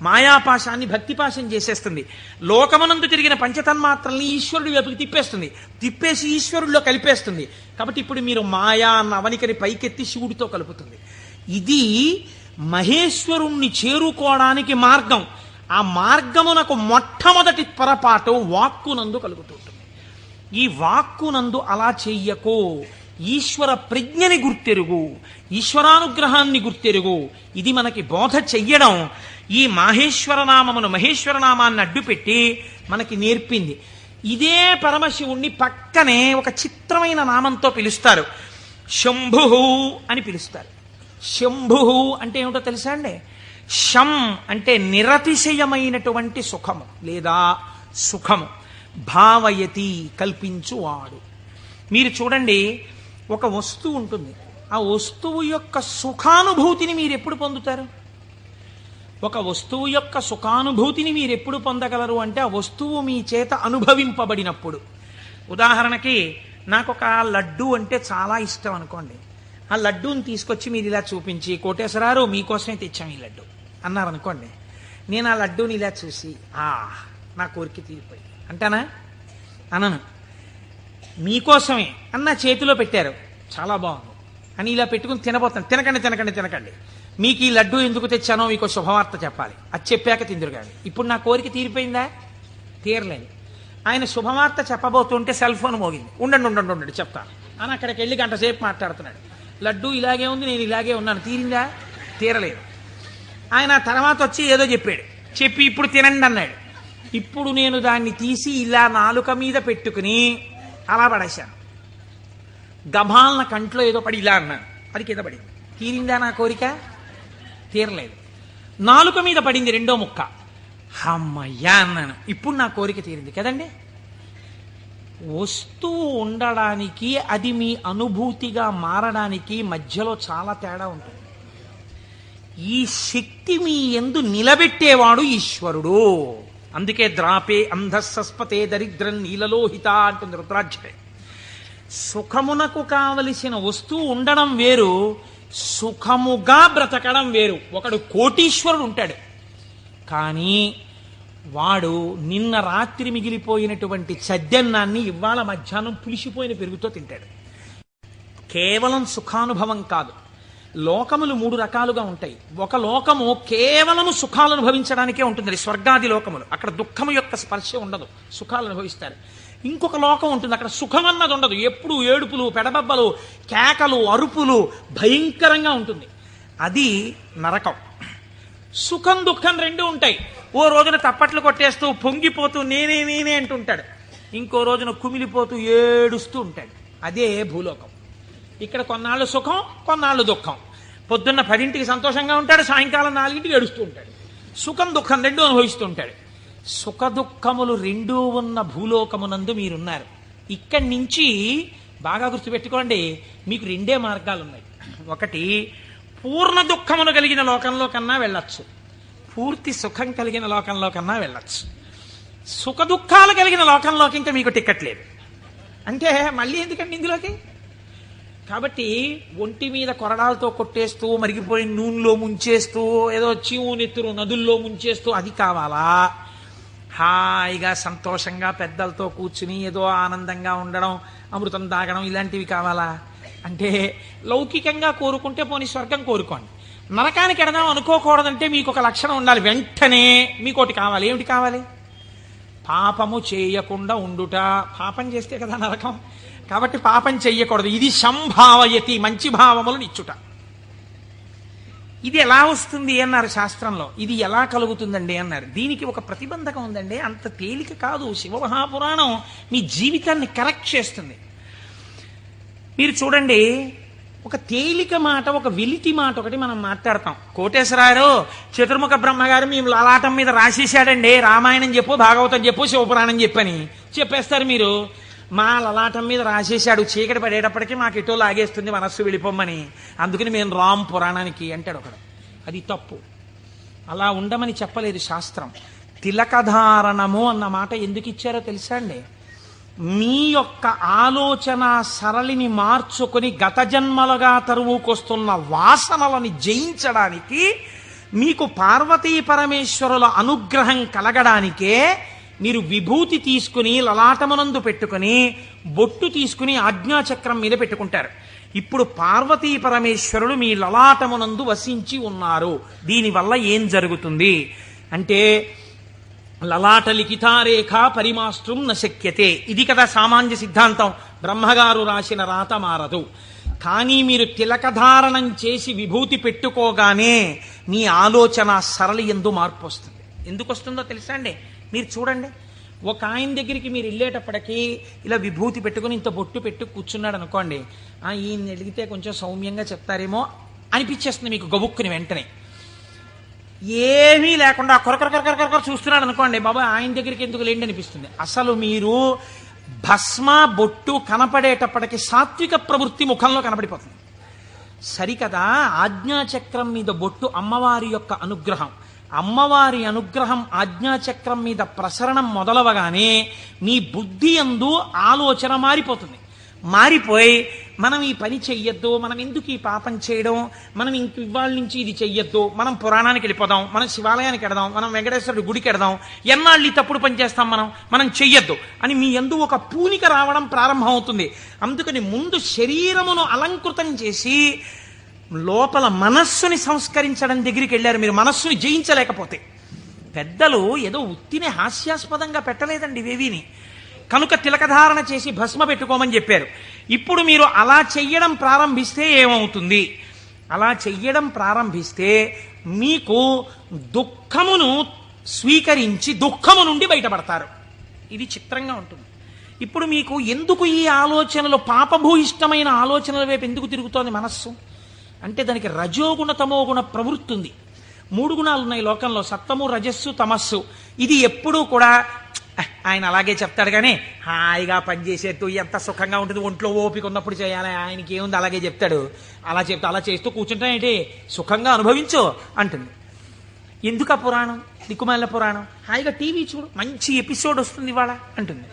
మాయాపాశాన్ని భక్తిపాశం చేసేస్తుంది. లోకమునందు తిరిగిన పంచతన్మాత్రల్ని ఈశ్వరుడి వైపుకి తిప్పేస్తుంది, తిప్పేసి ఈశ్వరుడిలో కలిపేస్తుంది. కాబట్టి ఇప్పుడు మీరు మాయా అన్న అవనికని పైకెత్తి శివుడితో కలుపుతుంది. ఇది మహేశ్వరుణ్ణి చేరుకోవడానికి మార్గం. ఆ మార్గమునకు మొట్టమొదటి పొరపాటు వాక్కునందు కలుగుతుంటుంది. ఈ వాక్కునందు అలా చెయ్యకు. ఈశ్వర ప్రజ్ఞని గుర్తెరుగు, ఈశ్వరానుగ్రహాన్ని గుర్తెరుగు. ఇది మనకి బోధ చెయ్యడం ఈ మహేశ్వరనామమును, మహేశ్వరనామాన్ని అడ్డుపెట్టి మనకి నేర్పింది. ఇదే పరమశివుణ్ణి పక్కనే ఒక చిత్రమైన నామంతో పిలుస్తారు, శంభు అని పిలుస్తారు. శంభు అంటే ఏమిటో తెలుసా అండి? శం అంటే నిరతిశయమైనటువంటి సుఖము లేదా సుఖము. భావయతి కల్పించువాడు. మీరు చూడండి, ఒక వస్తువు ఉంటుంది, ఆ వస్తువు యొక్క సుఖానుభూతిని మీరు ఎప్పుడు పొందుతారు? ఒక వస్తువు యొక్క సుఖానుభూతిని మీరు ఎప్పుడు పొందగలరు అంటే ఆ వస్తువు మీ చేత అనుభవింపబడినప్పుడు. ఉదాహరణకి నాకు ఒక లడ్డు అంటే చాలా ఇష్టం అనుకోండి. ఆ లడ్డూని తీసుకొచ్చి మీరు ఇలా చూపించి, కోటేశ్వరారు మీకోసమే తెచ్చాం ఈ లడ్డు అన్నారనుకోండి. నేను ఆ లడ్డూని ఇలా చూసి నా కోరిక తీరిపోయి అంటానా? అనను. మీకోసమే అన్న చేతిలో పెట్టారు, చాలా బాగుంది అని ఇలా పెట్టుకుని తినబోతాను. తినకండి, మీకు ఈ లడ్డు ఎందుకు తెచ్చానో మీకు శుభవార్త చెప్పాలి, అది చెప్పాక తిందురు కానీ. ఇప్పుడు నా కోరిక తీరిపోయిందా? తీరలేదు. ఆయన శుభవార్త చెప్పబోతుంటే సెల్ ఫోన్ మోగింది. ఉండండి చెప్తాను అని అక్కడికి వెళ్ళి గంట సేపు మాట్లాడుతున్నాడు. లడ్డు ఇలాగే ఉంది, నేను ఇలాగే ఉన్నాను, తీరిందా? తీరలేదు. ఆయన తర్వాత వచ్చి ఏదో చెప్పి ఇప్పుడు తినండి అన్నాడు. ఇప్పుడు నేను దాన్ని తీసి ఇలా నాలుక మీద పెట్టుకుని అలా పడేశాను. గభాలన కంట్లో ఏదో పడి ఇలా అన్నాను, అది కింద పడింది. తీరిందా నా కోరిక? తీరలేదు. నాలుక మీద పడింది రెండో ముక్క, అమ్మయ్యా అన్నాను. ఇప్పుడు నా కోరిక తీరింది కదండి. వస్తువు ఉండడానికి, అది మీ అనుభూతిగా మారడానికి మధ్యలో చాలా తేడా ఉంటుంది. ఈ శక్తి మీ యందు నిలబెట్టేవాడు ఈశ్వరుడు. అందుకే ద్రాపే అంధస్సస్పతే దరిద్రం నీలలోహిత అంటుంది రుద్రాధ్యాయం. సుఖమునకు కావలసిన వస్తువు ఉండడం వేరు, సుఖముగా బ్రతకడం వేరు. ఒకడు కోటీశ్వరుడు ఉంటాడు, కానీ వాడు నిన్న రాత్రి మిగిలిపోయినటువంటి చద్దన్నాన్ని ఇవాళ మధ్యాహ్నం పులిసిపోయిన పెరుగుతో తింటాడు. కేవలం సుఖానుభవం కాదు. లోకములు 3 రకాలుగా ఉంటాయి. ఒక లోకము కేవలము సుఖాలు అనుభవించడానికే ఉంటుంది, స్వర్గాది లోకములు. అక్కడ దుఃఖము యొక్క స్పర్శ ఉండదు, సుఖాలు అనుభవిస్తారు. ఇంకొక లోకం ఉంటుంది, అక్కడ సుఖం అన్నది ఉండదు, ఎప్పుడు ఏడుపులు, పెడబబ్బలు, కేకలు, అరుపులు, భయంకరంగా ఉంటుంది. అది నరకం. సుఖం దుఃఖం 2 ఉంటాయి. ఓ రోజున తప్పట్లు కొట్టేస్తూ పొంగిపోతూ నేనే అంటుంటాడు, ఇంకో రోజున కుమిలిపోతూ ఏడుస్తూ ఉంటాడు. అదే భూలోకం. ఇక్కడ కొన్నాళ్ళు సుఖం, కొన్నాళ్ళు దుఃఖం. పొద్దున్న 10ంటికి సంతోషంగా ఉంటాడు, సాయంకాలం 4ంటికి ఏడుస్తూ ఉంటాడు. సుఖం దుఃఖం 2 అనుభవిస్తూ ఉంటాడు. సుఖ దుఃఖములు 2 ఉన్న భూలోకమునందు మీరున్నారు. ఇక్కడి నుంచి బాగా గుర్తుపెట్టుకోండి, మీకు 2 మార్గాలు ఉన్నాయి. ఒకటి, పూర్ణ దుఃఖమును కలిగిన లోకంలో కన్నా వెళ్ళొచ్చు, పూర్తి సుఖం కలిగిన లోకంలో కన్నా వెళ్ళొచ్చు. సుఖ దుఃఖాలు కలిగిన లోకంలోకి ఇంకా మీకు టికెట్ లేదు. అంటే మళ్ళీ ఎందుకండి ఇందులోకి? కాబట్టి ఒంటి మీద కొరడాలతో కొట్టేస్తూ, మరిగిపోయిన నూనెలో ముంచేస్తూ, ఏదో చీవు నెత్తురు నదుల్లో ముంచేస్తూ అది కావాలా? హాయిగా సంతోషంగా పెద్దలతో కూర్చుని ఏదో ఆనందంగా ఉండడం, అమృతం తాగడం, ఇలాంటివి కావాలా? అంటే లౌకికంగా కోరుకుంటే పోనీ స్వర్గం కోరుకోండి. నరకానికి ఎడదాం అనుకోకూడదంటే మీకు ఒక లక్షణం ఉండాలి. వెంటనే మీకోటి కావాలి. ఏమిటి కావాలి? పాపము చేయకుండా ఉండుట. పాపం చేస్తే కదా నరకం. కాబట్టి పాపం చెయ్యకూడదు. ఇది సంభావయతి, మంచి భావములను ఇచ్చుట. ఇది ఎలా వస్తుంది అన్నారు శాస్త్రంలో. ఇది ఎలా కలుగుతుందండి అన్నారు. దీనికి ఒక ప్రతిబంధకం ఉందండి. అంత తేలిక కాదు. శివమహాపురాణం మీ జీవితాన్ని కరెక్ట్ చేస్తుంది. మీరు చూడండి, ఒక తేలిక మాట, ఒక వెలితి మాట ఒకటి మనం మాట్లాడతాం. కోటేశ్వరారు చతుర్ముఖ బ్రహ్మగారు మేము లలాటం మీద రాసేసాడండి, రామాయణం చెప్పు, భాగవతం చెప్పు, శివపురాణం చెప్పని చెప్పేస్తారు మీరు. మా లలాటం మీద రాసేశాడు, చీకటి పడేటప్పటికీ మాకు ఎటో లాగేస్తుంది మనస్సు వెళ్ళిపోమ్మని, అందుకని మేము రామ్ పురాణానికి అంటాడు ఒకడు. అది తప్పు. అలా ఉండమని చెప్పలేదు శాస్త్రం. తిలకధారణము అన్న మాట ఎందుకు ఇచ్చారో తెలుసా అండి? మీ యొక్క ఆలోచన సరళిని మార్చుకొని గత జన్మలుగా తరువుకొస్తున్న వాసనలని జయించడానికి, మీకు పార్వతీ పరమేశ్వరుల అనుగ్రహం కలగడానికే మీరు విభూతి తీసుకుని లలాటమునందు పెట్టుకుని బొట్టు తీసుకుని ఆజ్ఞాచక్రం మీద పెట్టుకుంటారు. ఇప్పుడు పార్వతీ పరమేశ్వరులు మీ లలాటమునందు వసించి ఉన్నారు. దీనివల్ల ఏం జరుగుతుంది అంటే, లలాట లిఖితారేఖ పరిమాస్త్రం నశక్యతే, ఇది కదా సామాన్య సిద్ధాంతం. బ్రహ్మగారు రాసిన రాత మారదు. కానీ మీరు తిలకధారణం చేసి విభూతి పెట్టుకోగానే మీ ఆలోచన సరళి యందు మార్పు వస్తుంది. ఎందుకు వస్తుందో తెలుసా అండి? మీరు చూడండి, ఒక ఆయన దగ్గరికి మీరు వెళ్ళేటప్పటికీ ఇలా విభూతి పెట్టుకుని ఇంత బొట్టు పెట్టు కూర్చున్నాడు అనుకోండి, ఈయన అడిగితే కొంచెం సౌమ్యంగా చెప్తారేమో అనిపించేస్తుంది మీకు గబుక్కుని వెంటనే. ఏమీ లేకుండా కొరకొర చూస్తున్నాడు అనుకోండి, బాబా ఆయన దగ్గరికి ఎందుకు లేండి అనిపిస్తుంది. అసలు మీరు భస్మ బొట్టు కనపడేటప్పటికి సాత్విక ప్రవృత్తి ముఖంలో కనపడిపోతుంది. సరికదా, ఆజ్ఞాచక్రం మీద బొట్టు అమ్మవారి యొక్క అనుగ్రహం. అమ్మవారి అనుగ్రహం ఆజ్ఞాచక్రం మీద ప్రసరణం మొదలవగానే మీ బుద్ధి యందు ఆలోచన మారిపోతుంది. మారిపోయి మనం ఈ పని చెయ్యొద్దు, మనం ఎందుకు ఈ పాపం చేయడం, మనం ఇంక ఇవాళ నుంచి ఇది చెయ్యొద్దు, మనం పురాణానికి వెళ్ళిపోదాం, మనం శివాలయానికి వెడదాం, మనం వెంకటేశ్వరుడి గుడికి వెడదాం, ఎన్నాళ్ళు ఈ తప్పుడు పని చేస్తాం, మనం చెయ్యొద్దు అని మీ యందు ఒక పూనిక రావడం ప్రారంభం అవుతుంది. అందుకని ముందు శరీరమును అలంకృతం చేసి లోపల మనస్సుని సంస్కరించడం దగ్గరికి వెళ్ళారు. మీరు మనస్సుని జయించలేకపోతే. పెద్దలు ఏదో ఉత్తినే హాస్యాస్పదంగా పెట్టలేదండి ఇవేవిని. కనుక తిలకధారణ చేసి భస్మ పెట్టుకోమని చెప్పారు. ఇప్పుడు మీరు అలా చెయ్యడం ప్రారంభిస్తే ఏమవుతుంది? అలా చెయ్యడం ప్రారంభిస్తే మీకు దుఃఖమును స్వీకరించి దుఃఖము నుండి బయటపడతారు. ఇది చిత్రంగా ఉంటుంది. ఇప్పుడు మీకు ఎందుకు ఈ ఆలోచనలు, పాపభూయిష్టమైన ఆలోచనల వైపు ఎందుకు తిరుగుతోంది మనస్సు అంటే, దానికి రజోగుణ తమోగుణ ప్రవృత్తి ఉంది. 3 గుణాలు ఉన్నాయి లోకంలో, సత్వము రజస్సు తమస్సు. ఇది ఎప్పుడూ కూడా ఆయన అలాగే చెప్తాడు కానీ హాయిగా పనిచేసేట్టు ఎంత సుఖంగా ఉంటుంది, ఒంట్లో ఓపిక ఉన్నప్పుడు చేయాలి, ఆయనకి ఏముంది అలాగే చెప్తాడు, అలా చేస్తూ కూర్చుంటానేంటి, సుఖంగా అనుభవించు అంటుంది. ఎందుకు ఆ పురాణం, దిక్కుమాలిన పురాణం, హాయిగా టీవీ చూడు, మంచి ఎపిసోడ్ వస్తుంది ఇవాళ అంటుంది.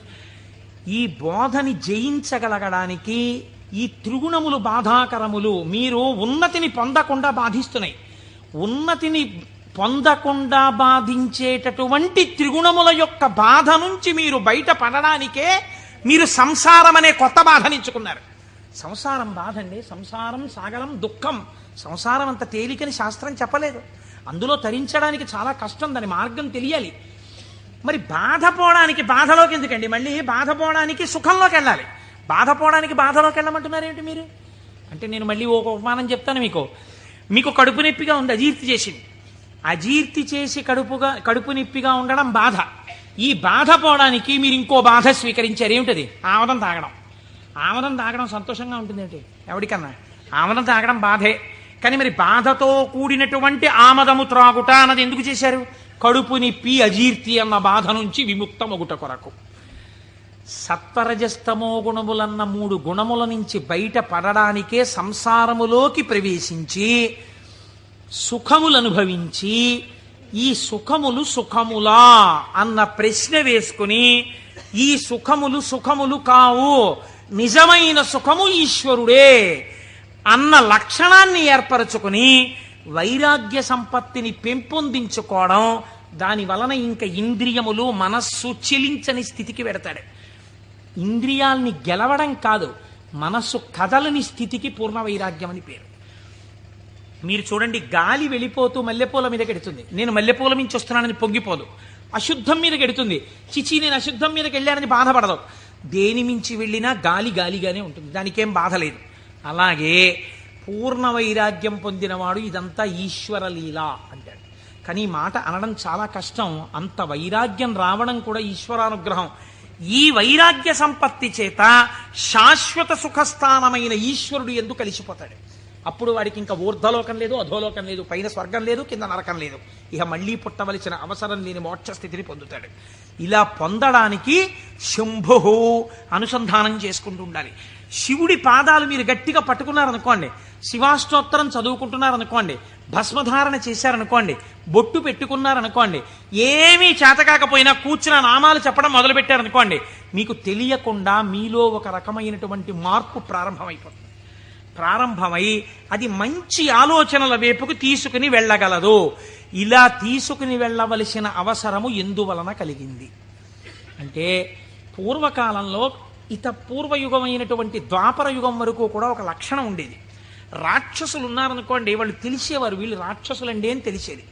ఈ బోధని జయించగలగడానికి ఈ త్రిగుణములు బాధాకరములు. మీరు ఉన్నతిని పొందకుండా బాధిస్తున్నాయి. ఉన్నతిని పొందకుండా బాధించేటటువంటి త్రిగుణముల యొక్క బాధ నుంచి మీరు బయటపడడానికే మీరు సంసారం అనే కొత్త బాధనించుకున్నారు. సంసారం బాధ అండి. సంసారం సాగరం దుఃఖం. సంసారం అంత తేలికని శాస్త్రం చెప్పలేదు. అందులో తరించడానికి చాలా కష్టం, దాని మార్గం తెలియాలి. మరి బాధపోవడానికి బాధలోకి ఎందుకండి, మళ్ళీ బాధపోవడానికి సుఖంలోకి వెళ్ళాలి. బాధపోవడానికి బాధలోకి వెళ్ళమంటున్నారు ఏమిటి మీరు అంటే, నేను మళ్ళీ ఒక ఉపమానం చెప్తాను మీకు కడుపు నొప్పిగా ఉంది, అజీర్తి చేసింది. అజీర్తి చేసి కడుపు నొప్పిగా ఉండడం బాధ. ఈ బాధ పోవడానికి మీరు ఇంకో బాధ స్వీకరించారు. ఏమిటది? ఆమదం తాగడం. ఆమదం తాగడం సంతోషంగా ఉంటుంది ఏంటి ఎవరికన్నా? ఆమదం తాగడం బాధే. కానీ మరి బాధతో కూడినటువంటి ఆమదము త్రాగుట అన్నది ఎందుకు చేశారు? కడుపు నొప్పి అజీర్తి అన్న బాధ నుంచి విముక్తమగుట కొరకు. సత్వరజస్తమో గుణములన్న 3 గుణముల నుంచి బయట పడడానికే సంసారములోకి ప్రవేశించి సుఖములు అనుభవించి, ఈ సుఖములు సుఖములా అన్న ప్రశ్న వేసుకుని, ఈ సుఖములు కావు, నిజమైన సుఖము ఈశ్వరుడే అన్న లక్షణాన్ని ఏర్పరచుకుని వైరాగ్య సంపత్తిని పెంపొందించుకోవడం, దాని వలన ఇంకా ఇంద్రియములు మనస్సు చెలించని స్థితికి పెడతాడు. ఇంద్రియాల్ని గెలవడం కాదు, మనస్సు కదలని స్థితికి పూర్ణ వైరాగ్యం అని పేరు. మీరు చూడండి, గాలి వెళ్ళిపోతూ మల్లెపూల మీద గెడుతుంది, నేను మల్లెపూల మించి వస్తున్నానని పొంగిపోదు. అశుద్ధం మీద గెడుతుంది, చిచి నేను అశుద్ధం మీదకి వెళ్ళానని బాధపడదు. దేని మించి వెళ్ళినా గాలి గాలిగానే ఉంటుంది, దానికేం బాధ లేదు. అలాగే పూర్ణ వైరాగ్యం పొందినవాడు ఇదంతా ఈశ్వర లీల అంటాడు. కానీ ఈ మాట అనడం చాలా కష్టం. అంత వైరాగ్యం రావడం కూడా ఈశ్వరానుగ్రహం. ఈ వైరాగ్య సంపత్తి చేత శాశ్వత సుఖస్థానమైన ఈశ్వరుడు ఎందుకు కలిసిపోతాడు. అప్పుడు వాడికి ఇంకా ఊర్ధ్వలోకం లేదు, అధోలోకం లేదు, పైన స్వర్గం లేదు, కింద నరకం లేదు. ఇక మళ్ళీ పుట్టవలసిన అవసరం లేని మోక్ష స్థితిని పొందుతాడు. ఇలా పొందడానికి శంభు అనుసంధానం చేసుకుంటూ ఉండాలి. శివుడి పాదాలు మీరు గట్టిగా పట్టుకున్నారనుకోండి, శివాష్టోత్తరం చదువుకుంటున్నారనుకోండి, భస్మధారణ చేశారనుకోండి, బొట్టు పెట్టుకున్నారనుకోండి, ఏమీ చేతకాకపోయినా కూర్చున్న నామాలు చెప్పడం మొదలుపెట్టారనుకోండి, మీకు తెలియకుండా మీలో ఒక రకమైనటువంటి మార్పు ప్రారంభమై అది మంచి ఆలోచనల వైపుకు తీసుకుని వెళ్ళగలదు. ఇలా తీసుకుని వెళ్ళవలసిన అవసరము ఎందువలన కలిగింది అంటే, పూర్వకాలంలో పూర్వయుగమైనటువంటి ద్వాపర యుగం వరకు కూడా ఒక లక్షణం ఉండేది. రాక్షసులు ఉన్నారనుకోండి, వాళ్ళు తెలిసేవారు వీళ్ళు రాక్షసులండి అని తెలిసేది.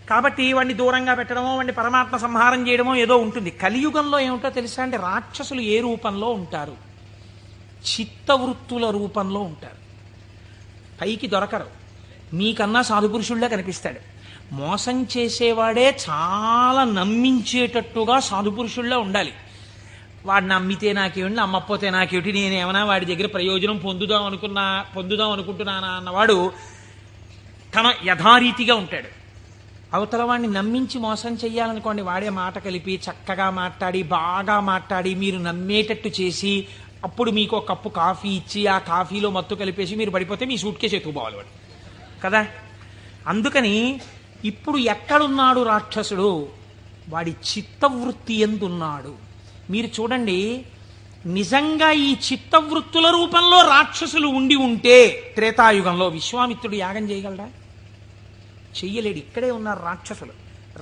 కాబట్టి వాడిని దూరంగా పెట్టడమో, వాడిని పరమాత్మ సంహారం చేయడమో ఏదో ఉంటుంది. కలియుగంలో ఏమిటో తెలుసా అంటే, రాక్షసులు ఏ రూపంలో ఉంటారు? చిత్తవృత్తుల రూపంలో ఉంటారు. పైకి దొరకరు. మీకన్నా సాధుపురుషుళ్ళే కనిపిస్తాడు. మోసం చేసేవాడే చాలా నమ్మించేటట్టుగా సాధుపురుషుళ్ళే ఉండాలి. వాడు నమ్మితే నాకేమిటి, నమ్మకపోతే నాకేమిటి, నేనేమన్నా వాడి దగ్గర ప్రయోజనం పొందుదాం అనుకుంటున్నానా అన్నవాడు తన యథారీతిగా ఉంటాడు. అవతల వాడిని నమ్మించి మోసం చెయ్యాలనుకోండి, వాడే మాట కలిపి చక్కగా మాట్లాడి బాగా మాట్లాడి మీరు నమ్మేటట్టు చేసి అప్పుడు మీకు ఒక కప్పు కాఫీ ఇచ్చి ఆ కాఫీలో మత్తు కలిపేసి మీరు పడిపోతే మీ సూట్ కేసు ఎత్తుకుపోవాలి వాడు కదా. అందుకని ఇప్పుడు ఎక్కడున్నాడు రాక్షసుడు? వాడి చిత్తవృత్తి ఎందున్నాడు? మీరు చూడండి, నిజంగా ఈ చిత్తవృత్తుల రూపంలో రాక్షసులు ఉండి ఉంటే త్రేతాయుగంలో విశ్వామిత్రుడు యాగం చేయగలడా? చెయ్యలేడు. ఇక్కడే ఉన్నారు రాక్షసులు.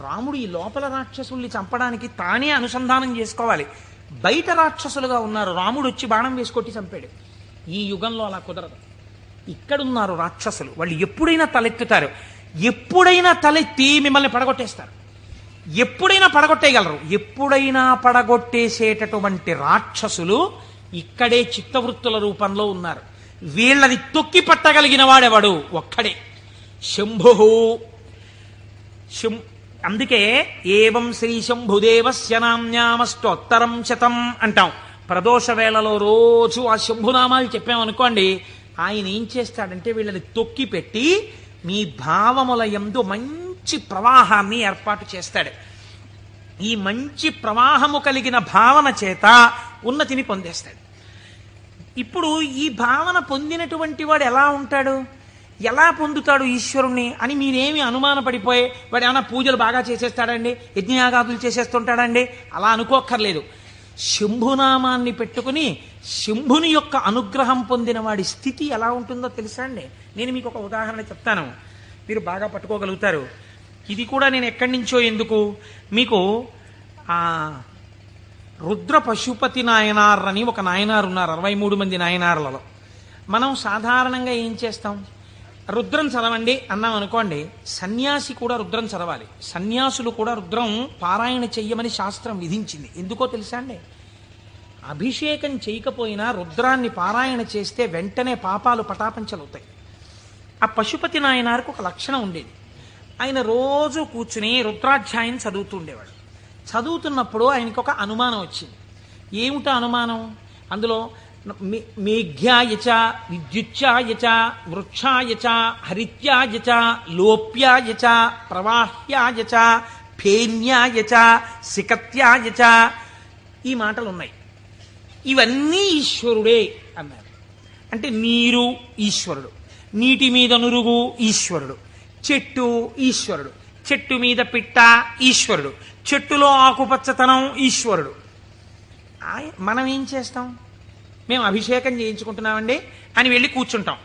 రాముడు ఈ లోపల రాక్షసుల్ని చంపడానికి తానే అనుసంధానం చేసుకోవాలి. బయట రాక్షసులుగా ఉన్నారు. రాముడు వచ్చి బాణం వేసి కొట్టి చంపాడు. ఈ యుగంలో అలా కుదరదు. ఇక్కడున్నారు రాక్షసులు. వాళ్ళు ఎప్పుడైనా తలెత్తుతారు. ఎప్పుడైనా తలెత్తి మిమ్మల్ని పడగొట్టేస్తారు. ఎప్పుడైనా పడగొట్టేయగలరు. ఎప్పుడైనా పడగొట్టేసేటటువంటి రాక్షసులు ఇక్కడే చిత్తవృత్తుల రూపంలో ఉన్నారు. వీళ్ళని తొక్కి పట్టగలిగిన వాడెవడు? ఒక్కడే, శంభు. అందుకే ఏవం శ్రీ శంభుదేవస్య నామ్యామష్టోత్తరం శతం అంటాం. ప్రదోష వేళలో రోజు ఆ శంభునామాలు చెప్పామనుకోండి, ఆయన ఏం చేస్తాడంటే వీళ్ళని తొక్కి పెట్టి మీ భావముల యందు మంచి ప్రవాహాన్ని ఏర్పాటు చేస్తాడు. ఈ మంచి ప్రవాహము కలిగిన భావన చేత ఉన్నతిని పొందేస్తాడు. ఇప్పుడు ఈ భావన పొందినటువంటి వాడు ఎలా ఉంటాడు, ఎలా పొందుతాడు ఈశ్వరుణ్ణి అని మీరేమి అనుమానపడిపోయి వాడు ఏమైనా పూజలు బాగా చేసేస్తాడండి, యజ్ఞయాగాదులు చేసేస్తుంటాడండి అలా అనుకోక్కర్లేదు. శంభునామాన్ని పెట్టుకుని శంభుని యొక్క అనుగ్రహం పొందిన వాడి స్థితి ఎలా ఉంటుందో తెలుసా అండి? నేను మీకు ఒక ఉదాహరణ చెప్తాను, మీరు బాగా పట్టుకోగలుగుతారు. ఇది కూడా నేను ఎక్కడి నుంచో ఎందుకు మీకు రుద్ర పశుపతి నాయనార్ అని ఒక నాయనారు ఉన్నారు. 63 మంది నాయనార్లలో మనం సాధారణంగా ఏం చేస్తాం? రుద్రం చదవండి అన్నాం అనుకోండి, సన్యాసి కూడా రుద్రం చదవాలి. సన్యాసులు కూడా రుద్రం పారాయణ చెయ్యమని శాస్త్రం విధించింది. ఎందుకో తెలుసా అండి? అభిషేకం చేయకపోయినా రుద్రాన్ని పారాయణ చేస్తే వెంటనే పాపాలు పటాపంచలవుతాయి. ఆ పశుపతి నాయనారికి ఒక లక్షణం ఉండేది. ఆయన రోజు కూర్చుని రుద్రాధ్యాయం చదువుతూ ఉండేవాడు. చదువుతున్నప్పుడు ఆయనకు ఒక అనుమానం వచ్చింది. ఏమిటా అనుమానం? అందులో మేఘ్యాయచ విద్యుచ్చాయచ వృక్షాయచ హరిత్యాయచ లోప్యాయచ ప్రవాహ్యాయచ ఫేన్యాయచ సికత్యాయచ ఈ మాటలు ఉన్నాయి. ఇవన్నీ ఈశ్వరుడే అన్నారు. అంటే నీరు ఈశ్వరుడు, నీటి మీద నురుగు ఈశ్వరుడు, చెట్టు ఈశ్వరుడు, చెట్టు మీద పిట్ట ఈశ్వరుడు, చెట్టులో ఆకుపచ్చతనం ఈశ్వరుడు. మనం ఏం చేస్తాం? మేము అభిషేకం చేయించుకుంటున్నామండి అని వెళ్ళి కూర్చుంటాం.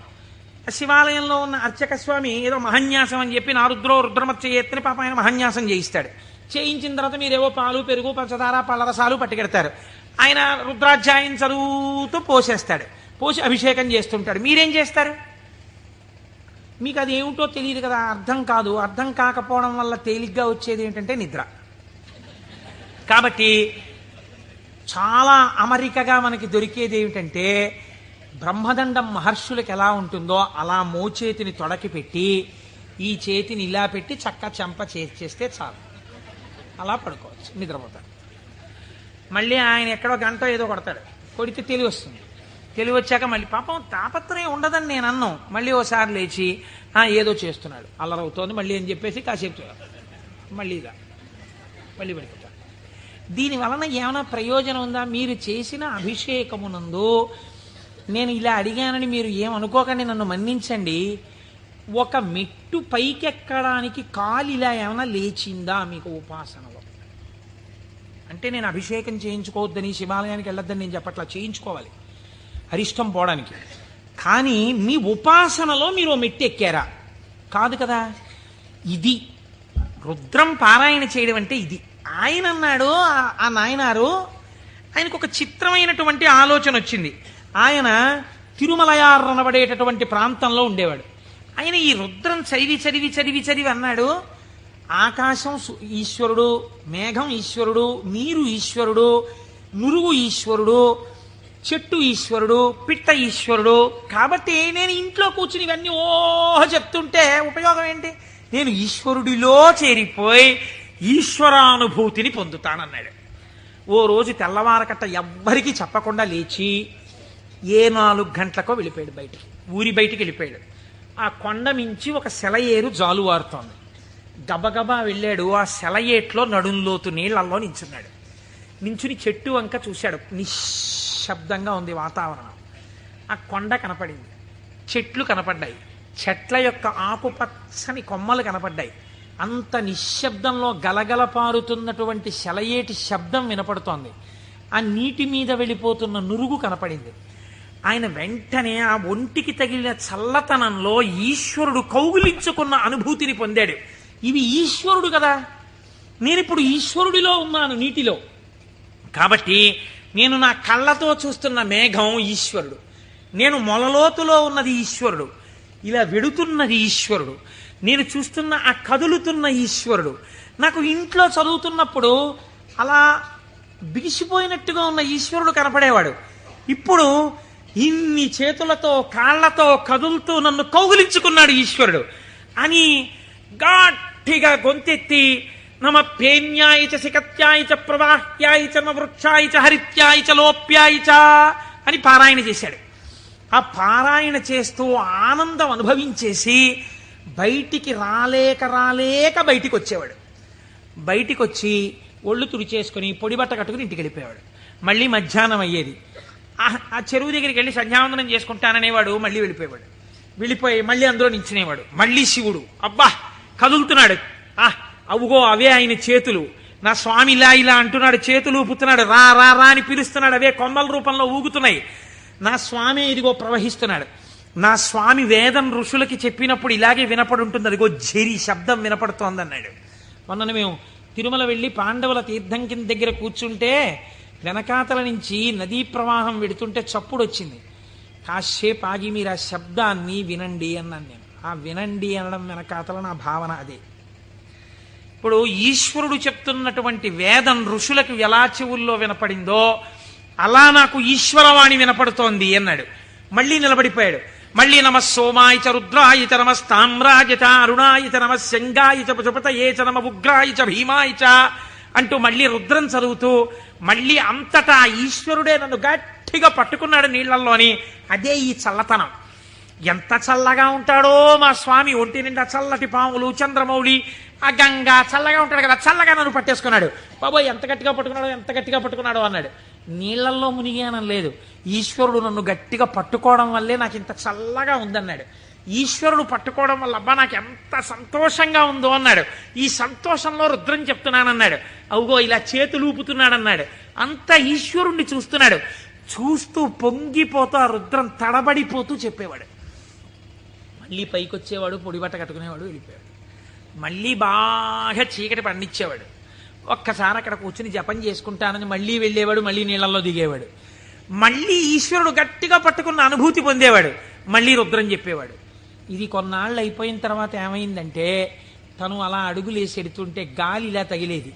శివాలయంలో ఉన్న అర్చక స్వామి ఏదో మహన్యాసం అని చెప్పి నారుద్రో రుద్రమచ్చ ఎత్తిని పాప ఆయన మహన్యాసం చేయిస్తాడు. చేయించిన తర్వాత మీరేవో పాలు పెరుగు పంచదార పళ్ళరసాలు పట్టుకెడతారు. ఆయన రుద్రాధ్యాయం చదువుతూ పోసేస్తాడు. పోసి అభిషేకం చేస్తుంటాడు. మీరేం చేస్తారు? మీకు అది ఏమిటో తెలియదు కదా, అర్థం కాదు. అర్థం కాకపోవడం వల్ల తేలిగ్గా వచ్చేది ఏంటంటే నిద్ర. కాబట్టి చాలా అమరికగా మనకి దొరికేది ఏమిటంటే బ్రహ్మదండం మహర్షులకు ఎలా ఉంటుందో అలా మోచేతిని తొడకి పెట్టి ఈ చేతిని ఇలా పెట్టి చక్క చెంప చేస్తే చాలు, అలా పడుకోవచ్చు, నిద్రపోతాడు. మళ్ళీ ఆయన ఎక్కడో గంట ఏదో కొడతాడు, కొడితే తెలివి వస్తుంది. తెలివి వచ్చాక మళ్ళీ పాపం తాపత్రయం ఉండదని నేను అన్నాం. మళ్ళీ ఓసారి లేచి ఏదో చేస్తున్నాడు, అల్లరవుతోంది మళ్ళీ అని చెప్పేసి కాసేపు మళ్ళీ పడిపోతాడు. దీని వలన ఏమైనా ప్రయోజనం ఉందా? మీరు చేసిన అభిషేకమునందు నేను ఇలా అడిగానని మీరు ఏమనుకోకండి, నన్ను మన్నించండి. ఒక మెట్టు పైకెక్కడానికి కాలు ఇలా ఏమైనా లేచిందా మీకు ఉపాసనలో? అంటే నేను అభిషేకం చేయించుకోవద్దని, శివాలయానికి వెళ్ళొద్దని నేను చెప్పట్లా, చేయించుకోవాలి అరిష్టం పోవడానికి. కానీ మీ ఉపాసనలో మీరు మెట్టు ఎక్కారా? కాదు కదా. ఇది రుద్రం పారాయణ చేయడం అంటే ఇది. ఆయన అన్నాడు, ఆ నాయనారు ఆయనకు ఒక చిత్రమైనటువంటి ఆలోచన వచ్చింది. ఆయన తిరుమలయార్ అనబడేటటువంటి ప్రాంతంలో ఉండేవాడు. ఆయన ఈ రుద్రం చదివి చదివి చదివి చదివి అన్నాడు, ఆకాశం ఈశ్వరుడు, మేఘం ఈశ్వరుడు, నీరు ఈశ్వరుడు, నురుగు ఈశ్వరుడు, చెట్టు ఈశ్వరుడు, పిట్ట ఈశ్వరుడు. కాబట్టి నేను ఇంట్లో కూర్చుని ఇవన్నీ చెప్తుంటే ఉపయోగం ఏంటి? నేను ఈశ్వరుడిలో చేరిపోయి ఈశ్వరానుభూతిని పొందుతానన్నాడు. ఓ రోజు తెల్లవారకట్ట ఎవ్వరికీ చెప్పకుండా లేచి 4 గంటలకో వెళ్ళిపోయాడు బయటికి, ఊరి బయటికి వెళ్ళిపోయాడు. ఆ కొండ మించి ఒక సెలయేరు జాలువారుతోంది. గబగబా వెళ్ళాడు. ఆ సెలయేట్లో నడుంలోతు నీళ్లలో నించున్నాడు. నించుని చెట్టు వంక చూశాడు. నిశ్శబ్దంగా ఉంది వాతావరణం. ఆ కొండ కనపడింది, చెట్లు కనపడ్డాయి, చెట్ల యొక్క ఆకుపచ్చని కొమ్మలు కనపడ్డాయి. అంత నిశ్శబ్దంలో గలగల పారుతున్నటువంటి సెలయేటి శబ్దం వినపడుతోంది. ఆ నీటి మీద వెళ్ళిపోతున్న నురుగు కనపడింది. ఆయన వెంటనే ఆ ఒంటికి తగిలిన చల్లతనంలో ఈశ్వరుడు కౌగిలించుకున్న అనుభూతిని పొందాడు. ఇవి ఈశ్వరుడు కదా, నేనిప్పుడు ఈశ్వరుడిలో ఉన్నాను నీటిలో. కాబట్టి నేను నా కళ్ళతో చూస్తున్న మేఘం ఈశ్వరుడు, నేను మొలలోతులో ఉన్నది ఈశ్వరుడు, ఇలా వెడుతున్నది ఈశ్వరుడు, నేను చూస్తున్న ఆ కదులుతున్న ఈశ్వరుడు. నాకు ఇంట్లో చదువుతున్నప్పుడు అలా బిగిసిపోయినట్టుగా ఉన్న ఈశ్వరుడు కనపడేవాడు. ఇప్పుడు ఇన్ని చేతులతో కాళ్లతో కదులుతూ నన్ను కౌగిలించుకున్నాడు ఈశ్వరుడు అని గట్టిగా గొంతెత్తి నమ పేన్యాయ చ శిఖత్యాయ చ ప్రవాహ్యాయ చ వృక్షాయ చ హరిత్యాయ చ లోప్యాయ చ అని పారాయణ చేశాడు. ఆ పారాయణ చేస్తూ ఆనందం అనుభవించేసి బయటికి రాలేక బయటికి వచ్చేవాడు. బయటికి వచ్చి ఒళ్ళు తుడిచేసుకుని పొడి బట్ట కట్టుకుని ఇంటికి వెళ్ళిపోయేవాడు. మళ్ళీ మధ్యాహ్నం అయ్యేది. ఆ చెరువు దగ్గరికి వెళ్ళి సంధ్యావందనం చేసుకుంటాననేవాడు. మళ్ళీ వెళ్ళిపోయి మళ్ళీ అందులో నించునేవాడు. మళ్ళీ శివుడు అబ్బా కదులుతున్నాడు. అవుగో అవే ఆయన చేతులు, నా స్వామి ఇలా ఇలా అంటున్నాడు, చేతులు ఊపుతున్నాడు, రా రా రా అని పిలుస్తున్నాడు, అవే కొమ్మల రూపంలో ఊగుతున్నాయి. నా స్వామి ఇదిగో ప్రవహిస్తున్నాడు. నా స్వామి వేదం ఋషులకి చెప్పినప్పుడు ఇలాగే వినపడి ఉంటుంది, అదిగో ఝరి శబ్దం వినపడుతోందన్నాడు. మొన్న మేము తిరుమల వెళ్ళి పాండవుల తీర్థం కింద దగ్గర కూర్చుంటే వెనకాతల నుంచి నదీ ప్రవాహం వెడుతుంటే చప్పుడు వచ్చింది. కాసేపు ఆగి మీరు ఆ శబ్దాన్ని వినండి అన్నాను నేను. ఆ వినండి అనడం వెనకాతల నా భావన అదే. ఇప్పుడు ఈశ్వరుడు చెప్తున్నటువంటి వేదం ఋషులకు ఎలా చెవుల్లో వినపడిందో అలా నాకు ఈశ్వరవాణి వినపడుతోంది అన్నాడు. మళ్ళీ నిలబడిపోయాడు. మళ్ళీ నమ సోమాయ చ రుద్రాయ చ నమస్తామ్రాయ చ అరుణాయ చ నమ శంగాయ చ పశుపతయే చ నమ ఉగ్రాయ చ భీమాయ చ అంటూ మళ్ళీ రుద్రం చదువుతూ మళ్ళీ అంతటా ఈశ్వరుడే నన్ను గట్టిగా పట్టుకున్నాడు నీళ్లలోని. అదే ఈ చల్లతనం. ఎంత చల్లగా ఉంటాడో మా స్వామి. ఒంటి నిండా చల్లటి పాములు, చంద్రమౌళి, ఆ గంగా చల్లగా ఉంటాడు కదా, చల్లగా నన్ను పట్టేసుకున్నాడు. బాబోయ్ ఎంత గట్టిగా పట్టుకున్నాడో అన్నాడు. నీళ్లల్లో మునిగానం లేదు, ఈశ్వరుడు నన్ను గట్టిగా పట్టుకోవడం వల్లే నాకు ఇంత చల్లగా ఉందన్నాడు. ఈశ్వరుడు పట్టుకోవడం వల్ల అబ్బా నాకు ఎంత సంతోషంగా ఉందో అన్నాడు. ఈ సంతోషంలో రుద్రం చెప్తున్నానన్నాడు. అవుగో ఇలా చేతులు ఊపుతున్నాడన్నాడు. అంత ఈశ్వరుణ్ణి చూస్తున్నాడు. చూస్తూ పొంగిపోతూ ఆ రుద్రం తడబడిపోతూ చెప్పేవాడు. మళ్ళీ పైకి వచ్చేవాడు, పొడిబట్ట కట్టుకునేవాడు, వెళ్ళిపోయాడు. మళ్ళీ బాగా చీకటి పండించేవాడు. ఒక్కసారి అక్కడ కూర్చుని జపం చేసుకుంటానని మళ్ళీ వెళ్ళేవాడు, మళ్ళీ నీళ్ళల్లో దిగేవాడు. మళ్ళీ ఈశ్వరుడు గట్టిగా పట్టుకున్న అనుభూతి పొందేవాడు. మళ్ళీ రుద్రం చెప్పేవాడు. ఇది కొన్నాళ్ళు అయిపోయిన తర్వాత ఏమైందంటే తను అలా అడుగులేసి ఎడుతుంటే గాలి ఇలా తగిలేది.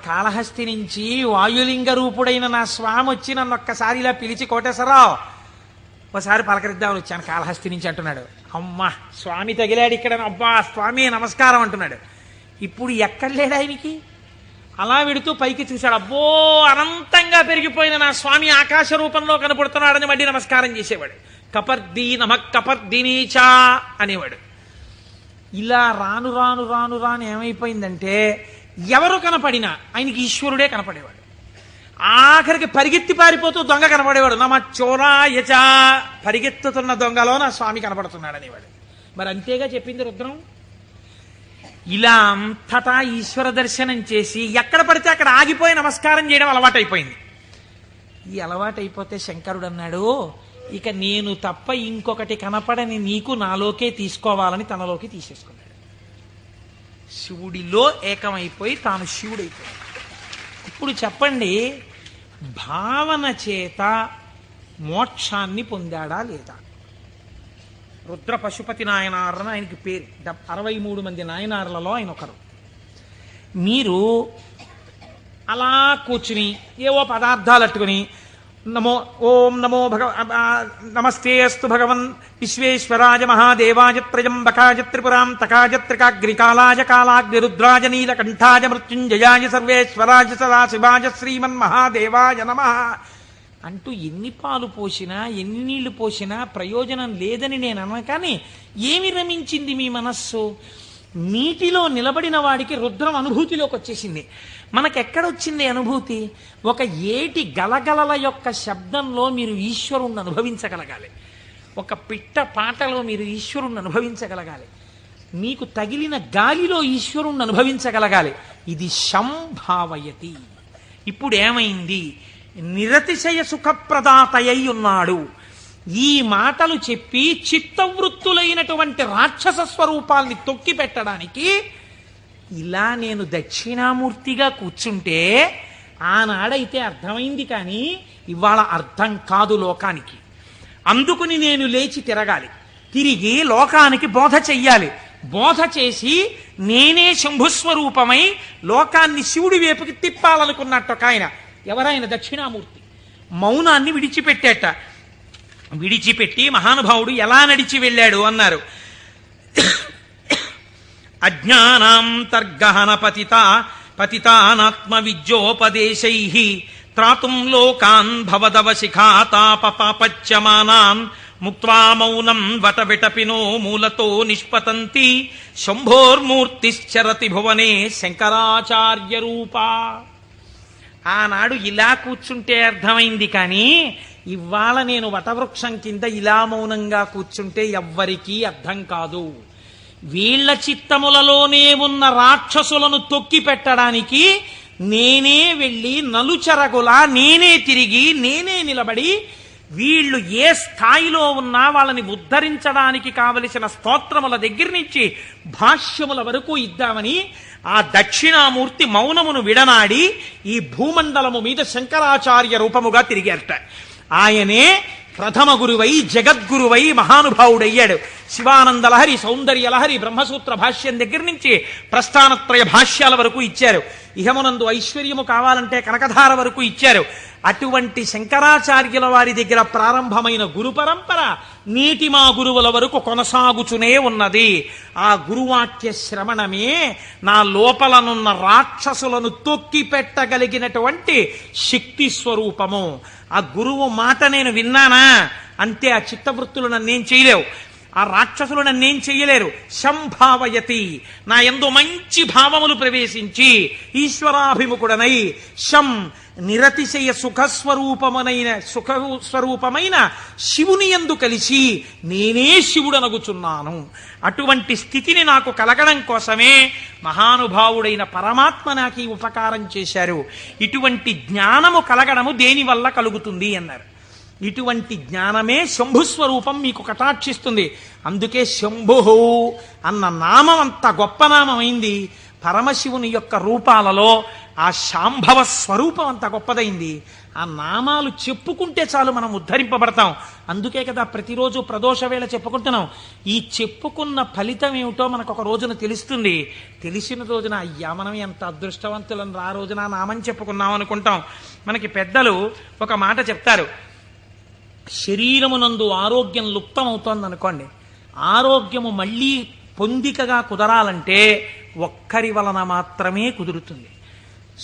కాళహస్తి నుంచి వాయులింగ రూపుడైన నా స్వామి వచ్చి నన్ను ఒక్కసారి ఇలా పిలిచి కోటేశ్వరరావు ఒకసారి పలకరిద్దామని వచ్చాను కాళహస్తి నుంచి అంటున్నాడు. అమ్మా స్వామి తగిలాడు ఇక్కడ, అబ్బా స్వామి నమస్కారం అంటున్నాడు. ఇప్పుడు ఎక్కడ లేడు ఆయనకి. అలా వెడుతూ పైకి చూశాడు, అబ్బో అనంతంగా పెరిగిపోయిన నా స్వామి ఆకాశ రూపంలో కనపడుతున్నాడని మళ్ళీ నమస్కారం చేసేవాడు. కపర్దీ నమ కపర్దినీచా అనేవాడు. ఇలా రాను రాను రాను రాను ఏమైపోయిందంటే ఎవరు కనపడినా ఆయనకి ఈశ్వరుడే కనపడేవాడు. ఆఖరికి పరిగెత్తి పారిపోతూ దొంగ కనపడేవాడు. నమ చోరాయచ, పరిగెత్తుతున్న దొంగలో నా స్వామి కనపడుతున్నాడు అనేవాడు. మరి అంతేగా చెప్పింది రుద్రం. ఇలా అంతటా ఈశ్వర దర్శనం చేసి ఎక్కడ పడితే అక్కడ ఆగిపోయి నమస్కారం చేయడం అలవాటైపోయింది. ఈ అలవాటైపోతే శంకరుడు అన్నాడు, ఇక నేను తప్ప ఇంకొకటి కనపడని నీకు నాలోకే తీసుకోవాలని తనలోకి తీసేసుకున్నాడు. శివుడిలో ఏకమైపోయి తాను శివుడైపోయాడు. ఇప్పుడు చెప్పండి, భావన చేత మోక్షాన్ని పొందాడా లేదా? రుద్ర పశుపతి నాయనారని ఆయనకి పేరు. 63 మంది నాయనార్లలో ఆయన ఒకరు. మీరు అలా కూర్చుని ఏవో పదార్థాలు అట్టుకుని నమో ఓం నమో నమస్తే అస్తు భగవన్ విశ్వేశ్వరాయ మహాదేవాయ త్రయంబకాయ త్రిపురాం తకాయ త్రికాగ్రికాలాయ కాలాగ్నిరుద్రాయ నీలకంఠాయ మృత్యుంజయాయ సర్వేశ్వరాయ సదాశివాయ శ్రీమన్మహాదేవాయ నమః అంటూ ఎన్ని పాలు పోసినా ఎన్ని నీళ్లు పోసినా ప్రయోజనం లేదని నేను అన్నా. కానీ ఏమి రమించింది మీ మనస్సు? నీటిలో నిలబడిన వాడికి రుద్రం అనుభూతిలోకి వచ్చేసింది. మనకెక్కడొచ్చింది అనుభూతి? ఒక ఏటి గలగలల యొక్క శబ్దంలో మీరు ఈశ్వరుణ్ణి అనుభవించగలగాలి. ఒక పిట్ట పాటలో మీరు ఈశ్వరుణ్ణి అనుభవించగలగాలి. మీకు తగిలిన గాలిలో ఈశ్వరుణ్ణి అనుభవించగలగాలి. ఇది సంభావయతి. ఇప్పుడు ఏమైంది? నిరతిశయ సుఖప్రదాతయ్యి ఉన్నాడు. ఈ మాటలు చెప్పి చిత్తవృత్తులైనటువంటి రాక్షస స్వరూపాల్ని తొక్కి పెట్టడానికి ఇలా నేను దక్షిణామూర్తిగా కూర్చుంటే ఆనాడైతే అర్థమైంది, కానీ ఇవాళ అర్థం కాదు లోకానికి. అందుకుని నేను లేచి తిరగాలి, తిరిగి లోకానికి బోధ చెయ్యాలి. బోధ చేసి నేనే శంభుస్వరూపమై లోకాన్ని శివుడి వైపుకి తిప్పాలనుకున్నట్టు ఒక ఆయన. ఎవరైన? దక్షిణామూర్తి. మౌనాన్ని విడిచిపెట్టేట. విడిచిపెట్టి మహానుభావుడు ఎలా నడిచి వెళ్ళాడు అన్నారు. అజ్ఞానాంతర్గహన పతితానాత్మ విద్యోపదేశైః త్రాతుం లోకాన్ భవదవశిఖాతాపపాపచ్యమానాన్ ముక్త్వా మౌనం వటవిటపినో మూలతో నిష్పతంతి శంభోర్మూర్తిశ్చరతి భువనే శంకరాచార్య రూపా. ఆనాడు ఇలా కూర్చుంటే అర్థమైంది, కానీ ఇవాళ నేను వటవృక్షం కింద ఇలా మౌనంగా కూర్చుంటే ఎవ్వరికీ అర్థం కాదు. వీళ్ల చిత్తములలోనే ఉన్న రాక్షసులను తొక్కి పెట్టడానికి నేనే వెళ్ళి నలుచెరగులా నేనే తిరిగి నేనే నిలబడి వీళ్ళు ఏ స్థాయిలో ఉన్నా వాళ్ళని ఉద్ధరించడానికి కావలసిన స్తోత్రముల దగ్గర నుంచి భాష్యముల వరకు ఇద్దామని ఆ దక్షిణామూర్తి మౌనమును విడనాడి ఈ భూమండలము మీద శంకరాచార్య రూపముగా తిరిగారట. ఆయనే ప్రథమ గురువై జగద్గురువై మహానుభావుడయ్యాడు. శివానందలహరి, సౌందర్యలహరి, బ్రహ్మసూత్ర భాష్యం దగ్గర నుంచి ప్రస్థానత్రయ భాష్యాల వరకు ఇచ్చారు. ఇహమునందు ఐశ్వర్యము కావాలంటే కనకధార వరకు ఇచ్చారు. అటువంటి శంకరాచార్యుల వారి దగ్గర ప్రారంభమైన గురు పరంపర నేటి మా గురువుల వరకు కొనసాగుచునే ఉన్నది. ఆ గురువాక్య శ్రవణమే నా లోపలనున్న రాక్షసులను తొక్కి పెట్టగలిగినటువంటి శక్తి స్వరూపము. ఆ గురువు మాట నేను విన్నానా అంతే. ఆ చిత్తవృత్తులు నన్నేం చేయలేవు, ఆ రాక్షసులు నన్నేం చెయ్యలేరు. సంభావయతి, నా యందు మంచి భావములు ప్రవేశించి ఈశ్వరాభిముఖుడనై శం నిరతిశయ సుఖస్వరూపమైన శివుని యందు కలిసి నేనే శివుడనగుచున్నాను. అటువంటి స్థితిని నాకు కలగడం కోసమే మహానుభావుడైన పరమాత్మ నాకు ఈ ఉపకారం చేశారు. ఇటువంటి జ్ఞానము కలగడము దేనివల్ల కలుగుతుంది అన్నారు. ఇటువంటి జ్ఞానమే శంభుస్వరూపం మీకు కటాక్షిస్తుంది. అందుకే శంభు అన్న నామం అంత గొప్ప నామమైంది. పరమశివుని యొక్క రూపాలలో ఆ శాంభవ స్వరూపం అంత గొప్పదైంది. ఆ నామాలు చెప్పుకుంటే చాలు మనం ఉద్ధరింపబడతాం. అందుకే కదా ప్రతిరోజు ప్రదోష వేళ చెప్పుకుంటున్నాం. ఈ చెప్పుకున్న ఫలితం ఏమిటో మనకు ఒక రోజున తెలుస్తుంది. తెలిసిన రోజున అయ్యా మనం ఎంత అదృష్టవంతులను ఆ రోజున నామని చెప్పుకున్నాం అనుకుంటాం. మనకి పెద్దలు ఒక మాట చెప్తారు, శరీరమునందు ఆరోగ్యం లుప్తమవుతోంది అనుకోండి, ఆరోగ్యము మళ్ళీ పొందికగా కుదరాలంటే ఒక్కరి వలన మాత్రమే కుదురుతుంది.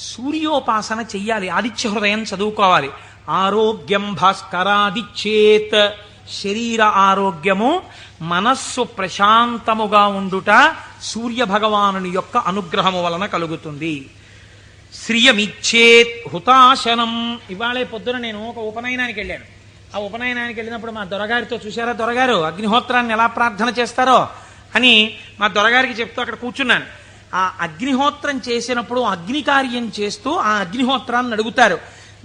సూర్యోపాసన చెయ్యాలి, ఆదిత్య హృదయం చదువుకోవాలి. ఆరోగ్యం భాస్కరాదిచ్చేత్, శరీర ఆరోగ్యము మనస్సు ప్రశాంతముగా ఉండుట సూర్య భగవానుని యొక్క అనుగ్రహము వలన కలుగుతుంది. శ్రియమిచ్చేత్ హుతాశనం. ఇవాళే పొద్దున నేను ఒక ఉపనయనానికి వెళ్ళాను. ఆ ఉపనయనానికి వెళ్ళినప్పుడు మా దొరగారితో, చూశారా దొరగారు అగ్నిహోత్రాన్ని ఎలా ప్రార్థన చేస్తారో అని మా దొరగారికి చెప్తూ అక్కడ కూర్చున్నాను. ఆ అగ్నిహోత్రం చేసినప్పుడు అగ్ని కార్యం చేస్తూ ఆ అగ్నిహోత్రాన్ని అడుగుతారు,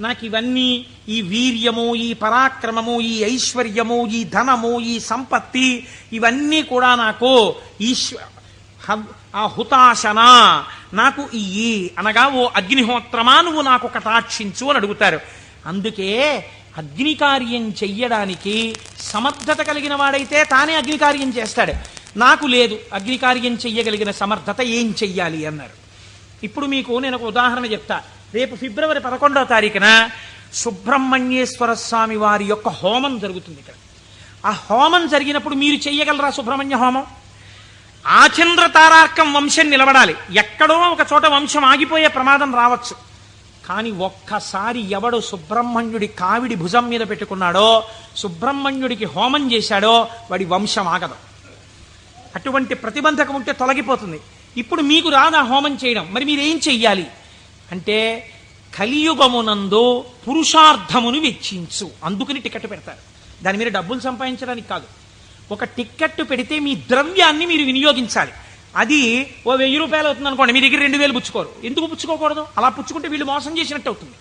నాకు ఇవన్నీ, ఈ వీర్యము, ఈ పరాక్రమము, ఈ ఐశ్వర్యము, ఈ ధనము, ఈ సంపత్తి, ఇవన్నీ కూడా నాకు ఆ హుతాశన నాకు ఇయ్యి అనగా, ఓ అగ్నిహోత్రమా నువ్వు నాకు కటాక్షించు అని అడుగుతారు. అందుకే అగ్ని కార్యం చెయ్యడానికి సమర్థత కలిగిన వాడైతే తానే అగ్ని కార్యం చేస్తాడు. నాకు లేదు అగ్ని కార్యం చెయ్యగలిగిన సమర్థత, ఏం చెయ్యాలి అన్నారు. ఇప్పుడు మీకు నేను ఒక ఉదాహరణ చెప్తా. రేపు ఫిబ్రవరి 11వ తారీఖున సుబ్రహ్మణ్యేశ్వర స్వామి వారి యొక్క హోమం జరుగుతుంది ఇక్కడ. ఆ హోమం జరిగినప్పుడు మీరు చెయ్యగలరా సుబ్రహ్మణ్య హోమం? ఆచంద్ర తారార్కం వంశం నిలబడాలి. ఎక్కడో ఒక చోట వంశం ఆగిపోయే ప్రమాదం రావచ్చు. కానీ ఒక్కసారి ఎవడు సుబ్రహ్మణ్యుడి కావిడి భుజం మీద పెట్టుకున్నాడో, సుబ్రహ్మణ్యుడికి హోమం చేశాడో, వాడి వంశం ఆగదు. అటువంటి ప్రతిబంధకం ఉంటే తొలగిపోతుంది. ఇప్పుడు మీకు రాదా హోమం చేయడం, మరి మీరేం చెయ్యాలి అంటే, కలియుగమునందు పురుషార్థమును వెచ్చించు. అందుకని టికెట్ పెడతారు. దాని మీద డబ్బులు సంపాదించడానికి కాదు. ఒక టిక్కెట్ పెడితే మీ ద్రవ్యాన్ని మీరు వినియోగించాలి. అది ఓ 1000 రూపాయలు అవుతుంది అనుకోండి, మీ దగ్గర 2000 పుచ్చుకోరు. ఎందుకు పుచ్చుకోకూడదు? అలా పుచ్చుకుంటే వీళ్ళు మోసం చేసినట్టు అవుతుంది.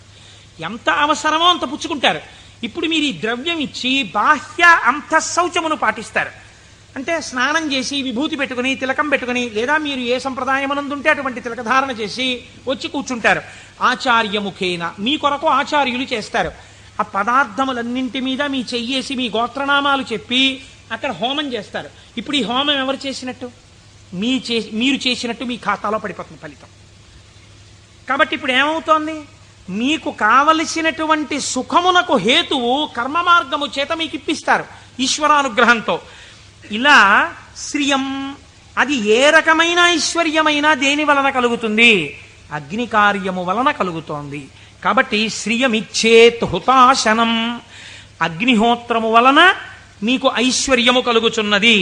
ఎంత అవసరమో అంత పుచ్చుకుంటారు. ఇప్పుడు మీరు ఈ ద్రవ్యం ఇచ్చి బాహ్య అంతఃశౌచమును పాటిస్తారు. అంటే స్నానం చేసి విభూతి పెట్టుకుని తిలకం పెట్టుకుని, లేదా మీరు ఏ సంప్రదాయమునందుంటే అటువంటి తిలకధారణ చేసి వచ్చి కూర్చుంటారు. ఆచార్యముఖేన మీ కొరకు ఆచార్యులు చేస్తారు. ఆ పదార్థములన్నింటి మీద మీ చెయ్యేసి మీ గోత్రనామాలు చెప్పి అక్కడ హోమం చేస్తారు. ఇప్పుడు ఈ హోమం ఎవరు చేసినట్టు? మీరు చేసినట్టు మీ ఖాతాలో పడిపోతుంది ఫలితం. కాబట్టి ఇప్పుడు ఏమవుతోంది? మీకు కావలసినటువంటి సుఖమునకు హేతువు కర్మ మార్గము చేత మీకు ఇప్పిస్తారు ఈశ్వరానుగ్రహంతో. ఇలా శ్రియం, అది ఏ రకమైన ఐశ్వర్యమైనా దేని వలన కలుగుతుంది? అగ్ని కార్యము వలన కలుగుతోంది. కాబట్టి శ్రియమిచ్చేత్ హుతాశనం, అగ్నిహోత్రము వలన మీకు ఐశ్వర్యము కలుగుచున్నది.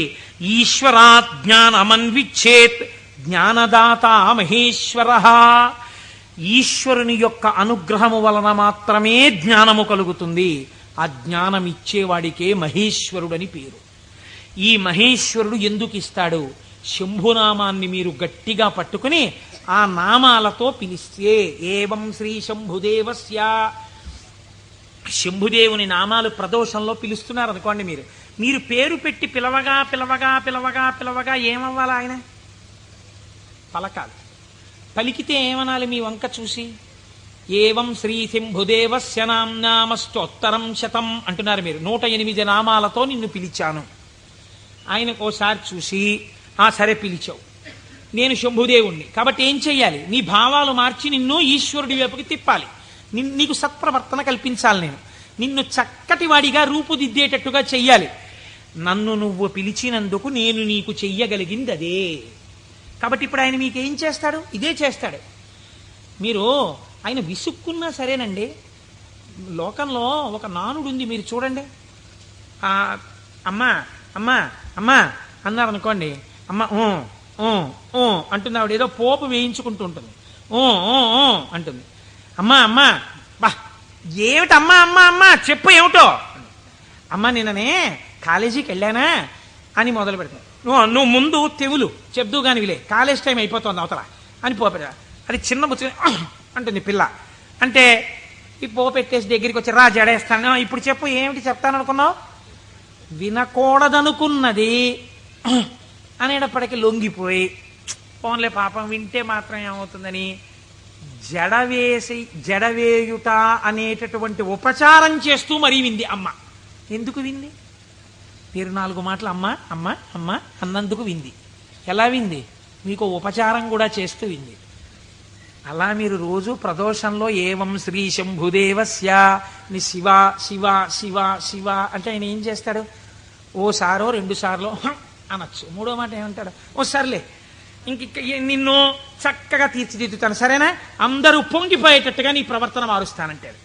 ఈశ్వరాత్ జ్ఞానమన్విచ్చేత్, జ్ఞానదాత మహేశ్వర. ఈశ్వరుని యొక్క అనుగ్రహము వలన మాత్రమే జ్ఞానము కలుగుతుంది. ఆ జ్ఞానం ఇచ్చేవాడికే మహేశ్వరుడని పేరు. ఈ మహేశ్వరుడు ఎందుకు ఇస్తాడు? శంభునామాన్ని మీరు గట్టిగా పట్టుకుని ఆ నామాలతో పిలిస్తే, ఏవం శ్రీ శంభుదేవస్య, శంభుదేవుని నామాలు ప్రదోషంలో పిలుస్తున్నారు అనుకోండి, మీరు పేరు పెట్టి పిలవగా పిలవగా పిలవగా పిలవగా ఏమవ్వాలి? ఆయన పలకాలి. పలికితే ఏమనాలి? మీ వంక చూసి ఏవం శ్రీ శంభుదేవస్య నామ్నామస్తోత్తరం శతం అంటున్నారు మీరు. 108 నామాలతో నిన్ను పిలిచాను. ఆయనకు ఓసారి చూసి, సరే పిలిచావు, నేను శంభుదేవుణ్ణి కాబట్టి ఏం చెయ్యాలి? నీ భావాలు మార్చి నిన్ను ఈశ్వరుడి వైపుకి తిప్పాలి. నీకు సత్ప్రవర్తన కల్పించాలి. నేను నిన్ను చక్కటి వాడిగా రూపుదిద్దేటట్టుగా చెయ్యాలి. నన్ను నువ్వు పిలిచినందుకు నేను నీకు చెయ్యగలిగింది అదే. కాబట్టి ఇప్పుడు ఆయన మీకేం చేస్తాడు? ఇదే చేస్తాడు. మీరు ఆయన విసుక్కున్నా సరేనండి. లోకంలో ఒక నానుడు ఉంది, మీరు చూడండి. అమ్మా అమ్మా అమ్మా అన్నారు అనుకోండి, అమ్మ అంటుంది. ఆవిడ ఏదో పోపు వేయించుకుంటూ ఉంటుంది. అంటుంది. అమ్మా అమ్మా, బా ఏమిటి అమ్మా అమ్మా అమ్మా చెప్పు ఏమిటో. అమ్మ నిన్ననే కాలేజీకి వెళ్ళానా అని మొదలు పెడతాను. నువ్వు ముందు తెవులు చెప్దు కాని విలే, కాలేజ్ టైం అయిపోతుంది అవతల అని పోపెట్టా. అది చిన్న బుచ్చుని అంటుంది పిల్ల. అంటే ఈ పోపెట్టేసి దగ్గరికి వచ్చి రా జడేస్తాను, ఇప్పుడు చెప్పు ఏమిటి చెప్తాను అనుకున్నావు? వినకూడదనుకున్నది అనేటప్పటికీ లొంగిపోయి, పోన్లే పాపం వింటే మాత్రం ఏమవుతుందని జడవేయుట అనేటటువంటి ఉపచారం చేస్తూ మరీ వింది అమ్మ. ఎందుకు వింది? 4 మాటలు అమ్మ అమ్మ అమ్మ అన్నందుకు వింది. ఎలా వింది? మీకు ఉపచారం కూడా చేస్తూ వింది. అలా మీరు రోజు ప్రదోషంలో ఏవం శ్రీ శంభుదేవస్య ని శివ శివ శివ శివ అంటే ఆయన ఏం చేస్తాడు? ఓసారో 2 సార్లు అనొచ్చు, 3వ మాట ఏమంటాడు? ఓ సర్లే ఇంక నిన్ను చక్కగా తీర్చిదిద్దుతాను, సరేనా, అందరూ పొంగిపోయేటట్టుగా నీ ప్రవర్తన మారుస్తానంటాడు.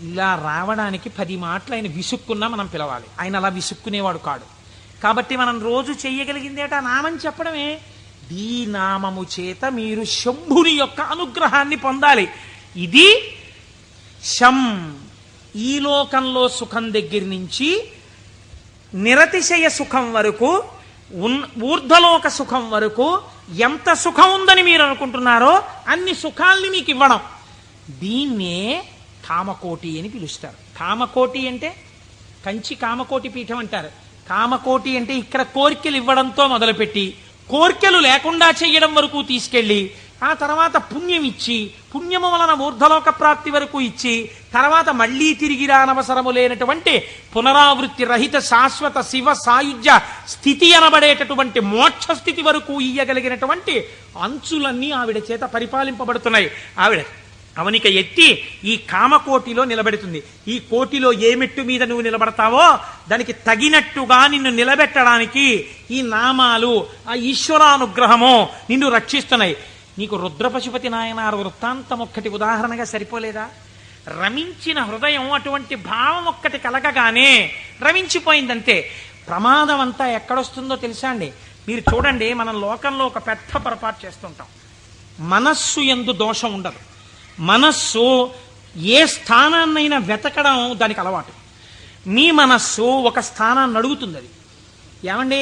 ఇలా రావడానికి 10 మాటలు ఆయన విసుక్కున్నా మనం పిలవాలి. ఆయన అలా విసుక్కునేవాడు కాడు. కాబట్టి మనం రోజు చెయ్యగలిగిందేట నామం చెప్పడమే. ఈ నామము చేత మీరు శంభుని యొక్క అనుగ్రహాన్ని పొందాలి. ఇది శం, ఈ లోకంలో సుఖం దగ్గర నుంచి నిరతిశయ సుఖం వరకు, ఊర్ధ్వలోక సుఖం వరకు ఎంత సుఖం ఉందని మీరు అనుకుంటున్నారో అన్ని సుఖాల్ని మీకు ఇవ్వడం. దీన్నే కామకోటి అని పిలుస్తారు. కామకోటి అంటే కంచి కామకోటి పీఠం అంటారు. కామకోటి అంటే ఇక్కడ కోరికలు ఇవ్వడంతో మొదలుపెట్టి కోరికలు లేకుండా చేయడం వరకు తీసుకెళ్ళి ఆ తర్వాత పుణ్యం ఇచ్చి పుణ్యము వలన ఊర్ధ్వలోక ప్రాప్తి వరకు ఇచ్చి తర్వాత మళ్లీ తిరిగి రానవసరము లేనటువంటి పునరావృత్తి రహిత శాశ్వత శివ సాయుధ్య స్థితి అనబడేటటువంటి మోక్ష స్థితి వరకు ఇయ్యగలిగినటువంటి అంచులన్నీ ఆవిడ చేత పరిపాలింపబడుతున్నాయి. ఆవిడ అవనిక ఎత్తి ఈ కామకోటిలో నిలబెడుతుంది. ఈ కోటిలో ఏ మెట్టు మీద నువ్వు నిలబడతావో దానికి తగినట్టుగా నిన్ను నిలబెట్టడానికి ఈ నామాలు, ఆ ఈశ్వరానుగ్రహము నిన్ను రక్షిస్తున్నాయి. నీకు రుద్రపశుపతి నాయనారు వృత్తాంతం ఒక్కటి ఉదాహరణగా సరిపోలేదా? రమించిన హృదయం అటువంటి భావం ఒక్కటి కలగగానే రమించిపోయిందంతే. ప్రమాదం అంతా ఎక్కడొస్తుందో తెలుసా అండి? మీరు చూడండి, మనం లోకంలో ఒక పెద్ద పొరపాటు చేస్తుంటాం. మనస్సు యందు దోషం ఉండదు. మనస్సు ఏ స్థానాన్నైనా వెతకడం దానికి అలవాటు. మీ మనస్సు ఒక స్థానాన్ని అడుగుతుంది. అది ఏమండి,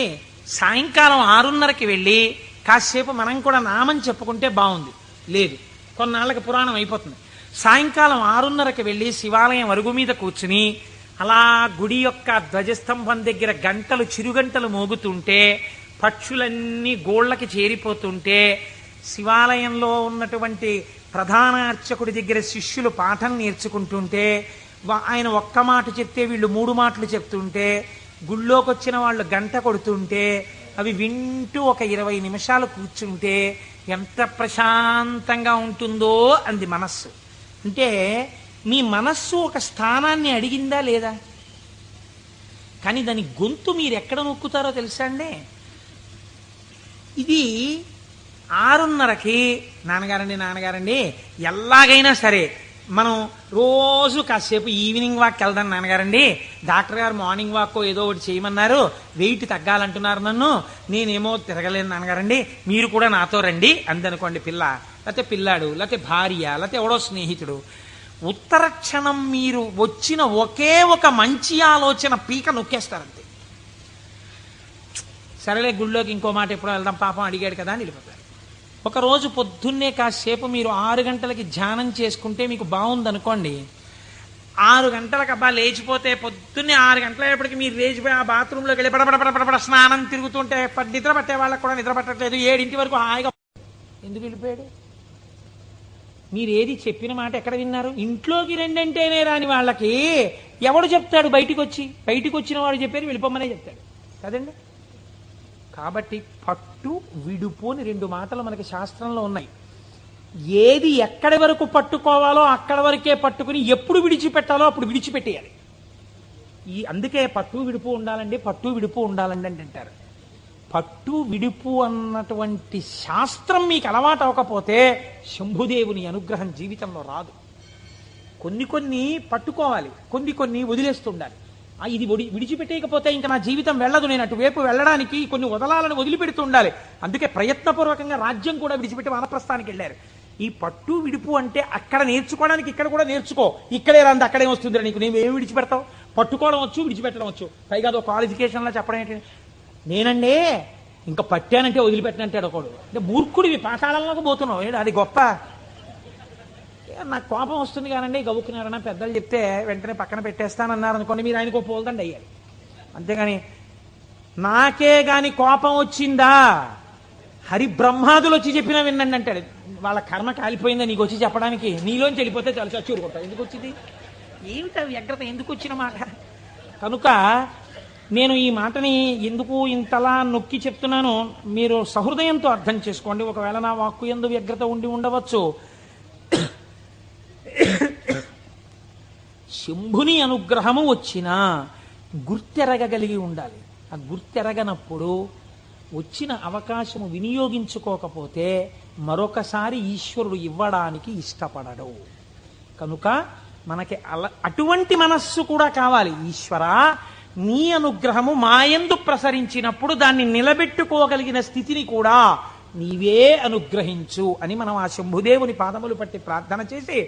సాయంకాలం 6:30కి వెళ్ళి కాసేపు మనం కూడా నామం చెప్పుకుంటే బాగుంది. లేదు, కొన్నాళ్ళకి పురాణం అయిపోతుంది. సాయంకాలం 6:30కి వెళ్ళి శివాలయం అరుగు మీద కూర్చుని అలా గుడి యొక్క ధ్వజస్తంభం దగ్గర గంటలు చిరుగంటలు మోగుతుంటే, పక్షులన్నీ గోళ్లకి చేరిపోతుంటే, శివాలయంలో ఉన్నటువంటి ప్రధాన అర్చకుడి దగ్గర శిష్యులు పాఠం నేర్చుకుంటుంటే, ఆయన ఒక్క మాట చెప్తే వీళ్ళు 3 మాటలు చెప్తుంటే, గుళ్ళోకి వచ్చిన వాళ్ళు గంట కొడుతుంటే అవి వింటూ ఒక 20 నిమిషాలు కూర్చుంటే ఎంత ప్రశాంతంగా ఉంటుందో అంది మనస్సు. అంటే మీ మనస్సు ఒక స్థానాన్ని అడిగిందా లేదా? కానీ దాని గొంతు మీరు ఎక్కడ నొక్కుతారో తెలుసా అండి? ఇది 6:30కి నాన్నగారండి ఎలాగైనా సరే మనం రోజు కాసేపు ఈవినింగ్ వాక్ వెళ్దాం నాన్నగారండి, డాక్టర్ గారు మార్నింగ్ వాక్ ఏదో ఒకటి చేయమన్నారు, వెయిట్ తగ్గాలంటున్నారు నన్ను, నేనేమో తిరగలేను నాన్నగారండి, మీరు కూడా నాతో రండి అందనుకోండి. పిల్ల లేకపోతే పిల్లాడు లేకపోతే భార్య లేకపోతే ఎవడో స్నేహితుడు, ఉత్తర క్షణం మీరు వచ్చిన ఒకే ఒక మంచి ఆలోచన పీక నొక్కేస్తారంతే. సరేలే గుళ్ళోకి ఇంకో మాట ఎప్పుడో వెళ్దాం, పాపం అడిగాడు కదా అని వెళ్ళిపోతారు. ఒకరోజు పొద్దున్నే కాసేపు మీరు 6 గంటలకి ధ్యానం చేసుకుంటే మీకు బాగుందనుకోండి. 6 గంటలకు అబ్బా లేచిపోతే పొద్దున్నే 6 గంటలప్పటికి మీరు లేచిపోయి ఆ బాత్రూంలోకి వెళ్ళి పడపడ స్నానం తిరుగుతుంటే నిద్ర పట్టే వాళ్ళకి కూడా నిద్ర పట్టట్లేదు. 7 వరకు హాయిగా ఎందుకు వెళ్ళిపోయాడు? మీరు ఏది చెప్పిన మాట ఎక్కడ విన్నారు? ఇంట్లోకి రెండంటేనే రాని వాళ్ళకి ఎవడు చెప్తాడు? బయటికి వచ్చిన వాడు చెప్పారు వెళ్ళిపోమనే చెప్తాడు కదండి. కాబట్టి పట్టు విడుపు అని 2 మాటలు మనకి శాస్త్రంలో ఉన్నాయి. ఏది ఎక్కడి వరకు పట్టుకోవాలో అక్కడ వరకే పట్టుకుని ఎప్పుడు విడిచిపెట్టాలో అప్పుడు విడిచిపెట్టేయాలి. అందుకే పట్టు విడుపు ఉండాలండి అంటారు. పట్టు విడుపు అన్నటువంటి శాస్త్రం మీకు అలవాటు అవ్వకపోతే శంభుదేవుని అనుగ్రహం జీవితంలో రాదు. కొన్ని పట్టుకోవాలి, కొన్ని వదిలేస్తుండాలి. ఇది విడిచిపెట్టేయకపోతే ఇంకా నా జీవితం వెళ్ళదు, నేను అటువైపు వెళ్ళడానికి కొన్ని వదలాలను వదిలిపెడుతూ ఉండాలి. అందుకే ప్రయత్నపూర్వకంగా రాజ్యం కూడా విడిచిపెట్టి వానప్రస్థానికి వెళ్ళారు. ఈ పట్టు విడుపు అంటే అక్కడ నేర్చుకోవడానికి ఇక్కడ కూడా నేర్చుకో. ఇక్కడే రాంది అక్కడే వస్తుంది నీకు, నేను ఏమి విడిచిపెడతావు? పట్టుకోవడం వచ్చు, విడిచిపెట్టడం వచ్చు. పైగా అదో క్వాలిఫికేషన్లో చెప్పడం ఏంటి? నేనండి ఇంకా పట్టానంటే వదిలిపెట్టనంటాడు ఒకడు. అంటే మూర్ఖుడివి, పాతాళంలోకి పోతున్నావు, అది గొప్ప. నాకు కోపం వస్తుంది కానండి, గవ్వుకున్నారన్నా పెద్దలు చెప్తే వెంటనే పక్కన పెట్టేస్తానన్నారు అనుకోండి, మీరు ఆయనకు పోల్దండి అయ్యాలి. అంతేగాని నాకే గాని కోపం వచ్చిందా హరి బ్రహ్మాదులు వచ్చి చెప్పినా వినండి అంటాడు. వాళ్ళ కర్మ కాలిపోయిందా నీకు వచ్చి చెప్పడానికి? నీలోంచి వెళ్ళిపోతే చాలా చచ్చూరు కొట్టావు. ఎందుకు వచ్చింది? ఏమిటా వ్యగ్రత? ఎందుకు వచ్చిన మాట? కనుక నేను ఈ మాటని ఎందుకు ఇంతలా నొక్కి చెప్తున్నానో మీరు సహృదయంతో అర్థం చేసుకోండి. ఒకవేళ నా వాక్కు యందు వ్యగ్రత ఉండి ఉండవచ్చు. శంభుని అనుగ్రహము వచ్చినా గుర్తెరగగలిగి ఉండాలి. ఆ గుర్తెరగనప్పుడు వచ్చిన అవకాశము వినియోగించుకోకపోతే మరొకసారి ఈశ్వరుడు ఇవ్వడానికి ఇష్టపడడు. కనుక మనకి అటువంటి మనస్సు కూడా కావాలి. ఈశ్వరా, నీ అనుగ్రహము మాయందు ప్రసరించినప్పుడు దాన్ని నిలబెట్టుకోగలిగిన స్థితిని కూడా నీవే అనుగ్రహించు అని మనం ఆ శంభుదేవుని పాదములు పట్టి ప్రార్థన చేసి